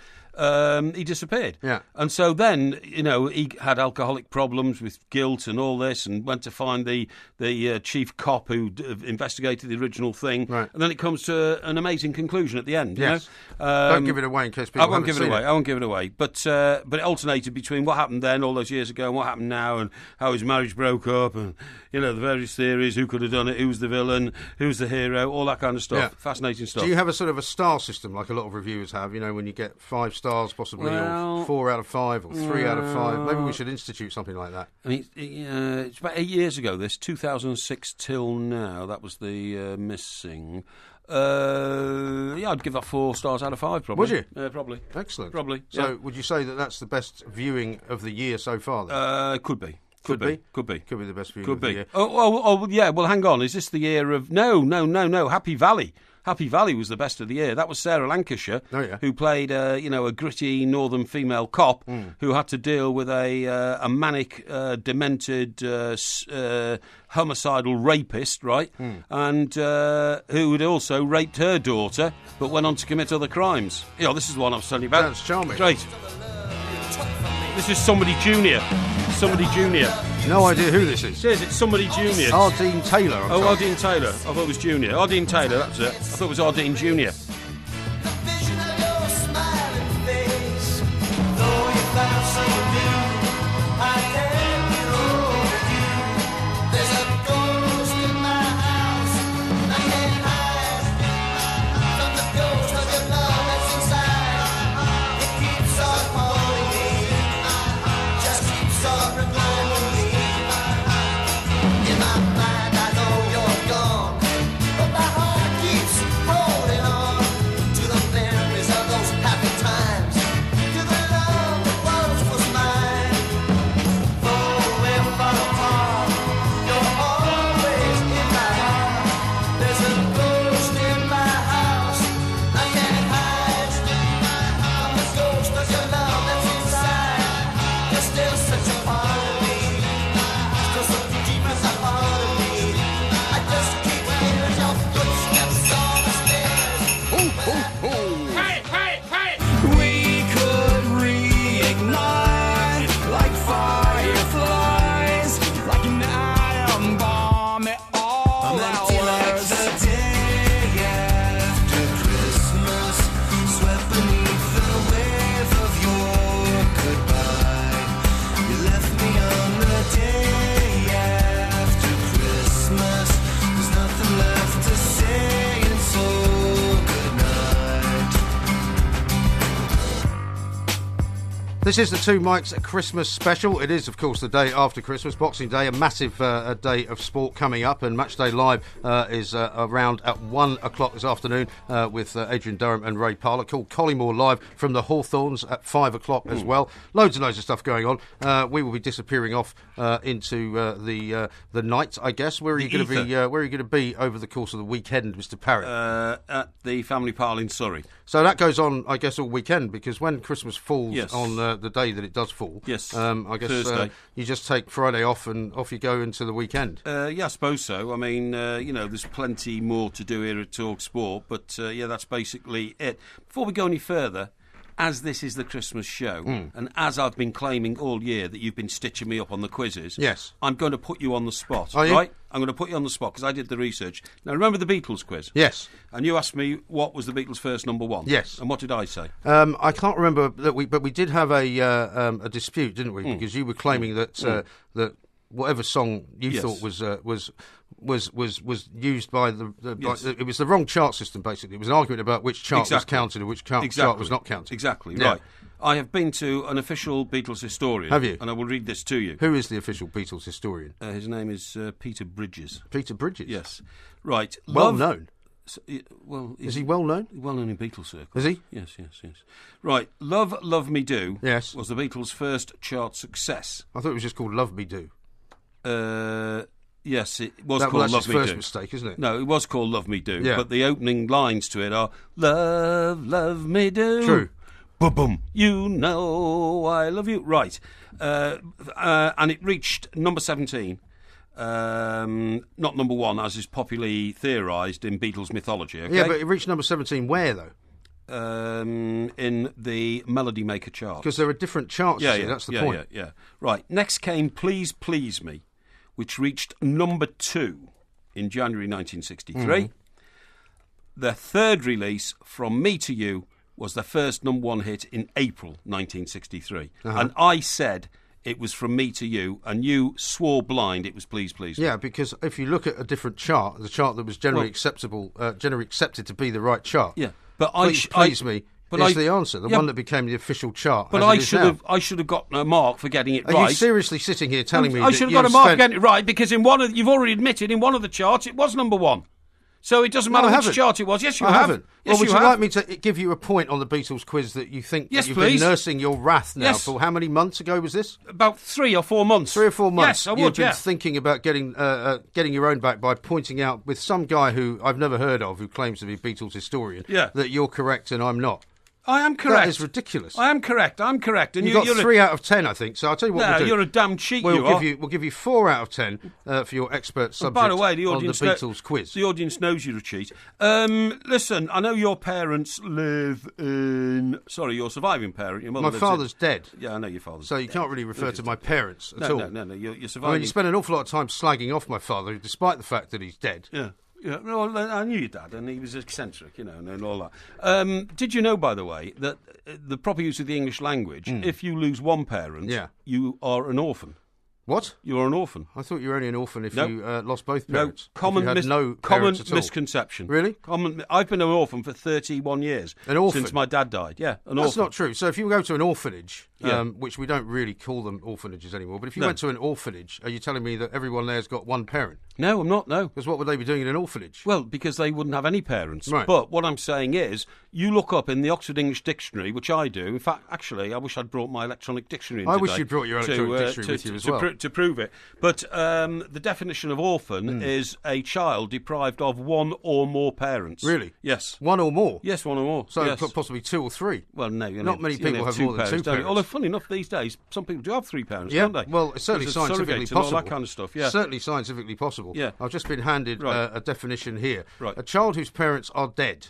he disappeared. Yeah. And so then, he had alcoholic problems with guilt and all this and went to find the chief cop who investigated the original thing. Right. And then it comes to an amazing conclusion at the end. Yes. Don't give it away in case people haven't seen it. I won't give it away. But it alternated between what happened then all those years ago and what happened now and how his marriage broke up and, the various theories, who could have done it, who's the villain, who's the hero, all that kind of stuff. Yeah. Fascinating stuff. Do you have a sort of a star system like a lot of reviewers have, when you get 5 stars possibly, or 4 out of 5, or 3 out of 5? Maybe we should institute something like that. I mean, it's about 8 years ago, this, 2006 till now. That was the Missing. I'd give that 4 stars out of 5, probably. Would you? Probably. Excellent. Probably. So, would you say that that's the best viewing of the year so far, then? Could be. Could be the best viewing of the year. Oh, yeah. Well, hang on. Is this the year of... No. Happy Valley. Happy Valley was the best of the year. That was Sarah Lancashire, who played, a gritty northern female cop who had to deal with a manic, demented, homicidal rapist, right? And who had also raped her daughter, but went on to commit other crimes. This is the one I was telling you about. That's charming. Great. This is Somebody Junior. Somebody Junior. No idea who this is. It's Somebody Junior. Ardeen Taylor. Ardeen Taylor. I thought it was Junior. Ardeen Taylor, that's it. I thought it was Ardeen Junior. This is the Two Mics Christmas special. It is, of course, the day after Christmas, Boxing Day, a massive day of sport coming up, and Matchday Live is around at 1 o'clock this afternoon with Adrian Durham and Ray Parlour, called Collymore Live from the Hawthorns at 5 o'clock as well. Loads and loads of stuff going on. We will be disappearing off into the night, I guess. Where are you going to be over the course of the weekend, Mr. Parrott? At the family parlour in Surrey. So that goes on, I guess, all weekend, because when Christmas falls on the day that it does fall, I guess Thursday. You just take Friday off and off you go into the weekend. Yeah, I suppose so. I mean, there's plenty more to do here at Talk Sport, but that's basically it. Before we go any further, as this is the Christmas show, and as I've been claiming all year that you've been stitching me up on the quizzes, I'm going to put you on the spot, right? I'm going to put you on the spot because I did the research. Now, remember the Beatles quiz? Yes. And you asked me what was the Beatles' first number one? Yes. And what did I say? I can't remember that but we did have a dispute, didn't we? Because you were claiming that that whatever song you thought was used by it was the wrong chart system. Basically, it was an argument about which chart was counted and which chart was not counted. Exactly right. I have been to an official Beatles historian. Have you? And I will read this to you. Who is the official Beatles historian? His name is Peter Bridges. Peter Bridges. Yes. Right. Well known. Is he well known? Well known in Beatles circles. Is he? Yes. Right. Love Me Do. Yes. Was the Beatles' first chart success. I thought it was just called Love Me Do. Yes, it was called Love Me Do. That's his first mistake, isn't it? No, it was called Love Me Do. Yeah. But the opening lines to it are Love Me Do. True. Boom. You know I love you. Right. And it reached number 17. Not number one, as is popularly theorised in Beatles mythology. Okay? Yeah, but it reached number 17 where, though? In the Melody Maker chart. Because there are different charts, that's the point. Yeah. Right. Next came Please Please Me, which reached number 2 in January 1963. The third release, From Me to You, was the first number one hit in April 1963. And I said it was From Me to You, and you swore blind it was Please Please Me. Yeah, because if you look at a different chart, the chart that was generally accepted to be the right chart. Yeah, but Please Me is the answer, the one that became the official chart. But I should have gotten a mark for getting it right. Are you seriously sitting here telling me I should have got a mark for getting it right, because you've already admitted in one of the charts it was number one. So it doesn't matter which chart it was. Yes, you have. I haven't. Yes, would you like me to give you a point on the Beatles quiz that you think that you've been nursing your wrath now for how many months ago was this? About 3 or 4 months. 3 or 4 months. Yes, I would, You've been thinking about getting your own back by pointing out with some guy who I've never heard of, who claims to be a Beatles historian, that you're correct and I'm not. I am correct. That is ridiculous. I am correct. And you got 3 out of 10, I think. So I'll tell you what we'll do. You're a damn cheat. We'll give you 4 out of 10 for your expert subject. By the way, the audience on the Beatles quiz. The audience knows you're a cheat. Listen, I know your parents live in. Sorry, your surviving parent. Your mother. My father's dead. Yeah, I know your father's. So you can't really refer to my parents at all. No. You're surviving. I mean, you spend an awful lot of time slagging off my father, despite the fact that he's dead. Yeah. Yeah, well, I knew your dad, and he was eccentric, and all that. Did you know, by the way, that the proper use of the English language, if you lose one parent, you are an orphan? What? You are an orphan. I thought you were only an orphan if you lost both parents. No, common misconception. Really? I've been an orphan for 31 years. An orphan? Since my dad died, yeah. That's not true. So if you go to an orphanage, which we don't really call them orphanages anymore, but if you went to an orphanage, are you telling me that everyone there's got one parent? No, I'm not, no. Because what would they be doing in an orphanage? Well, because they wouldn't have any parents. Right. But what I'm saying is, you look up in the Oxford English Dictionary, which I do. In fact, actually, I wish I'd brought my electronic dictionary in today. I wish you'd brought your electronic dictionary with you as well. To prove it. But the definition of orphan is a child deprived of one or more parents. Really? Yes. One or more? Yes, one or more. So yes. Possibly 2 or 3? Well, no. Not many people have more than 2 parents. Although, funny enough, these days, some people do have 3 parents, don't they? Well, it's certainly scientifically possible. And all that kind of stuff, yeah. Certainly scientifically possible. Yeah. I've just been handed a definition here. Right. A child whose parents are dead.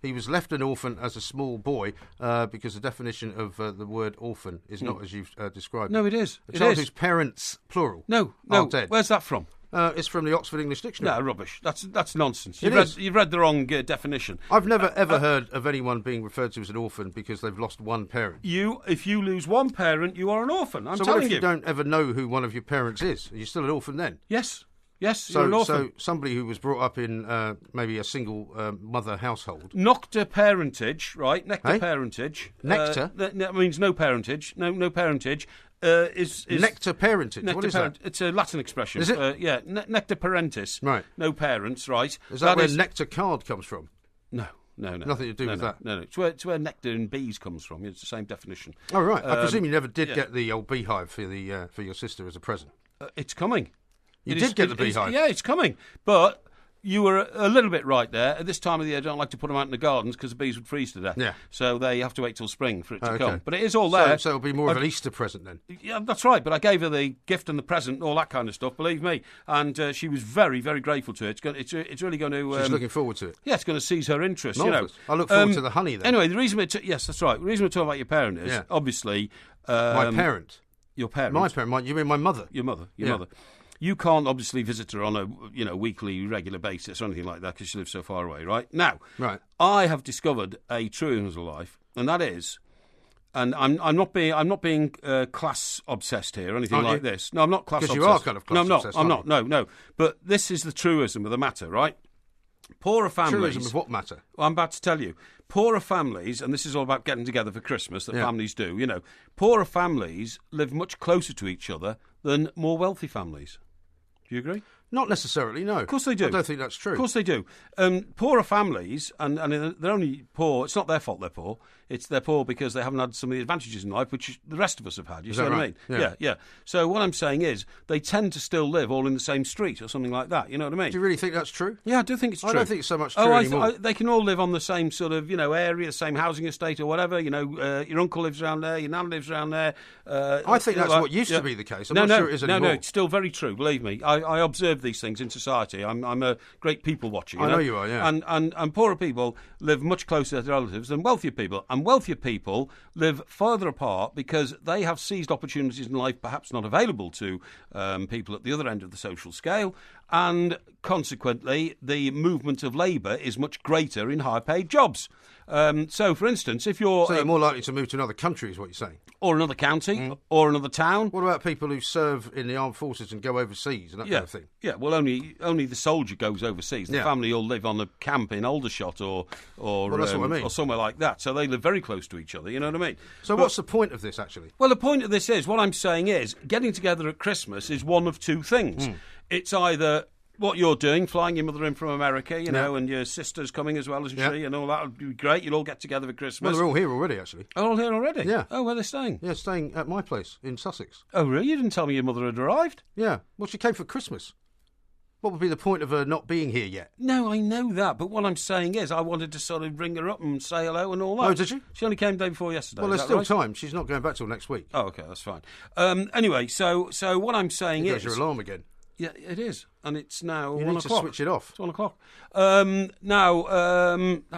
He was left an orphan as a small boy because the definition of the word orphan is not as you've described. No, it is. A child whose parents, plural, are dead. Where's that from? It's from the Oxford English Dictionary. No, rubbish. That's nonsense. You've read the wrong definition. I've never ever heard of anyone being referred to as an orphan because they've lost one parent. If you lose one parent, you are an orphan. I'm telling you. So what if you don't ever know who one of your parents is? Are you still an orphan then? Yes. Yes, you're an orphan. So somebody who was brought up in maybe a single mother household. Nectar parentage, right? Nectar Hey? parentage. Nectar? That means no parentage. No parentage. Is nectar parentage. Nectar what is that? It's a Latin expression. Is it? Yeah, nectar parentis. Right. No parents, right? Is that where nectar card comes from? No. Nothing to do with that. No. It's where nectar and bees comes from. It's the same definition. Oh, right. I presume you never did get the old beehive for your sister as a present. It's coming. You did get the beehive? Yeah, it's coming. But you were a little bit right there. At this time of the year, I don't like to put them out in the gardens because the bees would freeze to death. Yeah. So they have to wait till spring for it to come. But it is all there. So it'll be more of an Easter present then? Yeah, that's right. But I gave her the gift and the present and all that kind of stuff, believe me. And she was very, very grateful to it. It's really going to... She's looking forward to it? Yeah, it's going to seize her interest, Marvellous. I look forward to the honey then. Anyway, the reason yes, that's right. The reason we're talking about your parent is, obviously... my parent? Your parent. My parent? You mean my mother? Your mother. You can't obviously visit her on a weekly, regular basis or anything like that because she lives so far away, right? Now, I have discovered a truism of life, and that is, and I'm not being class obsessed here or anything like this. No, I'm not class obsessed. Because you are kind of class obsessed. I'm not. No. But this is the truism of the matter, right? Poorer families. Truism of what matter? Well, I'm about to tell you. Poorer families, and this is all about getting together for Christmas that families do. Poorer families live much closer to each other than more wealthy families. Do you agree? Not necessarily, no. Of course they do. I don't think that's true. Of course they do. Poorer families, and they're only poor, it's not their fault they're poor, they're poor because they haven't had some of the advantages in life which the rest of us have had. You see what I mean? Yeah. So what I'm saying is, they tend to still live all in the same street or something like that, you know what I mean? Do you really think that's true? Yeah, I do think it's true. I don't think it's so much true anymore. They can all live on the same sort of, area, same housing estate or whatever, your uncle lives around there, your nan lives around there. I think that's what used to be the case. I'm not sure it is anymore. No, it's still very true, believe me. I observe these things in society. I'm a great people watcher. I know you are, yeah. And poorer people live much closer to their relatives than wealthier people. And wealthier people live further apart because they have seized opportunities in life perhaps not available to people at the other end of the social scale. And consequently, the movement of labour is much greater in higher paid jobs. So, for instance, if you're... So you're more likely to move to another country, is what you're saying? Or another county, or another town. What about people who serve in the armed forces and go overseas and that kind of thing? Yeah, well, only the soldier goes overseas. The family all live on a camp in Aldershot or that's what I mean. Or somewhere like that. So they live very close to each other, you know what I mean? So what's the point of this, actually? Well, the point of this is, what I'm saying is, getting together at Christmas is one of two things. It's either... what you're doing, flying your mother in from America, and your sister's coming as well, isn't she? And all that would be great. You'll all get together for Christmas. Well, they're all here already, actually. All here already? Yeah. Oh, where are they staying? Yeah, staying at my place in Sussex. Oh, really? You didn't tell me your mother had arrived? Yeah. Well, she came for Christmas. What would be the point of her not being here yet? No, I know that, but what I'm saying is I wanted to sort of ring her up and say hello and all that. Oh, did you? She only came the day before yesterday. Well, there's still time. She's not going back till next week. Oh, OK, that's fine. Anyway, so what I'm saying is... There's your alarm again. Yeah, it is, and it's now 1 o'clock. You need to switch it off. It's 1 o'clock. That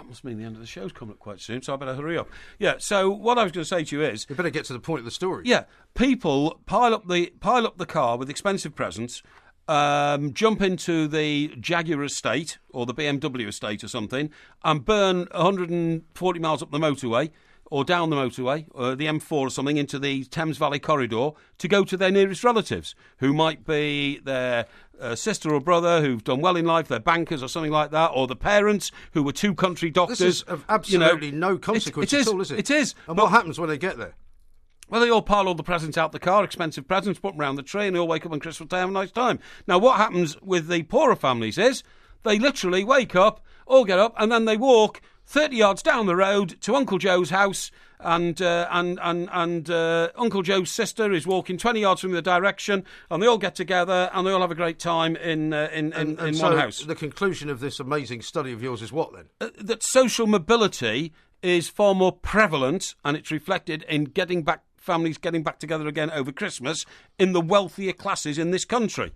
must mean the end of the show's coming up quite soon, so I better hurry up. Yeah, so what I was going to say to you is... You better get to the point of the story. Yeah, people pile up the car with expensive presents, jump into the Jaguar estate, or the BMW estate or something, and burn 140 miles up the motorway, or down the motorway, or the M4 or something, into the Thames Valley corridor to go to their nearest relatives, who might be their sister or brother who've done well in life, their bankers or something like that, or the parents who were two country doctors. This is of absolutely no consequence at all, is it? It is. And what happens when they get there? Well, they all pile all the presents out the car, expensive presents, put them around the tree, and they all wake up on Christmas Day and have a nice time. Now, what happens with the poorer families is they literally wake up, all get up, and then they walk 30 yards down the road to Uncle Joe's house, and Uncle Joe's sister is walking 20 yards from the direction, and they all get together and they all have a great time in one house. The conclusion of this amazing study of yours is what then? That social mobility is far more prevalent, and it's reflected in families getting back together again over Christmas in the wealthier classes in this country.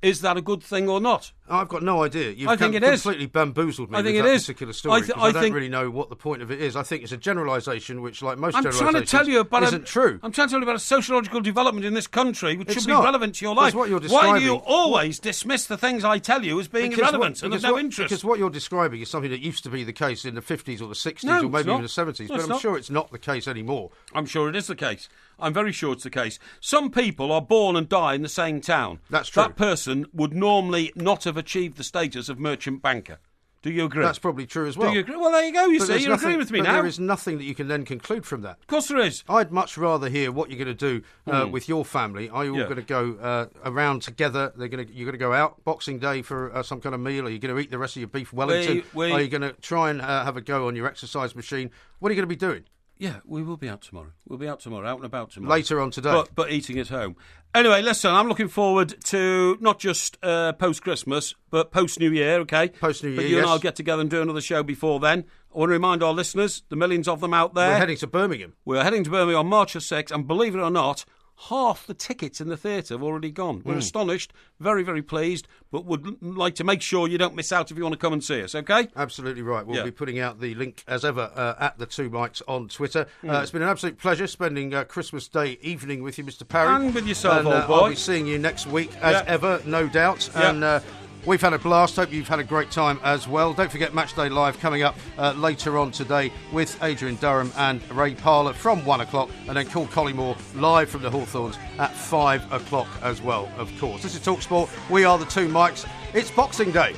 Is that a good thing or not? I've got no idea. You've I think it is. Completely bamboozled me I think with it that is. particular story. I don't think really know what the point of it is. I think it's a generalisation which, like most I'm generalisations, trying to tell you about isn't true. I'm trying to tell you about a sociological development in this country which It's should not. be relevant to your life. What you're Why do describing- you always dismiss the things I tell you as being irrelevant and of no interest? Because what you're describing is something that used to be the case in the 50s or the 60s No, or maybe it's even the 70s. No, but it's I'm not. sure it's not the case anymore. I'm sure it is the case. I'm very sure it's the case. Some people are born and die in the same town. That's true. That person would normally not have achieved the status of merchant banker. Do you agree? That's probably true as well. Do you agree? Well, there you go, you see. You're agreeing with me now. There is nothing that you can then conclude from that. Of course there is. I'd much rather hear what you're going to do with your family. Are you all going to go around together? You're going to go out Boxing Day for some kind of meal? Are you going to eat the rest of your beef Wellington? Are you going to try and have a go on your exercise machine? What are you going to be doing? Yeah, we will be out tomorrow. We'll be out tomorrow, out and about tomorrow. Later on today. But eating at home. Anyway, listen, I'm looking forward to not just post-Christmas, but post-New Year, OK? Post-New Year, But you and I'll get together and do another show before then. I want to remind our listeners, the millions of them out there... We're heading to Birmingham. We're heading to Birmingham on March the 6th, and believe it or not, half the tickets in the theatre have already gone. We're astonished, very, very pleased, but would like to make sure you don't miss out if you want to come and see us, OK? Absolutely right. We'll be putting out the link, as ever, at the Two Mics on Twitter. It's been an absolute pleasure spending Christmas Day evening with you, Mr. Parry. And with yourself, and, old boy. I'll be seeing you next week, as ever, no doubt. And we've had a blast. Hope you've had a great time as well. Don't forget Matchday Live coming up later on today with Adrian Durham and Ray Parler from 1 o'clock, and then Paul Collymore live from the Hawthorns at 5 o'clock as well, of course. This is TalkSport. We are the Two Mics. It's Boxing Day.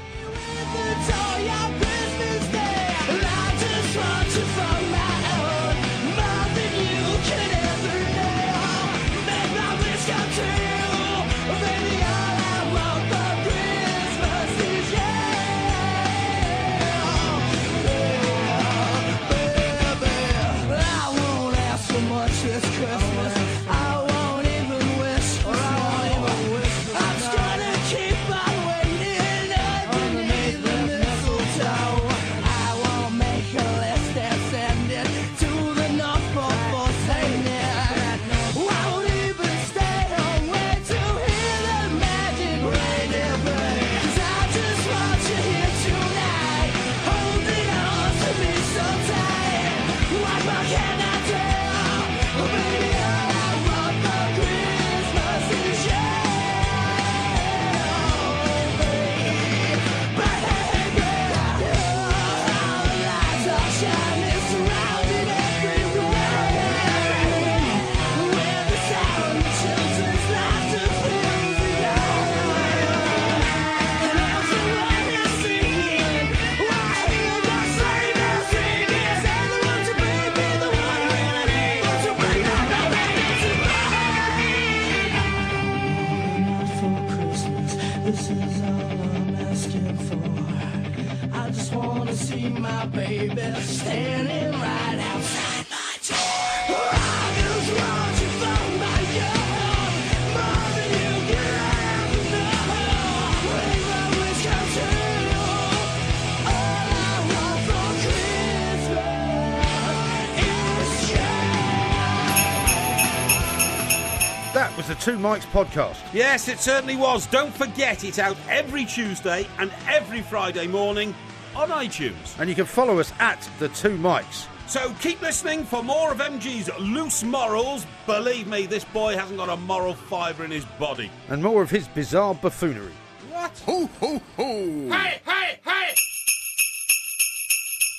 That was the Two Mics podcast. Yes, it certainly was. Don't forget, it's out every Tuesday and every Friday morning on iTunes. And you can follow us at the Two Mics. So keep listening for more of MG's loose morals. Believe me, this boy hasn't got a moral fibre in his body. And more of his bizarre buffoonery. What? Ho, ho, ho! Hey, hey, hey!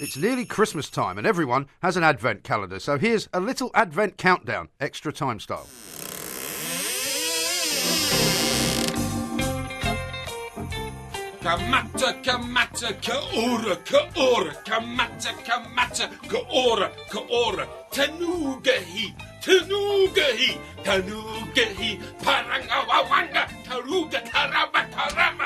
It's nearly Christmas time and everyone has an advent calendar. So here's a little advent countdown, extra time style. Kamata, kamata, kaora, kaora, kamata, kamata, kaora, kaora, tanugahi, tanugahi, tanugahi, parangawawanga, taruga, karama, karama.